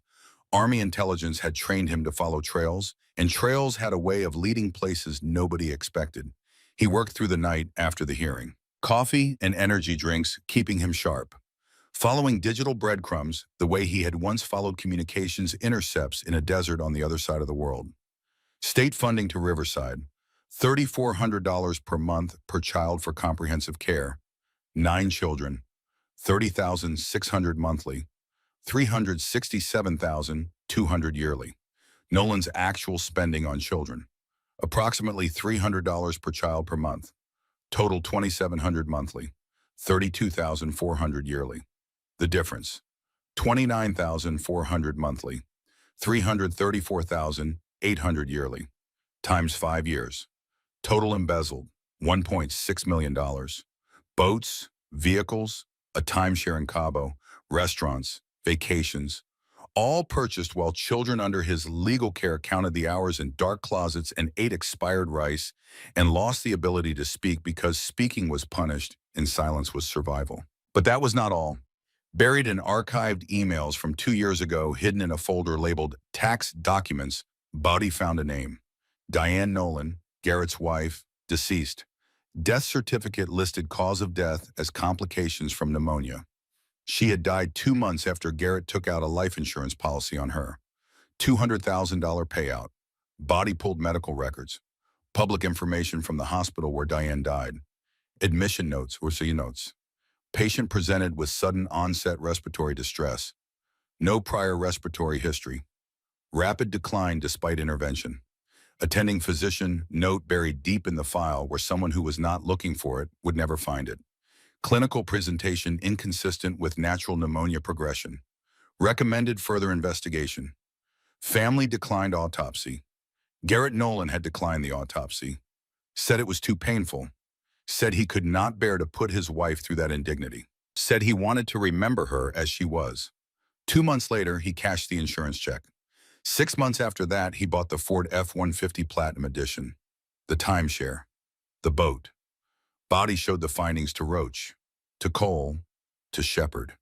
Army intelligence had trained him to follow trails, and trails had a way of leading places nobody expected. He worked through the night after the hearing. Coffee and energy drinks keeping him sharp. Following digital breadcrumbs the way he had once followed communications intercepts in a desert on the other side of the world. State funding to Riverside, $3,400 per month per child for comprehensive care. 9 children, $30,600 monthly, $367,200 yearly. Nolan's actual spending on children, approximately $300 per child per month. Total $2,700 monthly, $32,400 yearly. The difference, $29,400 monthly, $334,800 yearly, times 5 years. Total embezzled, $1.6 million. Boats, vehicles, a timeshare in Cabo, restaurants, vacations, all purchased while children under his legal care counted the hours in dark closets and ate expired rice and lost the ability to speak because speaking was punished and silence was survival. But that was not all. Buried in archived emails from 2 years ago hidden in a folder labeled Tax Documents, Body found a name. Diane Nolan, Garrett's wife, deceased. Death certificate listed cause of death as complications from pneumonia. She had died 2 months after Garrett took out a life insurance policy on her. $200,000 payout. Body pulled medical records. Public information from the hospital where Diane died. Admission notes or C notes. Patient presented with sudden onset respiratory distress. No prior respiratory history. Rapid decline despite intervention. Attending physician note buried deep in the file where someone who was not looking for it would never find it. Clinical presentation inconsistent with natural pneumonia progression. Recommended further investigation. Family declined autopsy. Garrett Nolan had declined the autopsy. Said it was too painful. Said he could not bear to put his wife through that indignity. Said he wanted to remember her as she was. 2 months later, he cashed the insurance check. 6 months after that, he bought the Ford F-150 Platinum Edition. The timeshare. The boat. Body showed the findings to Roach, to Cole, to Shepard.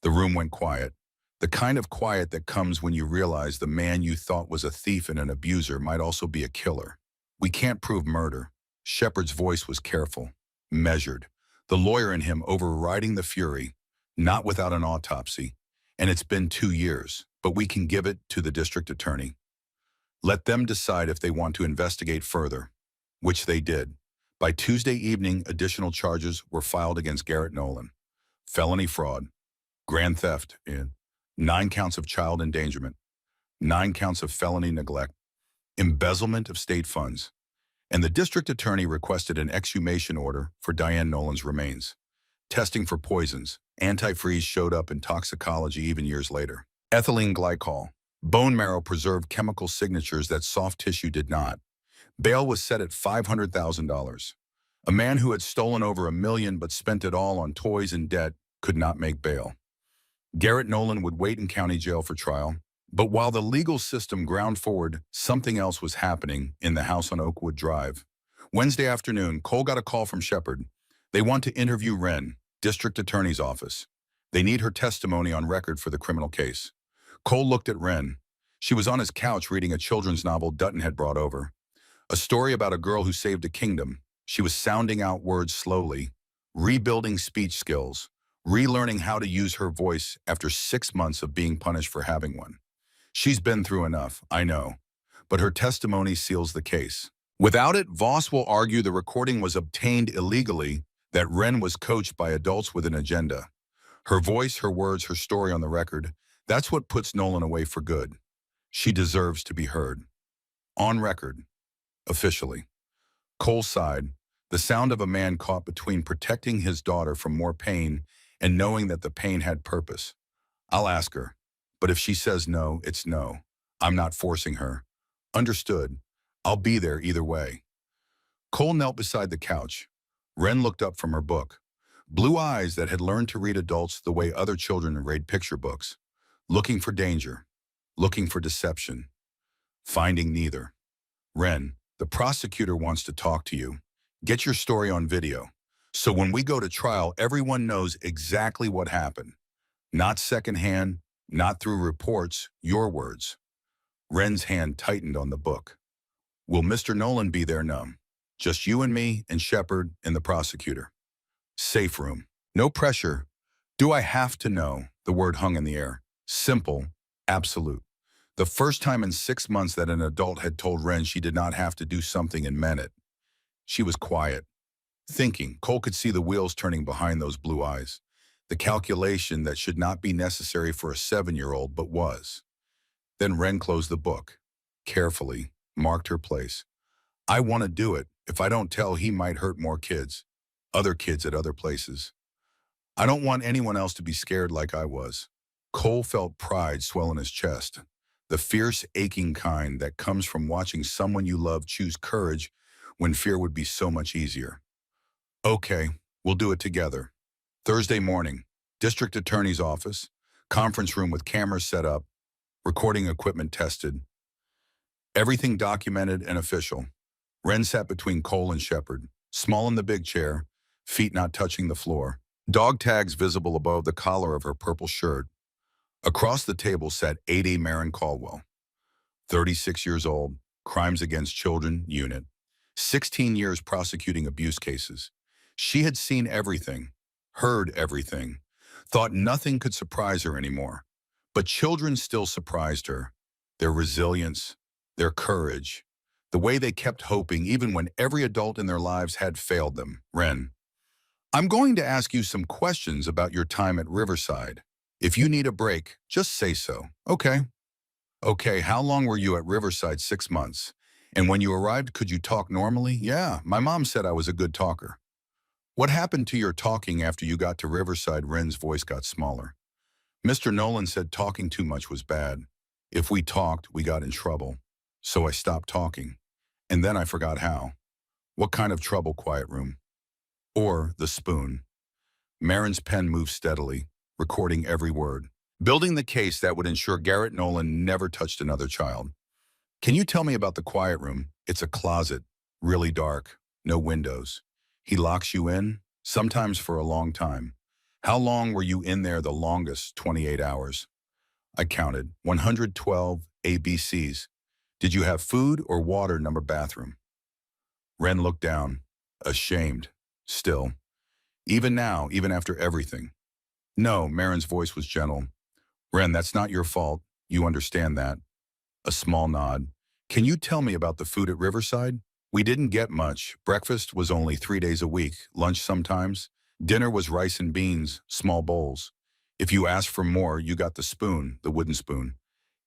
The room went quiet. The kind of quiet that comes when you realize the man you thought was a thief and an abuser might also be a killer. We can't prove murder. Shepard's voice was careful, measured. The lawyer in him overriding the fury, not without an autopsy. And it's been 2 years, but we can give it to the district attorney. Let them decide if they want to investigate further, which they did. By Tuesday evening, additional charges were filed against Garrett Nolan. Felony fraud, grand theft, and 9 counts of child endangerment, 9 counts of felony neglect, embezzlement of state funds, and the district attorney requested an exhumation order for Diane Nolan's remains. Testing for poisons, antifreeze showed up in toxicology even years later. Ethylene glycol, bone marrow preserved chemical signatures that soft tissue did not. Bail was set at $500,000. A man who had stolen over $1 million but spent it all on toys and debt could not make bail. Garrett Nolan would wait in county jail for trial, but while the legal system ground forward, something else was happening in the house on Oakwood Drive. Wednesday afternoon, Cole got a call from Shepard. They want to interview Wren, district attorney's office. They need her testimony on record for the criminal case. Cole looked at Wren. She was on his couch reading a children's novel Dutton had brought over. A story about a girl who saved a kingdom. She was sounding out words slowly, rebuilding speech skills, relearning how to use her voice after 6 months of being punished for having one. She's been through enough, I know, but her testimony seals the case. Without it, Voss will argue the recording was obtained illegally, that Wren was coached by adults with an agenda. Her voice, her words, her story on the record, that's what puts Nolan away for good. She deserves to be heard. On record. Officially. Cole sighed, the sound of a man caught between protecting his daughter from more pain and knowing that the pain had purpose. I'll ask her, but if she says no, it's no. I'm not forcing her. Understood. I'll be there either way. Cole knelt beside the couch. Wren looked up from her book. Blue eyes that had learned to read adults the way other children read picture books. Looking for danger. Looking for deception. Finding neither. Wren, the prosecutor wants to talk to you. Get your story on video. So when we go to trial, everyone knows exactly what happened. Not secondhand, not through reports, your words. Wren's hand tightened on the book. Will Mr. Nolan be there? No. Just you and me and Shepard and the prosecutor. Safe room. No pressure. Do I have to know? The word hung in the air. Simple. Absolute. The first time in 6 months that an adult had told Wren she did not have to do something and meant it. She was quiet. Thinking. Cole could see the wheels turning behind those blue eyes. The calculation that should not be necessary for a 7-year-old but was. Then Wren closed the book. Carefully. Marked her place. I want to do it. If I don't tell, he might hurt more kids. Other kids at other places. I don't want anyone else to be scared like I was. Cole felt pride swell in his chest. The fierce, aching kind that comes from watching someone you love choose courage when fear would be so much easier. Okay, we'll do it together. Thursday morning, district attorney's office, conference room with cameras set up, recording equipment tested. Everything documented and official. Wren sat between Cole and Shepard, small in the big chair, feet not touching the floor. Dog tags visible above the collar of her purple shirt. Across the table sat 8A Maren Caldwell, 36 years old, Crimes Against Children Unit, 16 years prosecuting abuse cases. She had seen everything, heard everything, thought nothing could surprise her anymore. But children still surprised her. Their resilience, their courage, the way they kept hoping even when every adult in their lives had failed them. Wren, I'm going to ask you some questions about your time at Riverside. If you need a break, just say so. Okay. Okay, how long were you at Riverside? 6 months. And when you arrived, could you talk normally? Yeah, my mom said I was a good talker. What happened to your talking after you got to Riverside? Wren's voice got smaller. Mr. Nolan said talking too much was bad. If we talked, we got in trouble. So I stopped talking. And then I forgot how. What kind of trouble? Quiet room. Or the spoon. Maren's pen moved steadily, recording every word, building the case that would ensure Garrett Nolan never touched another child. Can you tell me about the quiet room? It's a closet, really dark, no windows. He locks you in, sometimes for a long time. How long were you in there? The longest, 28 hours. I counted, 112 ABCs. Did you have food or water? Number bathroom. Wren looked down, ashamed, still. Even now, even after everything. No, Maren's voice was gentle. Wren, that's not your fault. You understand that. A small nod. Can you tell me about the food at Riverside? We didn't get much. Breakfast was only 3 days a week, lunch sometimes. Dinner was rice and beans, small bowls. If you asked for more, you got the spoon, the wooden spoon.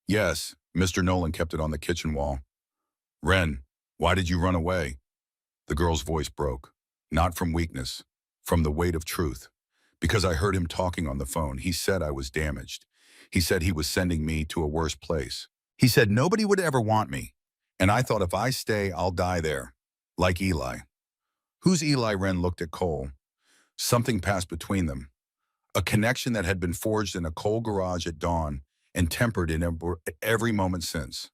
Yes, Mr. Nolan kept it on the kitchen wall. Ren, why did you run away? The girl's voice broke. Not from weakness, from the weight of truth. Because I heard him talking on the phone. He said I was damaged. He said he was sending me to a worse place. He said nobody would ever want me. And I thought if I stay, I'll die there. Like Eli. Who's Eli? Ren looked at Cole. Something passed between them. A connection that had been forged in a coal garage at dawn and tempered in every moment since.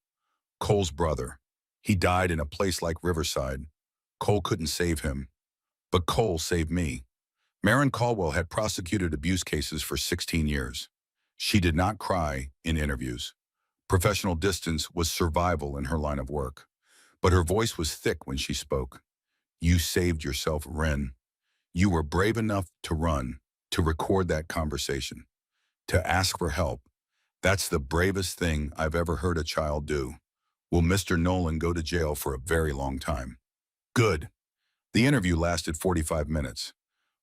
Cole's brother. He died in a place like Riverside. Cole couldn't save him. But Cole saved me. Maren Caldwell had prosecuted abuse cases for 16 years. She did not cry in interviews. Professional distance was survival in her line of work. But her voice was thick when she spoke. You saved yourself, Ren. You were brave enough to run, to record that conversation, to ask for help. That's the bravest thing I've ever heard a child do. Will Mr. Nolan go to jail for a very long time? Good. The interview lasted 45 minutes.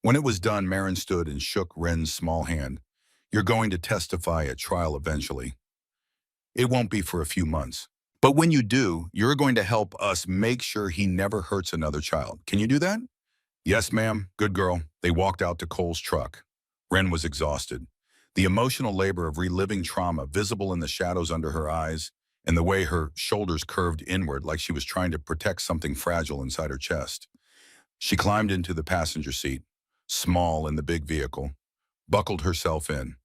When it was done, Maren stood and shook Ren's small hand. You're going to testify at trial eventually. It won't be for a few months. But when you do, you're going to help us make sure he never hurts another child. Can you do that? Yes, ma'am. Good girl. They walked out to Cole's truck. Ren was exhausted. The emotional labor of reliving trauma visible in the shadows under her eyes and the way her shoulders curved inward like she was trying to protect something fragile inside her chest. She climbed into the passenger seat, small in the big vehicle, buckled herself in.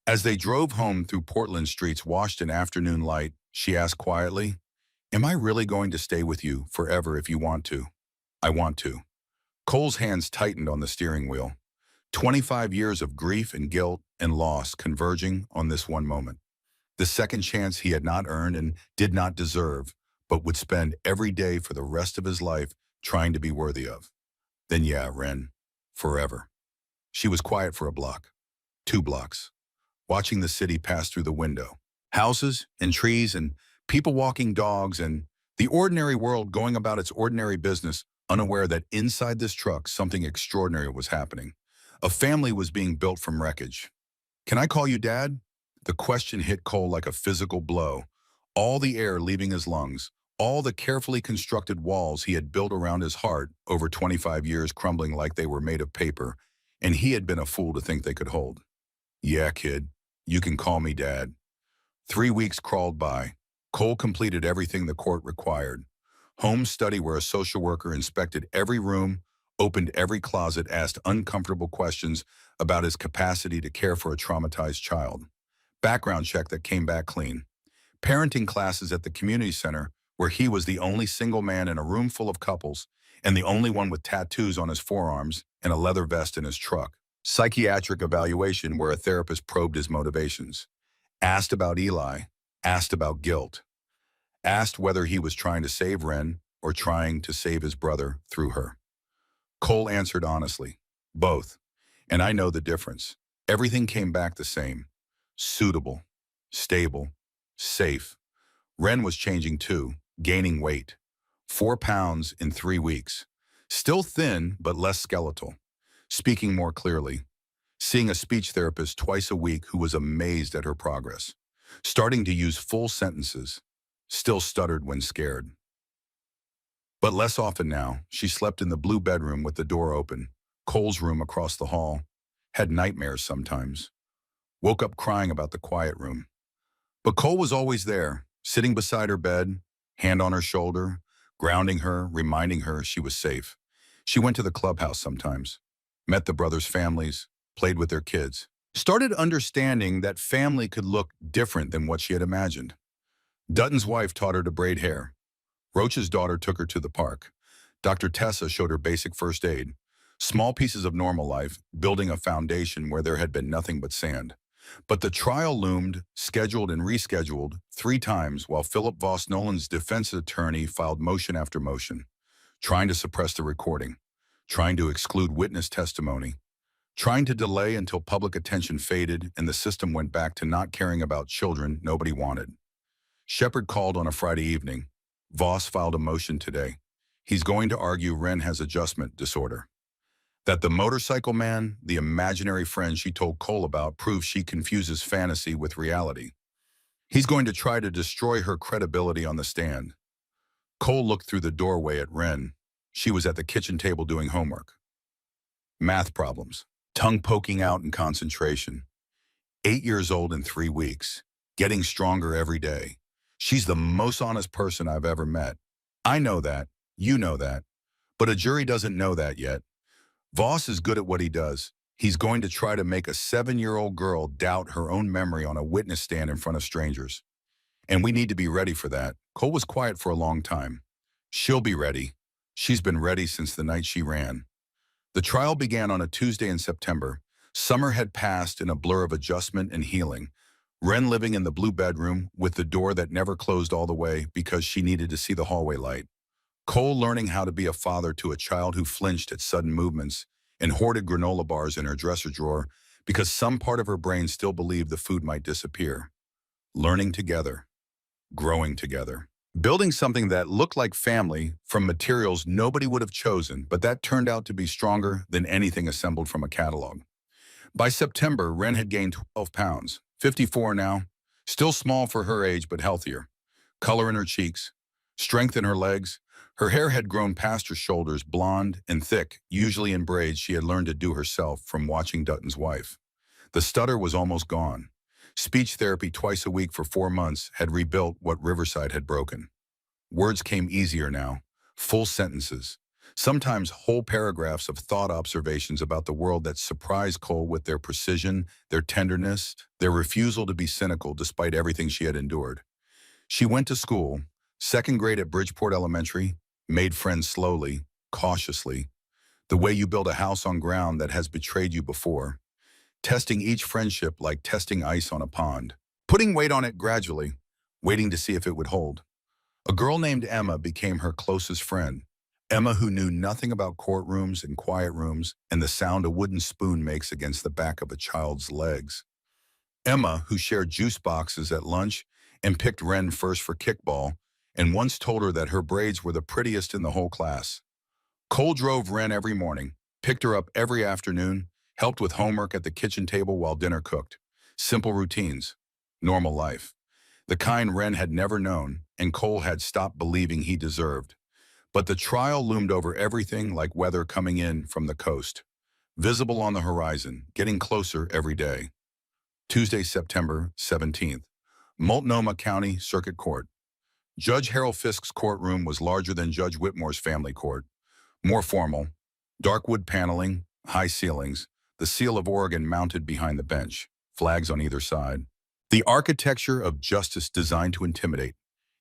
As they drove home through Portland streets washed in afternoon light, she asked quietly, Am I really going to stay with you forever if you want to? I want to. Cole's hands tightened on the steering wheel. 25 years of grief and guilt and loss converging on this one moment. The second chance he had not earned and did not deserve, but would spend every day for the rest of his life trying to be worthy of. Then yeah, Ren, forever. She was quiet for a block, 2 blocks, watching the city pass through the window. Houses and trees and people walking dogs and the ordinary world going about its ordinary business, unaware that inside this truck something extraordinary was happening. A family was being built from wreckage. Can I call you Dad? The question hit Cole like a physical blow. All the air leaving his lungs, all the carefully constructed walls he had built around his heart over 25 years crumbling like they were made of paper, and he had been a fool to think they could hold. Yeah, kid, you can call me Dad. 3 weeks crawled by. Cole completed everything the court required. Home study where a social worker inspected every room, opened every closet, asked uncomfortable questions about his capacity to care for a traumatized child. Background check that came back clean. Parenting classes at the community center where he was the only single man in a room full of couples and the only one with tattoos on his forearms and a leather vest in his truck. Psychiatric evaluation where a therapist probed his motivations. Asked about Eli, asked about guilt. Asked whether he was trying to save Ren or trying to save his brother through her. Cole answered honestly, both. And I know the difference. Everything came back the same. Suitable, stable, safe. Ren was changing too, gaining weight. 4 pounds in 3 weeks. Still thin, but less skeletal. Speaking more clearly. Seeing a speech therapist twice a week who was amazed at her progress. Starting to use full sentences. Still stuttered when scared. But less often now, she slept in the blue bedroom with the door open. Cole's room across the hall. Had nightmares sometimes. Woke up crying about the quiet room. But Cole was always there, sitting beside her bed, hand on her shoulder, grounding her, reminding her she was safe. She went to the clubhouse sometimes, met the brothers' families, played with their kids. Started understanding that family could look different than what she had imagined. Dutton's wife taught her to braid hair. Roach's daughter took her to the park. Dr. Tessa showed her basic first aid. Small pieces of normal life, building a foundation where there had been nothing but sand. But the trial loomed, scheduled and rescheduled 3 times while Philip Voss Nolan's defense attorney filed motion after motion, trying to suppress the recording, trying to exclude witness testimony, trying to delay until public attention faded and the system went back to not caring about children nobody wanted. Shepard called on a Friday evening. Voss filed a motion today. He's going to argue Ren has adjustment disorder. That the motorcycle man, the imaginary friend she told Cole about, proves she confuses fantasy with reality. He's going to try to destroy her credibility on the stand. Cole looked through the doorway at Ren. She was at the kitchen table doing homework. Math problems. Tongue poking out in concentration. 8 years old in 3 weeks. Getting stronger every day. She's the most honest person I've ever met. I know that. You know that. But a jury doesn't know that yet. Voss is good at what he does. He's going to try to make a 7-year-old girl doubt her own memory on a witness stand in front of strangers. And we need to be ready for that. Cole was quiet for a long time. She'll be ready. She's been ready since the night she ran. The trial began on a Tuesday in September. Summer had passed in a blur of adjustment and healing. Ren living in the blue bedroom with the door that never closed all the way because she needed to see the hallway light. Cole learning how to be a father to a child who flinched at sudden movements and hoarded granola bars in her dresser drawer because some part of her brain still believed the food might disappear. Learning together. Growing together. Building something that looked like family from materials nobody would have chosen, but that turned out to be stronger than anything assembled from a catalog. By September, Ren had gained 12 pounds, 54 now, still small for her age but healthier. Color in her cheeks, strength in her legs. Her hair had grown past her shoulders, blonde and thick, usually in braids she had learned to do herself from watching Dutton's wife. The stutter was almost gone. Speech therapy twice a week for 4 months had rebuilt what Riverside had broken. Words came easier now, full sentences, sometimes whole paragraphs of thought observations about the world that surprised Cole with their precision, their tenderness, their refusal to be cynical despite everything she had endured. She went to school, second grade at Bridgeport Elementary, made friends slowly, cautiously, the way you build a house on ground that has betrayed you before, testing each friendship like testing ice on a pond, putting weight on it gradually, waiting to see if it would hold. A girl named Emma became her closest friend. Emma, who knew nothing about courtrooms and quiet rooms and the sound a wooden spoon makes against the back of a child's legs. Emma, who shared juice boxes at lunch and picked Ren first for kickball, and once told her that her braids were the prettiest in the whole class. Cole drove Ren every morning, picked her up every afternoon, helped with homework at the kitchen table while dinner cooked. Simple routines. Normal life. The kind Ren had never known, and Cole had stopped believing he deserved. But the trial loomed over everything like weather coming in from the coast. Visible on the horizon, getting closer every day. Tuesday, September 17th. Multnomah County Circuit Court. Judge Harold Fisk's courtroom was larger than Judge Whitmore's family court. More formal. Dark wood paneling, high ceilings, the seal of Oregon mounted behind the bench, flags on either side. The architecture of justice designed to intimidate.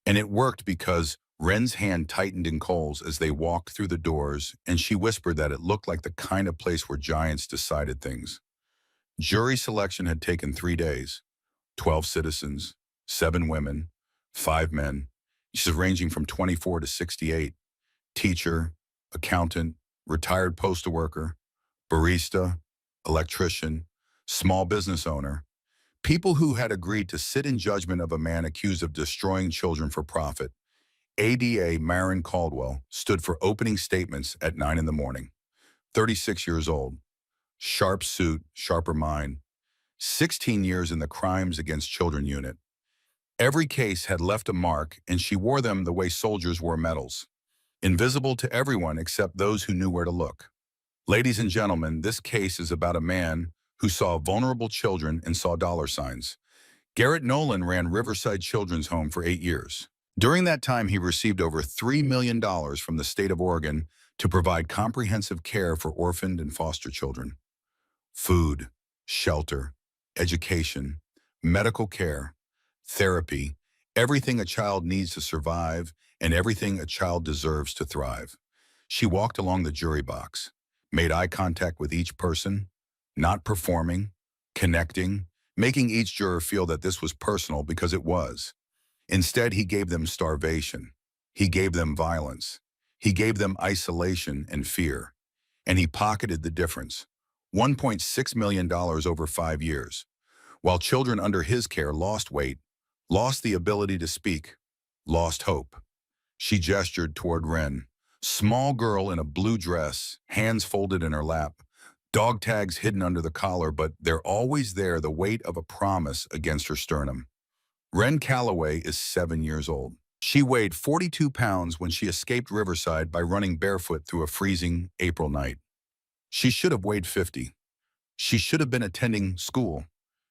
And it worked because Ren's hand tightened in Cole's as they walked through the doors, and she whispered that it looked like the kind of place where giants decided things. Jury selection had taken 3 days. 12 citizens, 7 women, 5 men, ranging from 24 to 68. Teacher, accountant, retired postal worker, barista, electrician, small business owner. People who had agreed to sit in judgment of a man accused of destroying children for profit. ADA Marin Caldwell stood for opening statements at 9 in the morning. 36 years old. Sharp suit, sharper mind. 16 years in the Crimes Against Children unit. Every case had left a mark, and she wore them the way soldiers wore medals. Invisible to everyone except those who knew where to look. Ladies and gentlemen, this case is about a man who saw vulnerable children and saw dollar signs. Garrett Nolan ran Riverside Children's Home for 8 years. During that time, he received over $3 million from the state of Oregon to provide comprehensive care for orphaned and foster children. Food, shelter, education, medical care, therapy, everything a child needs to survive and everything a child deserves to thrive. She walked along the jury box, made eye contact with each person, not performing, connecting, making each juror feel that this was personal because it was. Instead, he gave them starvation. He gave them violence. He gave them isolation and fear. And he pocketed the difference, $1.6 million over 5 years, while children under his care lost weight, lost the ability to speak, lost hope. She gestured toward Ren, Small girl in a blue dress, hands folded in her lap. Dog tags hidden under the collar, but they're always there, the weight of a promise against her sternum. Wren Calloway is 7 years old. She weighed 42 pounds when she escaped Riverside by running barefoot through a freezing April night. She should have weighed 50. She should have been attending school.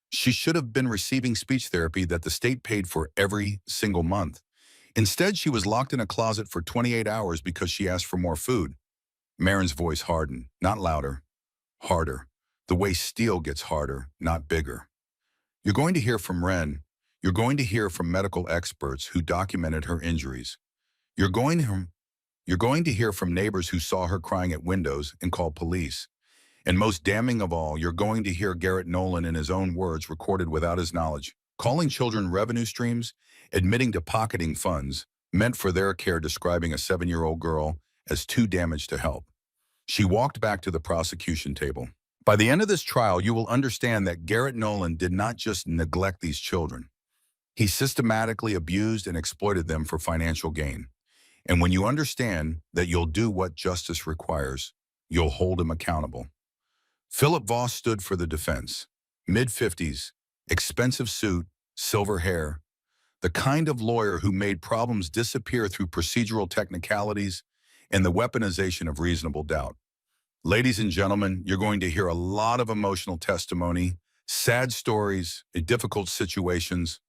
She should have been receiving speech therapy that the state paid for every single month. Instead, she was locked in a closet for 28 hours because she asked for more food. Marin's voice hardened, not louder, harder. The way steel gets harder, not bigger. You're going to hear from Wren. You're going to hear from medical experts who documented her injuries. You're going to, you're going to hear from neighbors who saw her crying at windows and called police. And most damning of all, you're going to hear Garrett Nolan in his own words recorded without his knowledge, calling children revenue streams, admitting to pocketing funds meant for their care, describing a 7-year-old girl as too damaged to help. She walked back to the prosecution table. By the end of this trial, you will understand that Garrett Nolan did not just neglect these children. He systematically abused and exploited them for financial gain. And when you understand that you'll do what justice requires, you'll hold him accountable. Philip Voss stood for the defense. Mid-50s, expensive suit, silver hair, the kind of lawyer who made problems disappear through procedural technicalities and the weaponization of reasonable doubt. Ladies and gentlemen, you're going to hear a lot of emotional testimony, sad stories, difficult situations,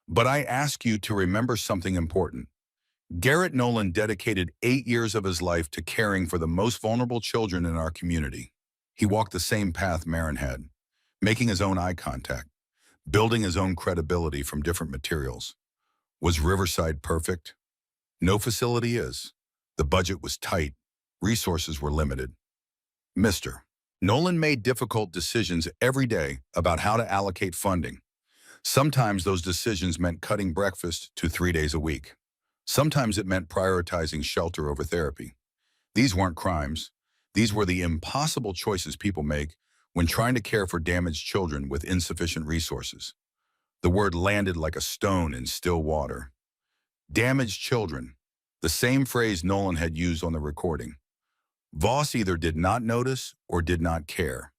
but I ask you to remember something important. Garrett Nolan dedicated 8 years of his life to caring for the most vulnerable children in our community. He walked the same path Marin had, making his own eye contact, building his own credibility from different materials. Was Riverside perfect? No facility is. The budget was tight. Resources were limited. Mr. Nolan made difficult decisions every day about how to allocate funding. Sometimes those decisions meant cutting breakfast to 3 days a week. Sometimes it meant prioritizing shelter over therapy. These weren't crimes. These were the impossible choices people make when trying to care for damaged children with insufficient resources. The word landed like a stone in still water. Damaged children, the same phrase Nolan had used on the recording. Voss either did not notice or did not care.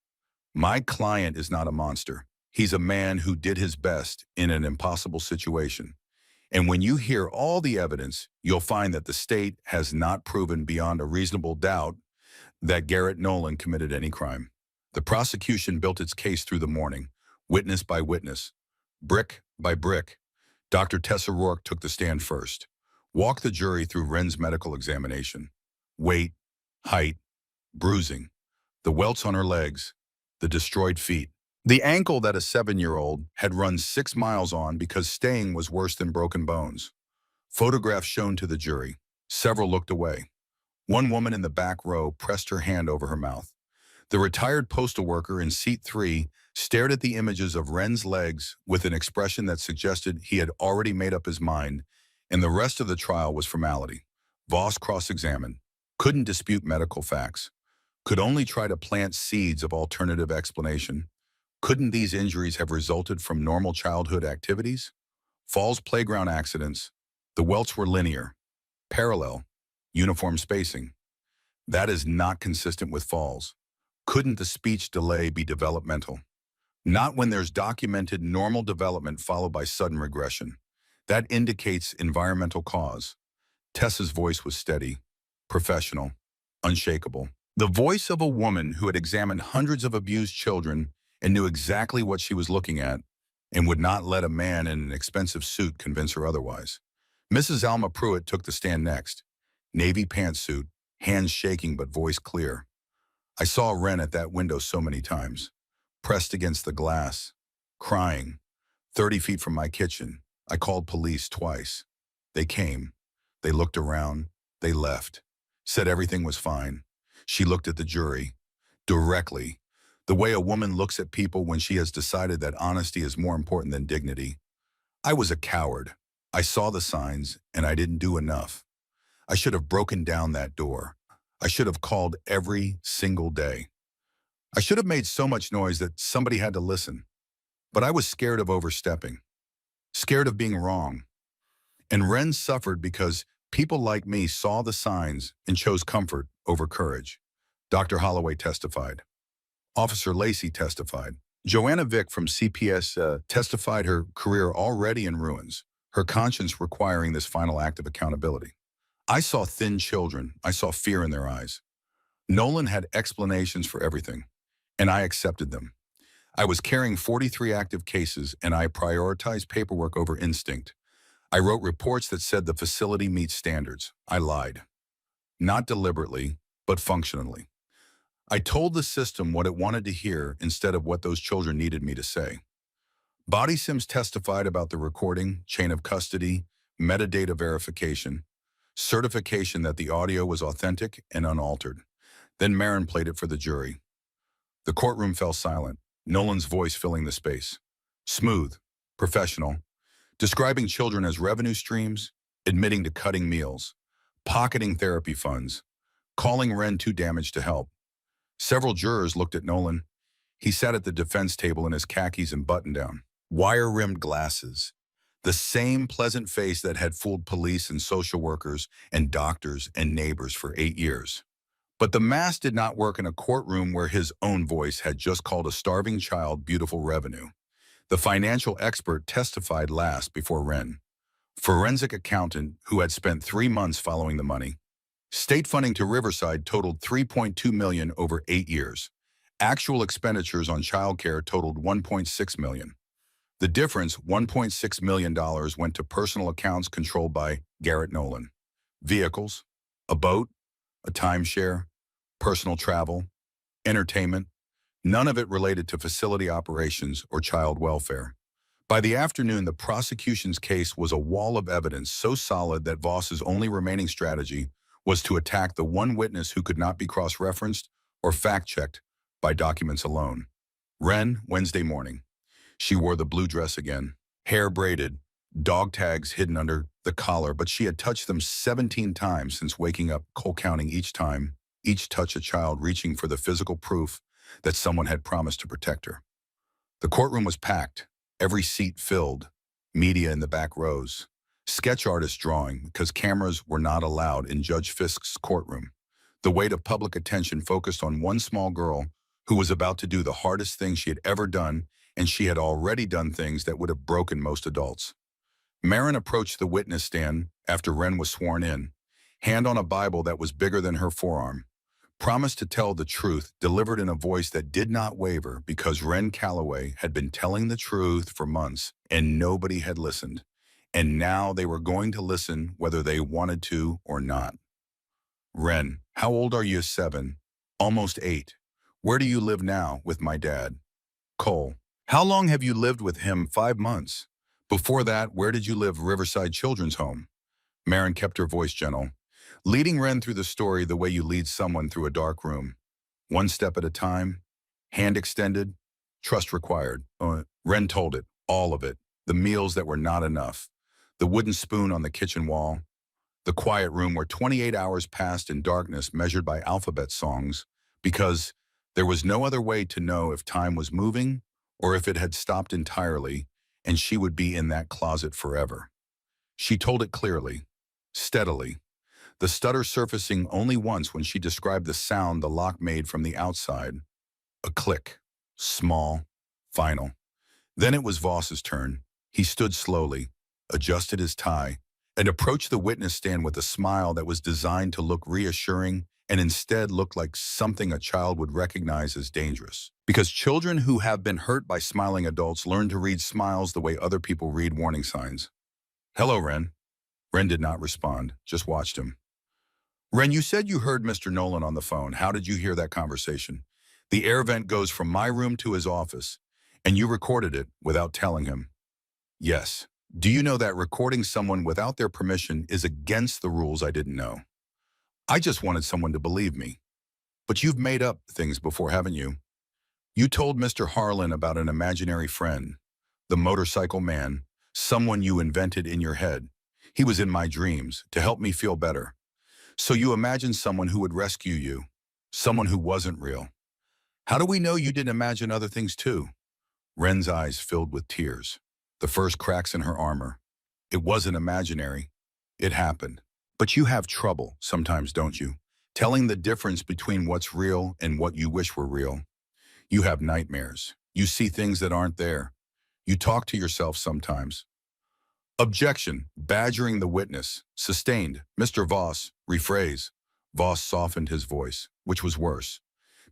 My client is not a monster. He's a man who did his best in an impossible situation. And when you hear all the evidence, you'll find that the state has not proven beyond a reasonable doubt that Garrett Nolan committed any crime. The prosecution built its case through the morning, witness by witness, brick by brick. Dr. Tessa Rourke took the stand first, walked the jury through Wren's medical examination. Weight, height, bruising, the welts on her legs, the destroyed feet. The ankle that a 7-year-old had run 6 miles on because staying was worse than broken bones. Photographs shown to the jury. Several looked away. One woman in the back row pressed her hand over her mouth. The retired postal worker in seat 3 stared at the images of Wren's legs with an expression that suggested he had already made up his mind, and the rest of the trial was formality. Voss cross-examined, couldn't dispute medical facts, could only try to plant seeds of alternative explanation. Couldn't these injuries have resulted from normal childhood activities? Falls, playground accidents. The welts were linear, parallel, uniform spacing. That is not consistent with falls. Couldn't the speech delay be developmental? Not when there's documented normal development followed by sudden regression. That indicates environmental cause. Tessa's voice was steady, professional, unshakable. The voice of a woman who had examined hundreds of abused children and knew exactly what she was looking at and would not let a man in an expensive suit convince her otherwise. Mrs. Alma Pruitt took the stand next. Navy pantsuit, hands shaking but voice clear. I saw Wren at that window so many times, pressed against the glass, crying. 30 feet from my kitchen, I called police twice. They came. They looked around. They left. Said everything was fine. She looked at the jury, directly, the way a woman looks at people when she has decided that honesty is more important than dignity. I was a coward. I saw the signs, and I didn't do enough. I should have broken down that door. I should have called every single day. I should have made so much noise that somebody had to listen. But I was scared of overstepping, scared of being wrong. And Wren suffered because People like me saw the signs and chose comfort over courage. Dr. Holloway testified. Officer Lacey testified. Joanna Vick from CPS testified her career already in ruins, her conscience requiring this final act of accountability. I saw thin children. I saw fear in their eyes. Nolan had explanations for everything, and I accepted them. I was carrying 43 active cases, and I prioritized paperwork over instinct. I wrote reports that said the facility meets standards. I lied. Not deliberately, but functionally. I told the system what it wanted to hear instead of what those children needed me to say. Body Sims testified about the recording, chain of custody, metadata verification, certification that the audio was authentic and unaltered. Then Marin played it for the jury. The courtroom fell silent, Nolan's voice filling the space. Smooth, professional, describing children as revenue streams, admitting to cutting meals, pocketing therapy funds, calling Ren too damaged to help. Several jurors looked at Nolan. He sat at the defense table in his khakis and button-down, wire-rimmed glasses, the same pleasant face that had fooled police and social workers and doctors and neighbors for 8 years. But the mask did not work in a courtroom where his own voice had just called a starving child beautiful revenue. The financial expert testified last before Ren, forensic accountant who had spent 3 months following the money. State funding to Riverside totaled $3.2 million over 8 years. Actual expenditures on childcare totaled $1.6 million. The difference, $1.6 million, went to personal accounts controlled by Garrett Nolan. Vehicles, a boat, a timeshare, personal travel, entertainment, none of it related to facility operations or child welfare. By the afternoon, the prosecution's case was a wall of evidence so solid that Voss's only remaining strategy was to attack the one witness who could not be cross-referenced or fact-checked by documents alone. Ren, Wednesday morning. She wore the blue dress again, hair braided, dog tags hidden under the collar, but she had touched them 17 times since waking up, counting each time, each touch a child reaching for the physical proof that someone had promised to protect her. The courtroom was packed, every seat filled, media in the back rows. Sketch artists drawing because cameras were not allowed in Judge Fisk's courtroom. The weight of public attention focused on one small girl who was about to do the hardest thing she had ever done, and she had already done things that would have broken most adults. Marin approached the witness stand after Ren was sworn in, hand on a Bible that was bigger than her forearm. Promised to tell the truth, delivered in a voice that did not waver because Ren Calloway had been telling the truth for months and nobody had listened. And now they were going to listen whether they wanted to or not. Ren, how old are you? 7. Almost 8. Where do you live now? With my dad. Cole, how long have you lived with him? 5 months. Before that, where did you live? Riverside Children's Home. Marin kept her voice gentle, leading Ren through the story the way you lead someone through a dark room. One step at a time, hand extended, trust required. Ren told it, all of it, the meals that were not enough, the wooden spoon on the kitchen wall, the quiet room where 28 hours passed in darkness measured by alphabet songs, because there was no other way to know if time was moving or if it had stopped entirely, and she would be in that closet forever. She told it clearly, steadily, the stutter surfacing only once when she described the sound the lock made from the outside. A click, small, final. Then it was Voss's turn. He stood slowly, adjusted his tie, and approached the witness stand with a smile that was designed to look reassuring and instead looked like something a child would recognize as dangerous. Because children who have been hurt by smiling adults learn to read smiles the way other people read warning signs. Hello, Ren. Ren did not respond, just watched him. Ren, you said you heard Mr. Nolan on the phone. How did you hear that conversation? The air vent goes from my room to his office, and you recorded it without telling him. Yes. Do you know that recording someone without their permission is against the rules? I didn't know. I just wanted someone to believe me. But you've made up things before, haven't you? You told Mr. Harlan about an imaginary friend, the motorcycle man, someone you invented in your head. He was in my dreams to help me feel better. So you imagined someone who would rescue you, someone who wasn't real. How do we know you didn't imagine other things too? Ren's eyes filled with tears, the first cracks in her armor. It wasn't imaginary. It happened. But you have trouble sometimes, don't you? Telling the difference between what's real and what you wish were real. You have nightmares. You see things that aren't there. You talk to yourself sometimes. Objection, badgering the witness. Sustained. Mr. Voss, rephrase. Voss softened his voice, which was worse,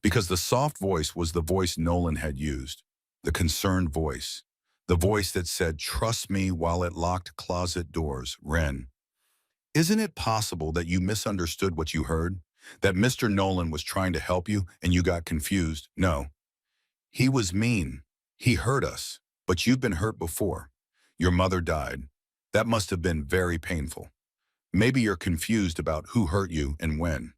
because the soft voice was the voice Nolan had used. The concerned voice. The voice that said, trust me while it locked closet doors. Wren, isn't it possible that you misunderstood what you heard? That Mr. Nolan was trying to help you and you got confused? No. He was mean. He hurt us. But you've been hurt before. Your mother died. That must have been very painful. Maybe you're confused about who hurt you and when.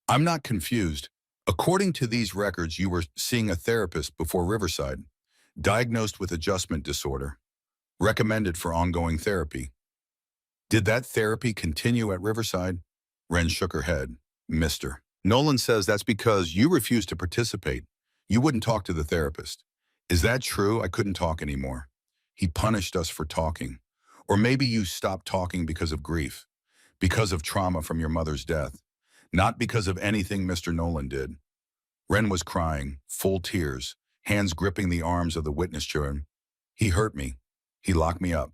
I'm not confused. According to these records, you were seeing a therapist before Riverside, diagnosed with adjustment disorder, recommended for ongoing therapy. Did that therapy continue at Riverside? Wren shook her head. Mister. Nolan says that's because you refused to participate. You wouldn't talk to the therapist. Is that true? I couldn't talk anymore. He punished us for talking. Or maybe you stopped talking because of grief, because of trauma from your mother's death, not because of anything Mr. Nolan did. Wren was crying, full tears, hands gripping the arms of the witness chair. He hurt me. He locked me up.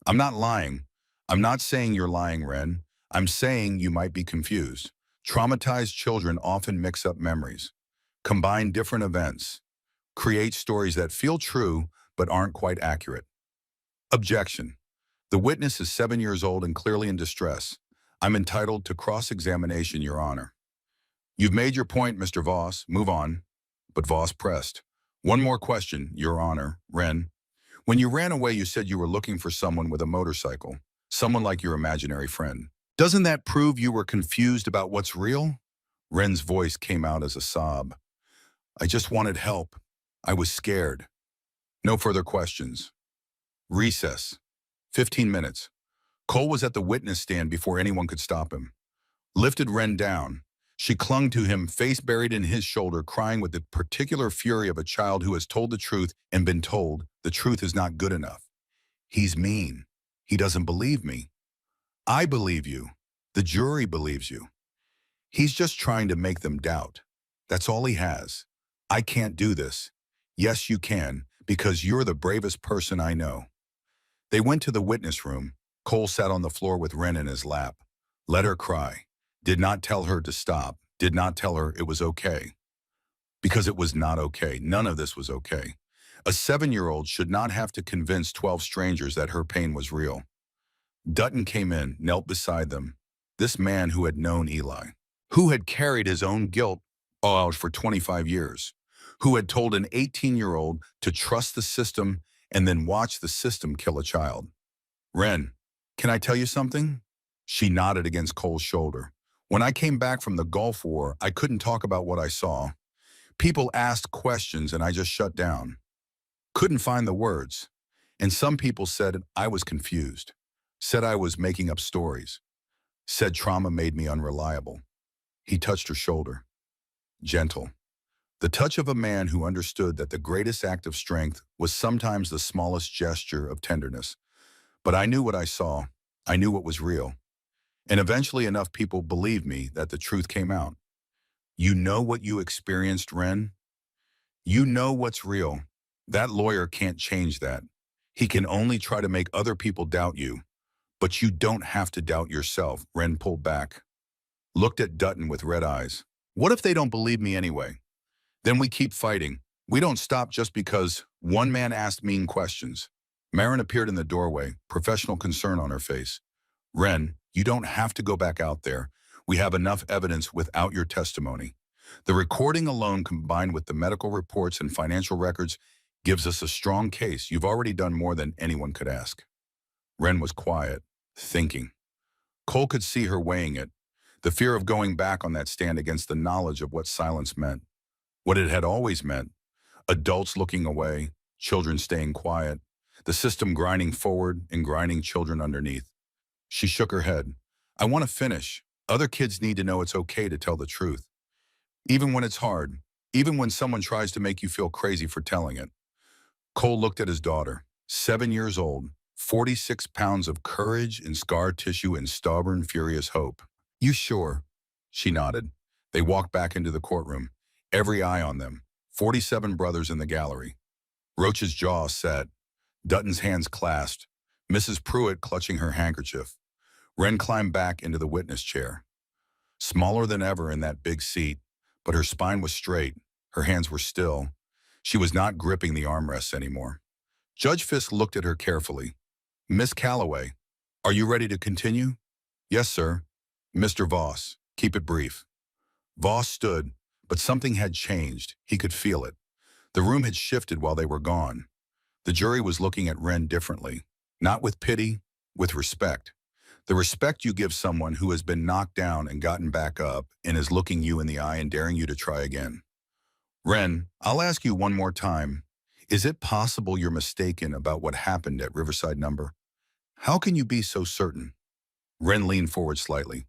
I'm not lying. I'm not saying you're lying, Wren. I'm saying you might be confused. Traumatized children often mix up memories, combine different events, create stories that feel true but aren't quite accurate. Objection. The witness is 7 years old and clearly in distress. I'm entitled to cross-examination, Your Honor. You've made your point, Mr. Voss. Move on. But Voss pressed. One more question, Your Honor. Wren, when you ran away, you said you were looking for someone with a motorcycle, someone like your imaginary friend. Doesn't that prove you were confused about what's real? Wren's voice came out as a sob. I just wanted help. I was scared. No further questions. Recess. 15 minutes. Cole was at the witness stand before anyone could stop him. Lifted Wren down. She clung to him, face buried in his shoulder, crying with the particular fury of a child who has told the truth and been told the truth is not good enough. He's mean. He doesn't believe me. I believe you. The jury believes you. He's just trying to make them doubt. That's all he has. I can't do this. Yes, you can, because you're the bravest person I know. They went to the witness room. Cole sat on the floor with Wren in his lap. Let her cry. Did not tell her to stop. Did not tell her it was okay. Because it was not okay. None of this was okay. A 7-year-old should not have to convince 12 strangers that her pain was real. Dutton came in, knelt beside them. This man who had known Eli, who had carried his own guilt out for 25 years, who had told an 18-year-old to trust the system and then watch the system kill a child. Wren, can I tell you something? She nodded against Cole's shoulder. When I came back from the Gulf War, I couldn't talk about what I saw. People asked questions and I just shut down. Couldn't find the words. And some people said I was confused. Said I was making up stories. Said trauma made me unreliable. He touched her shoulder. Gentle. The touch of a man who understood that the greatest act of strength was sometimes the smallest gesture of tenderness. But I knew what I saw. I knew what was real. And eventually enough people believed me that the truth came out. You know what you experienced, Wren? You know what's real. That lawyer can't change that. He can only try to make other people doubt you. But you don't have to doubt yourself. Wren pulled back. Looked at Dutton with red eyes. What if they don't believe me anyway? Then we keep fighting. We don't stop just because one man asked mean questions. Marin appeared in the doorway, professional concern on her face. Wren, you don't have to go back out there. We have enough evidence without your testimony. The recording alone, combined with the medical reports and financial records, gives us a strong case. You've already done more than anyone could ask. Wren was quiet, thinking. Cole could see her weighing it, the fear of going back on that stand against the knowledge of what silence meant, what it had always meant. Adults looking away, children staying quiet, the system grinding forward and grinding children underneath. She shook her head. I want to finish. Other kids need to know it's okay to tell the truth. Even when it's hard, even when someone tries to make you feel crazy for telling it. Cole looked at his daughter, 7 years old, 46 pounds of courage and scar tissue and stubborn, furious hope. You sure? She nodded. They walked back into the courtroom, every eye on them. 47 brothers in the gallery. Roach's jaw set, Dutton's hands clasped, Mrs. Pruitt clutching her handkerchief. Wren climbed back into the witness chair. Smaller than ever in that big seat, but her spine was straight, her hands were still. She was not gripping the armrests anymore. Judge Fisk looked at her carefully. Miss Calloway, are you ready to continue? Yes, sir. Mr. Voss, keep it brief. Voss stood, but something had changed. He could feel it. The room had shifted while they were gone. The jury was looking at Wren differently, not with pity, with respect. The respect you give someone who has been knocked down and gotten back up and is looking you in the eye and daring you to try again. Wren, I'll ask you one more time. Is it possible you're mistaken about what happened at Riverside Number? How can you be so certain? Wren leaned forward slightly.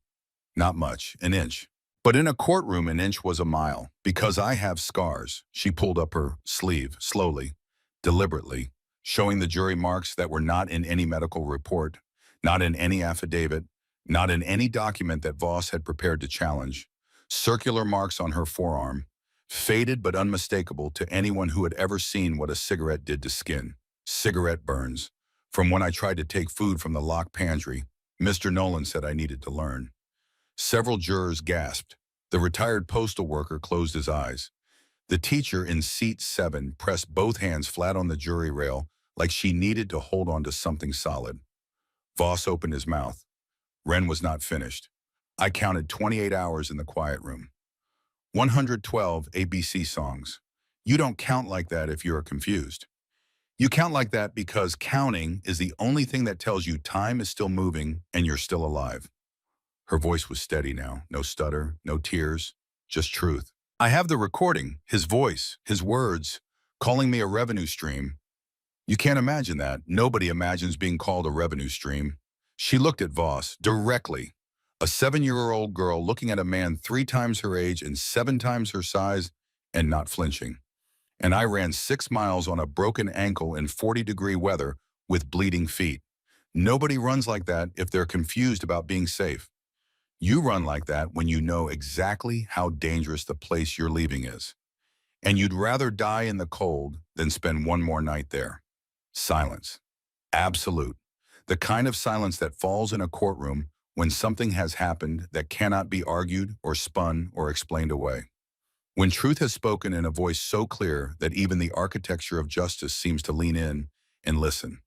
Not much, an inch. But in a courtroom, an inch was a mile. Because I have scars. She pulled up her sleeve, slowly, deliberately, showing the jury marks that were not in any medical report, not in any affidavit, not in any document that Voss had prepared to challenge. Circular marks on her forearm, faded but unmistakable to anyone who had ever seen what a cigarette did to skin. Cigarette burns. From when I tried to take food from the locked pantry, Mr. Nolan said I needed to learn. Several jurors gasped. The retired postal worker closed his eyes. The teacher in seat 7 pressed both hands flat on the jury rail like she needed to hold on to something solid. Voss opened his mouth. Wren was not finished. I counted 28 hours in the quiet room. 112 ABC songs. You don't count like that if you're confused. You count like that because counting is the only thing that tells you time is still moving and you're still alive. Her voice was steady now, no stutter, no tears, just truth. I have the recording, his voice, his words, calling me a revenue stream. You can't imagine that. Nobody imagines being called a revenue stream. She looked at Voss directly. A 7-year-old girl looking at a man 3 times her age and 7 times her size and not flinching. And I ran 6 miles on a broken ankle in 40-degree weather with bleeding feet. Nobody runs like that if they're confused about being safe. You run like that when you know exactly how dangerous the place you're leaving is. And you'd rather die in the cold than spend one more night there. Silence. Absolute. The kind of silence that falls in a courtroom when something has happened that cannot be argued or spun or explained away. When truth has spoken in a voice so clear that even the architecture of justice seems to lean in and listen.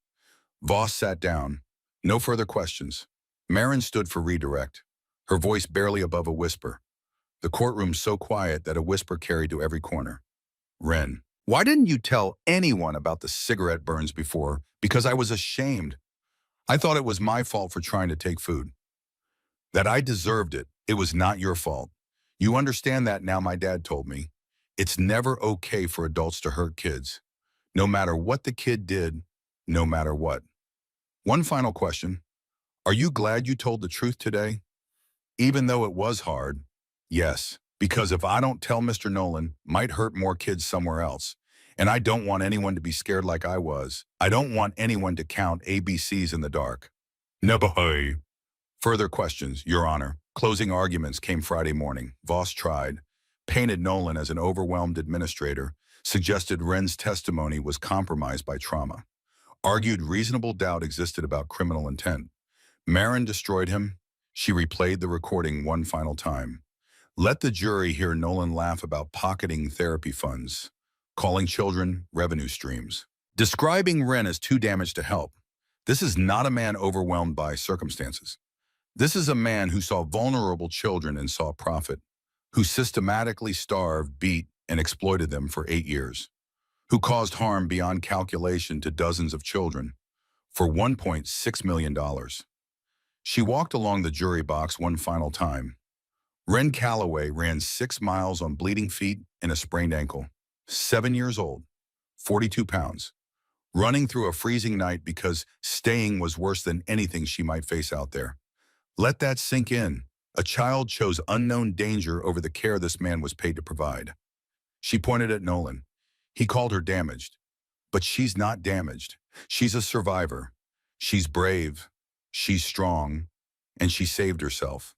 Voss sat down. No further questions. Marin stood for redirect, her voice barely above a whisper. The courtroom so quiet that a whisper carried to every corner. Wren, why didn't you tell anyone about the cigarette burns before? Because I was ashamed. I thought it was my fault for trying to take food. That I deserved it. It was not your fault. You understand that now, my dad told me. It's never okay for adults to hurt kids. No matter what the kid did, no matter what. One final question. Are you glad you told the truth today? Even though it was hard, yes, because if I don't tell Mr. Nolan, might hurt more kids somewhere else. And I don't want anyone to be scared like I was. I don't want anyone to count ABCs in the dark. No. Further questions, Your Honor. Closing arguments came Friday morning. Voss tried, painted Nolan as an overwhelmed administrator, suggested Wren's testimony was compromised by trauma, argued reasonable doubt existed about criminal intent. Marin destroyed him. She replayed the recording one final time. Let the jury hear Nolan laugh about pocketing therapy funds, calling children revenue streams, describing Wren as too damaged to help. This is not a man overwhelmed by circumstances. This is a man who saw vulnerable children and saw profit, who systematically starved, beat, and exploited them for 8 years, who caused harm beyond calculation to dozens of children for $1.6 million. She walked along the jury box one final time. Wren Calloway ran 6 miles on bleeding feet and a sprained ankle. 7 years old, 42 pounds, running through a freezing night because staying was worse than anything she might face out there. Let that sink in. A child chose unknown danger over the care this man was paid to provide. She pointed at Nolan. He called her damaged. But she's not damaged. She's a survivor. She's brave, she's strong, and she saved herself.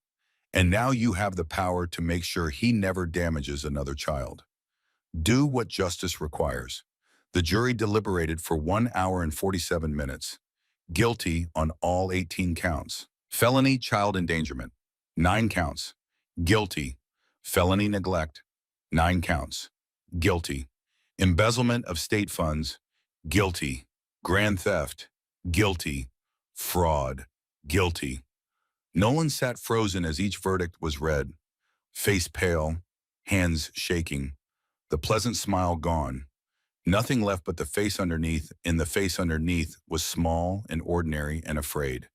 And now you have the power to make sure he never damages another child. Do what justice requires. The jury deliberated for 1 hour and 47 minutes. Guilty on all 18 counts. Felony child endangerment, 9 counts. Guilty. Felony neglect, 9 counts. Guilty. Embezzlement of state funds, guilty. Grand theft, guilty. Fraud, guilty. Nolan sat frozen as each verdict was read, face pale, hands shaking, the pleasant smile gone. Nothing left but the face underneath, and the face underneath was small and ordinary and afraid.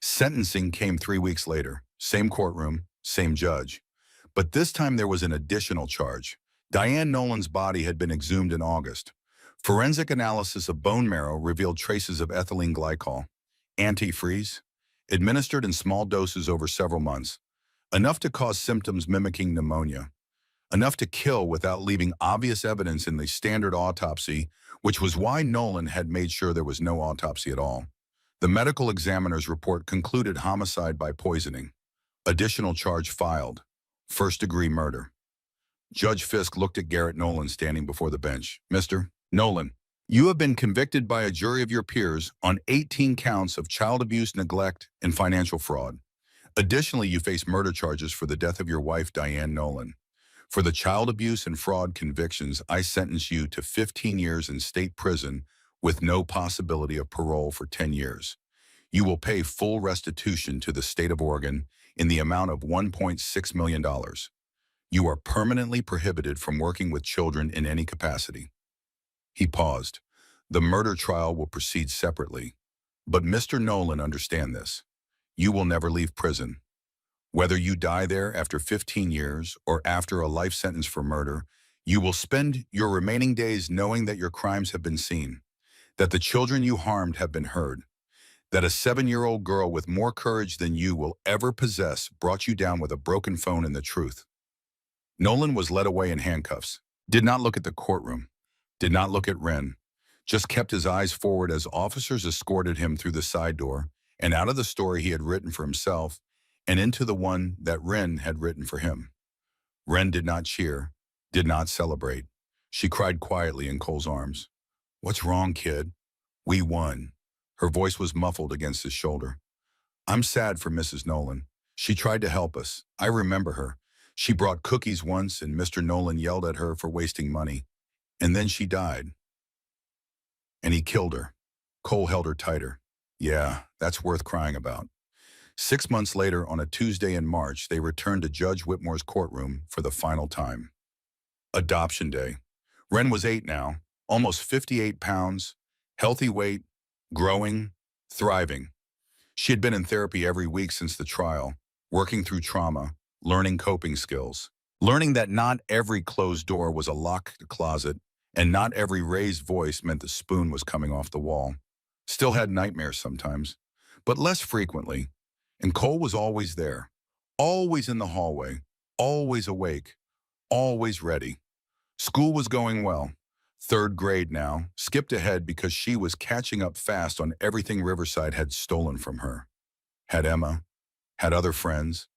Sentencing came 3 weeks later. Same courtroom, same judge. But this time there was an additional charge. Diane Nolan's body had been exhumed in August. Forensic analysis of bone marrow revealed traces of ethylene glycol, antifreeze, administered in small doses over several months, enough to cause symptoms mimicking pneumonia, enough to kill without leaving obvious evidence in the standard autopsy, which was why Nolan had made sure there was no autopsy at all. The medical examiner's report concluded homicide by poisoning. Additional charge filed. First-degree murder. Judge Fisk looked at Garrett Nolan standing before the bench. Mr. Nolan, you have been convicted by a jury of your peers on 18 counts of child abuse, neglect, and financial fraud. Additionally, you face murder charges for the death of your wife, Diane Nolan. For the child abuse and fraud convictions, I sentence you to 15 years in state prison with no possibility of parole for 10 years. You will pay full restitution to the state of Oregon in the amount of $1.6 million. You are permanently prohibited from working with children in any capacity. He paused. The murder trial will proceed separately. But Mr. Nolan, understand this. You will never leave prison. Whether you die there after 15 years or after a life sentence for murder, you will spend your remaining days knowing that your crimes have been seen, that the children you harmed have been heard, that a 7-year-old girl with more courage than you will ever possess brought you down with a broken phone and the truth. Nolan was led away in handcuffs, did not look at the courtroom, did not look at Wren, just kept his eyes forward as officers escorted him through the side door and out of the story he had written for himself and into the one that Wren had written for him. Wren did not cheer, did not celebrate. She cried quietly in Cole's arms. "What's wrong, kid? We won." Her voice was muffled against his shoulder. "I'm sad for Mrs. Nolan. She tried to help us. I remember her. She brought cookies once and Mr. Nolan yelled at her for wasting money. And then she died. And he killed her." Cole held her tighter. "Yeah, that's worth crying about." 6 months later, on a Tuesday in March, they returned to Judge Whitmore's courtroom for the final time. Adoption day. Wren was 8 now, almost 58 pounds, healthy weight, growing, thriving. She had been in therapy every week since the trial, working through trauma, learning coping skills, learning that not every closed door was a locked closet, and not every raised voice meant the spoon was coming off the wall. Still had nightmares sometimes, but less frequently. And Cole was always there, always in the hallway, always awake, always ready. School was going well. 3rd grade now, skipped ahead because she was catching up fast on everything Riverside had stolen from her. Had Emma, had other friends,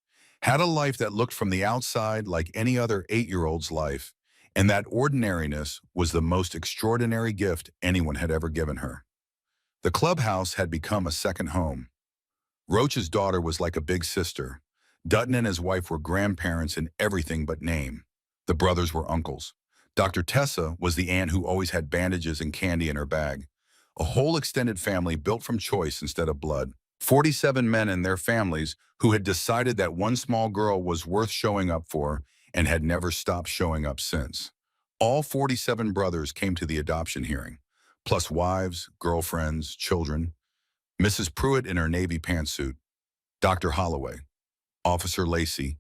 had a life that looked from the outside like any other 8-year-old's life, and that ordinariness was the most extraordinary gift anyone had ever given her. The clubhouse had become a second home. Roach's daughter was like a big sister. Dutton and his wife were grandparents in everything but name. The brothers were uncles. Dr. Tessa was the aunt who always had bandages and candy in her bag. A whole extended family built from choice instead of blood. 47 men and their families who had decided that one small girl was worth showing up for and had never stopped showing up since. All 47 brothers came to the adoption hearing, plus wives, girlfriends, children. Mrs. Pruitt in her Navy pantsuit, Dr. Holloway, Officer Lacey,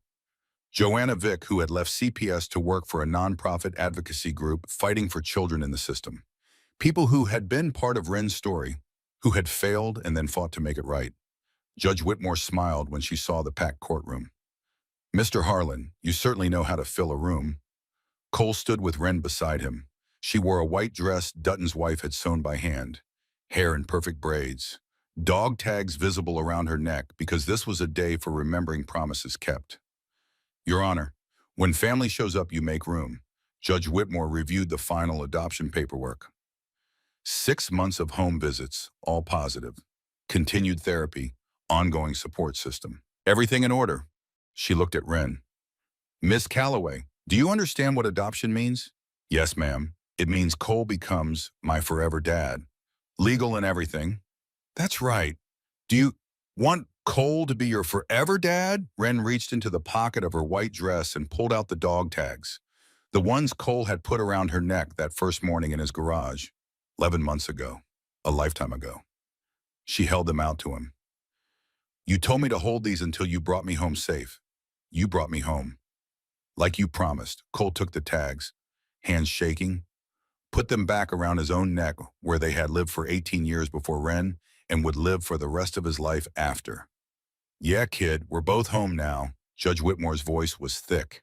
Joanna Vick, who had left CPS to work for a nonprofit advocacy group fighting for children in the system. People who had been part of Wren's story, who had failed and then fought to make it right. Judge Whitmore smiled when she saw the packed courtroom. "Mr. Harlan, you certainly know how to fill a room." Cole stood with Wren beside him. She wore a white dress Dutton's wife had sewn by hand, hair in perfect braids, Dog tags visible around her neck because this was a day for remembering promises kept. Your Honor, when family shows up, you make room. Judge Whitmore reviewed the final adoption paperwork. 6 months of home visits, all positive. Continued therapy, ongoing support system. Everything in order. She looked at Wren. Miss Calloway, do you understand what adoption means? Yes, ma'am. It means Cole becomes my forever dad. Legal and everything. That's right. Do you want Cole to be your forever dad? Wren reached into the pocket of her white dress and pulled out the dog tags. The ones Cole had put around her neck that first morning in his garage. 11 months ago. A lifetime ago. She held them out to him. You told me to hold these until you brought me home safe. You brought me home. Like you promised, Cole took the tags, hands shaking, put them back around his own neck where they had lived for 18 years before Wren and would live for the rest of his life after. Yeah, kid, we're both home now. Judge Whitmore's voice was thick.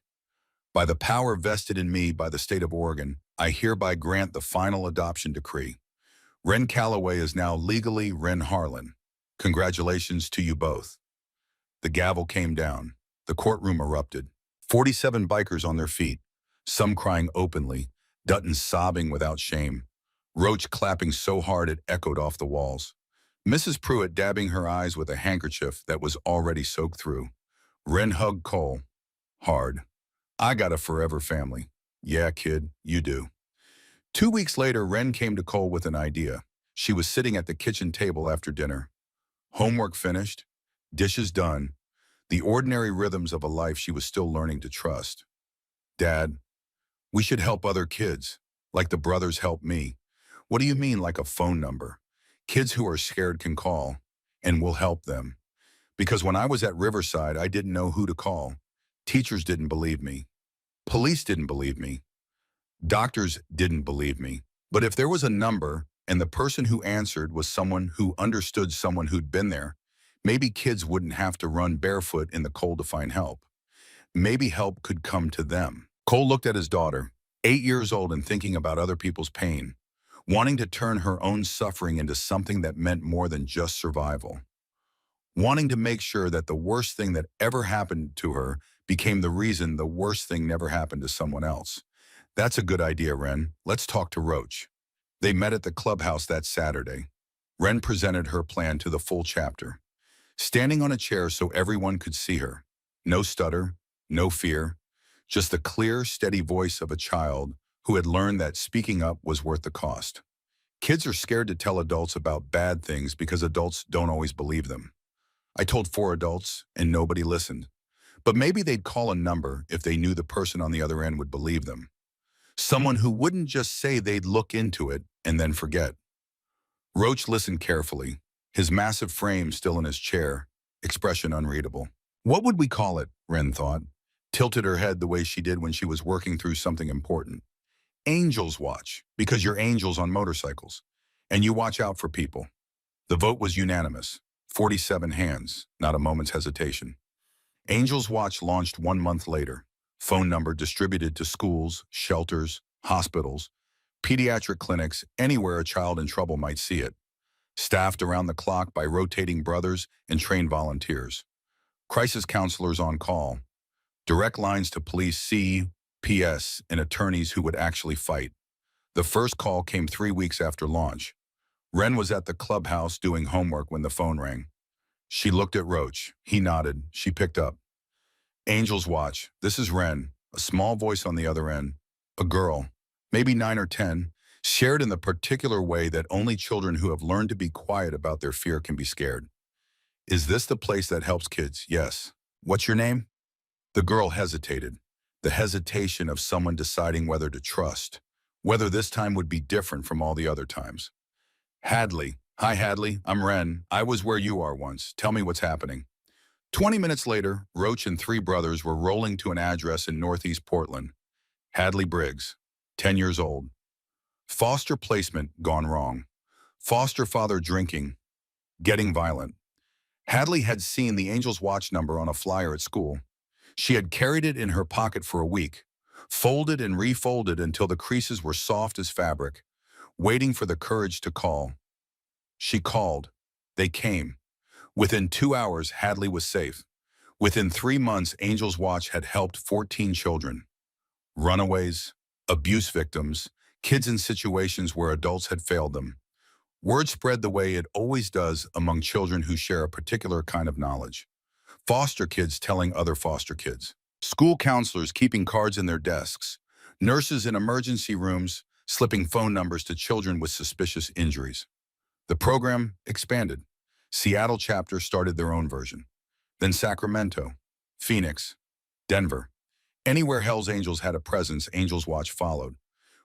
By the power vested in me by the state of Oregon, I hereby grant the final adoption decree. Wren Calloway is now legally Wren Harlan. Congratulations to you both. The gavel came down. The courtroom erupted. 47 bikers on their feet, some crying openly, Dutton sobbing without shame, Roach clapping so hard it echoed off the walls, Mrs. Pruitt dabbing her eyes with a handkerchief that was already soaked through. Wren hugged Cole. Hard. I got a forever family. Yeah, kid, you do. 2 weeks later, Wren came to Cole with an idea. She was sitting at the kitchen table after dinner. Homework finished, dishes done, the ordinary rhythms of a life she was still learning to trust. Dad, we should help other kids, like the brothers helped me. What do you mean, like a phone number? Kids who are scared can call, and we'll help them. Because when I was at Riverside, I didn't know who to call. Teachers didn't believe me. Police didn't believe me. Doctors didn't believe me. But if there was a number, and the person who answered was someone who understood someone who'd been there, maybe kids wouldn't have to run barefoot in the cold to find help. Maybe help could come to them. Cole looked at his daughter, 8 years old and thinking about other people's pain, wanting to turn her own suffering into something that meant more than just survival. Wanting to make sure that the worst thing that ever happened to her became the reason the worst thing never happened to someone else. That's a good idea, Wren. Let's talk to Roach. They met at the clubhouse that Saturday. Wren presented her plan to the full chapter. Standing on a chair so everyone could see her. No stutter, no fear, just the clear, steady voice of a child who had learned that speaking up was worth the cost. Kids are scared to tell adults about bad things because adults don't always believe them. I told 4 adults and nobody listened. But maybe they'd call a number if they knew the person on the other end would believe them. Someone who wouldn't just say they'd look into it and then forget. Roach listened carefully, his massive frame still in his chair, expression unreadable. What would we call it, Wren thought, tilted her head the way she did when she was working through something important. Angels watch, because you're angels on motorcycles, and you watch out for people. The vote was unanimous, 47 hands, not a moment's hesitation. Angels Watch launched 1 month later. Phone number distributed to schools, shelters, hospitals, pediatric clinics, anywhere a child in trouble might see it. Staffed around the clock by rotating brothers and trained volunteers. Crisis counselors on call. Direct lines to police, CPS, and attorneys who would actually fight. The first call came 3 weeks after launch. Wren was at the clubhouse doing homework when the phone rang. She looked at Roach. He nodded. She picked up. Angels Watch. This is Wren. A small voice on the other end. A girl, maybe 9 or 10, shared in the particular way that only children who have learned to be quiet about their fear can be scared. Is this the place that helps kids? Yes. What's your name? The girl hesitated. The hesitation of someone deciding whether to trust. Whether this time would be different from all the other times. Hadley. Hi, Hadley. I'm Wren. I was where you are once. Tell me what's happening. 20 minutes later, Roach and 3 brothers were rolling to an address in Northeast Portland. Hadley Briggs, 10 years old. Foster placement gone wrong. Foster father drinking, getting violent. Hadley had seen the Angels Watch number on a flyer at school. She had carried it in her pocket for a week, folded and refolded until the creases were soft as fabric, waiting for the courage to call. She called. They came. Within 2 hours, Hadley was safe. Within 3 months, Angels Watch had helped 14 children. Runaways, abuse victims, kids in situations where adults had failed them. Word spread the way it always does among children who share a particular kind of knowledge. Foster kids telling other foster kids. School counselors keeping cards in their desks. Nurses in emergency rooms slipping phone numbers to children with suspicious injuries. The program expanded. Seattle chapter started their own version. Then Sacramento, Phoenix, Denver. Anywhere Hell's Angels had a presence, Angels Watch followed.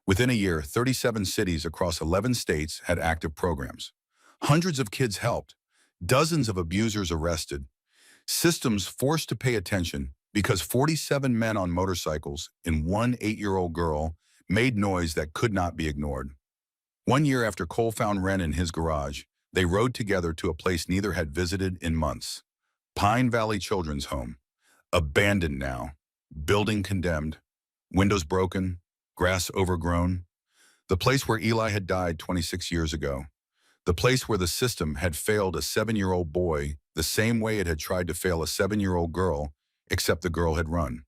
Within a year, 37 cities across 11 states had active programs. Hundreds of kids helped, dozens of abusers arrested, systems forced to pay attention because 47 men on motorcycles and one 8-year-old girl made noise that could not be ignored. One year after Cole found Ren in his garage, they rode together to a place neither had visited in months. Pine Valley Children's Home. Abandoned now. Building condemned. Windows broken. Grass overgrown. The place where Eli had died 26 years ago. The place where the system had failed a 7-year-old boy the same way it had tried to fail a 7-year-old girl, except the girl had run.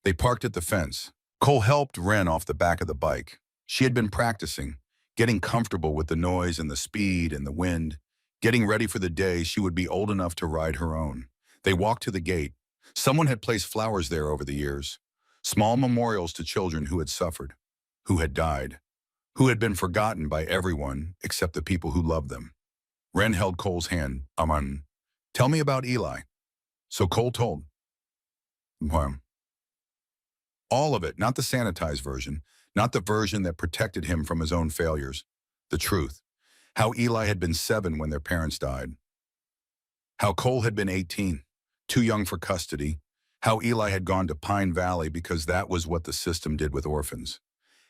They parked at the fence. Cole helped Ren off the back of the bike. She had been practicing, getting comfortable with the noise and the speed and the wind, getting ready for the day she would be old enough to ride her own. They walked to the gate. Someone had placed flowers there over the years, small memorials to children who had suffered, who had died, who had been forgotten by everyone except the people who loved them. Ren held Cole's hand. Tell me about Eli. So Cole told. All of it, not the sanitized version, not the version that protected him from his own failures. The truth. How Eli had been 7 when their parents died. How Cole had been 18, too young for custody. How Eli had gone to Pine Valley because that was what the system did with orphans.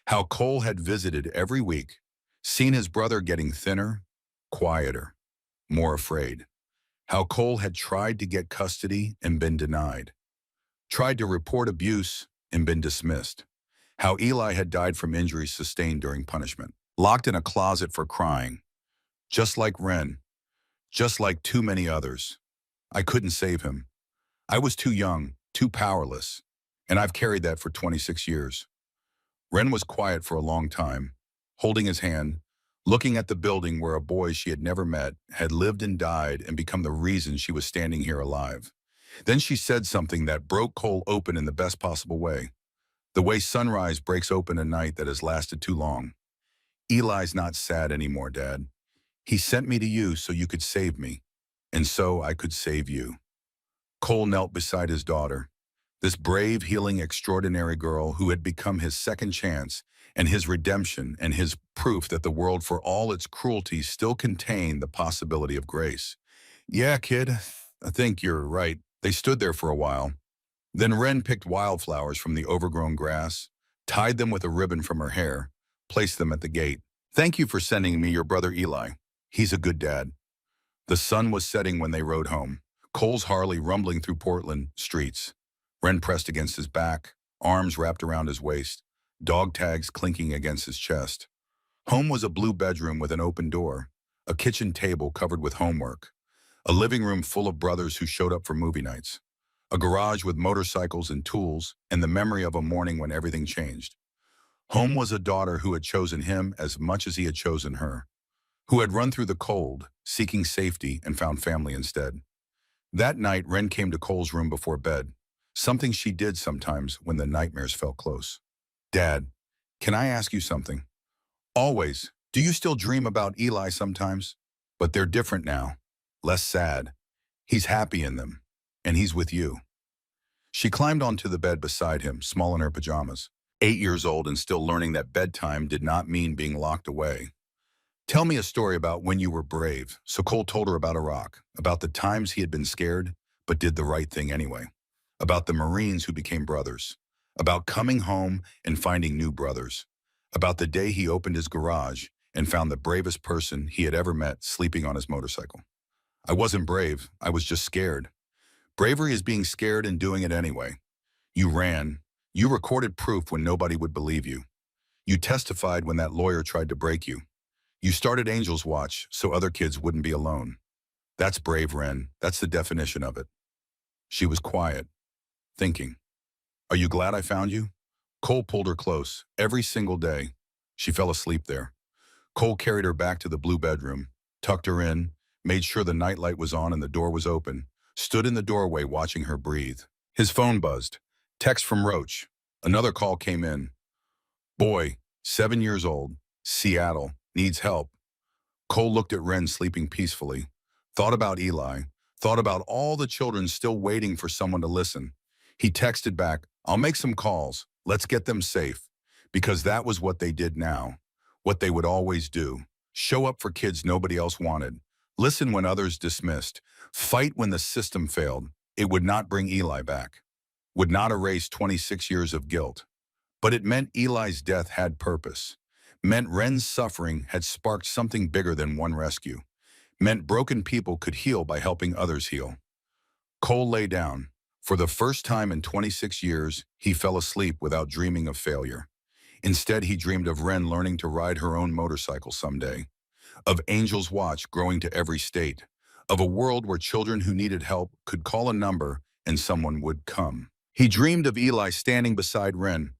How Cole had visited every week, seen his brother getting thinner, quieter, more afraid. How Cole had tried to get custody and been denied. Tried to report abuse and been dismissed. How Eli had died from injuries sustained during punishment. Locked in a closet for crying. Just like Ren. Just like too many others. I couldn't save him. I was too young, too powerless. And I've carried that for 26 years. Ren was quiet for a long time, holding his hand, looking at the building where a boy she had never met had lived and died and become the reason she was standing here alive. Then she said something that broke Cole open in the best possible way. The way sunrise breaks open a night that has lasted too long. Eli's not sad anymore, Dad. He sent me to you so you could save me, and so I could save you. Cole knelt beside his daughter, this brave, healing, extraordinary girl who had become his second chance and his redemption and his proof that the world, for all its cruelty, still contained the possibility of grace. Yeah, kid, I think you're right. They stood there for a while. Then Ren picked wildflowers from the overgrown grass, tied them with a ribbon from her hair, placed them at the gate. Thank you for sending me your brother Eli. He's a good dad. The sun was setting when they rode home, Cole's Harley rumbling through Portland streets. Ren pressed against his back, arms wrapped around his waist, dog tags clinking against his chest. Home was a blue bedroom with an open door, a kitchen table covered with homework, a living room full of brothers who showed up for movie nights, a garage with motorcycles and tools, and the memory of a morning when everything changed. Home was a daughter who had chosen him as much as he had chosen her, who had run through the cold, seeking safety, and found family instead. That night, Ren came to Cole's room before bed, something she did sometimes when the nightmares felt close. Dad, can I ask you something? Always. Do you still dream about Eli sometimes? But they're different now. Less sad. He's happy in them. And he's with you. She climbed onto the bed beside him, small in her pajamas, 8 years old and still learning that bedtime did not mean being locked away. Tell me a story about when you were brave. So Cole told her about Iraq, about the times he had been scared, but did the right thing anyway, about the Marines who became brothers, about coming home and finding new brothers, about the day he opened his garage and found the bravest person he had ever met sleeping on his motorcycle. I wasn't brave, I was just scared. Bravery is being scared and doing it anyway. You ran. You recorded proof when nobody would believe you. You testified when that lawyer tried to break you. You started Angels Watch so other kids wouldn't be alone. That's brave, Ren. That's the definition of it. She was quiet, thinking. Are you glad I found you? Cole pulled her close, every single day. She fell asleep there. Cole carried her back to the blue bedroom, tucked her in, made sure the nightlight was on and the door was open, stood in the doorway watching her breathe. His phone buzzed. Text from Roach. Another call came in. Boy, 7 years old, Seattle, needs help. Cole looked at Ren sleeping peacefully, thought about Eli, thought about all the children still waiting for someone to listen. He texted back, I'll make some calls. Let's get them safe. Because that was what they did now, what they would always do. Show up for kids nobody else wanted. Listen when others dismissed. Fight when the system failed. It would not bring Eli back. Would not erase 26 years of guilt. But it meant Eli's death had purpose. Meant Ren's suffering had sparked something bigger than one rescue. Meant broken people could heal by helping others heal. Cole lay down. For the first time in 26 years, he fell asleep without dreaming of failure. Instead, he dreamed of Ren learning to ride her own motorcycle someday, of Angel's Watch growing to every state, of a world where children who needed help could call a number and someone would come. He dreamed of Eli standing beside Ren,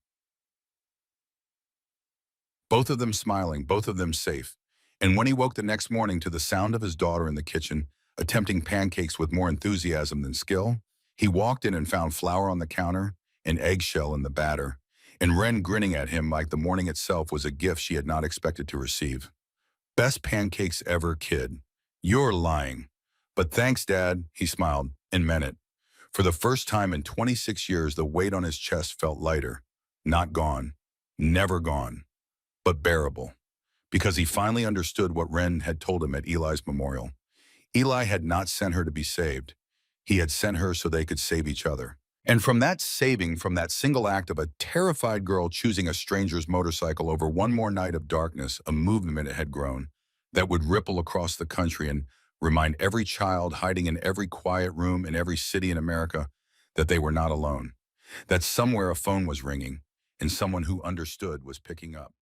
both of them smiling, both of them safe. And when he woke the next morning to the sound of his daughter in the kitchen, attempting pancakes with more enthusiasm than skill, he walked in and found flour on the counter, an eggshell in the batter, and Ren grinning at him like the morning itself was a gift she had not expected to receive. Best pancakes ever, kid. You're lying. But thanks, Dad, he smiled, and meant it. For the first time in 26 years, the weight on his chest felt lighter. Not gone. Never gone. But bearable. Because he finally understood what Ren had told him at Eli's memorial. Eli had not sent her to be saved. He had sent her so they could save each other. And from that saving, from that single act of a terrified girl choosing a stranger's motorcycle over one more night of darkness, a movement had grown that would ripple across the country and remind every child hiding in every quiet room in every city in America that they were not alone. That somewhere a phone was ringing and someone who understood was picking up.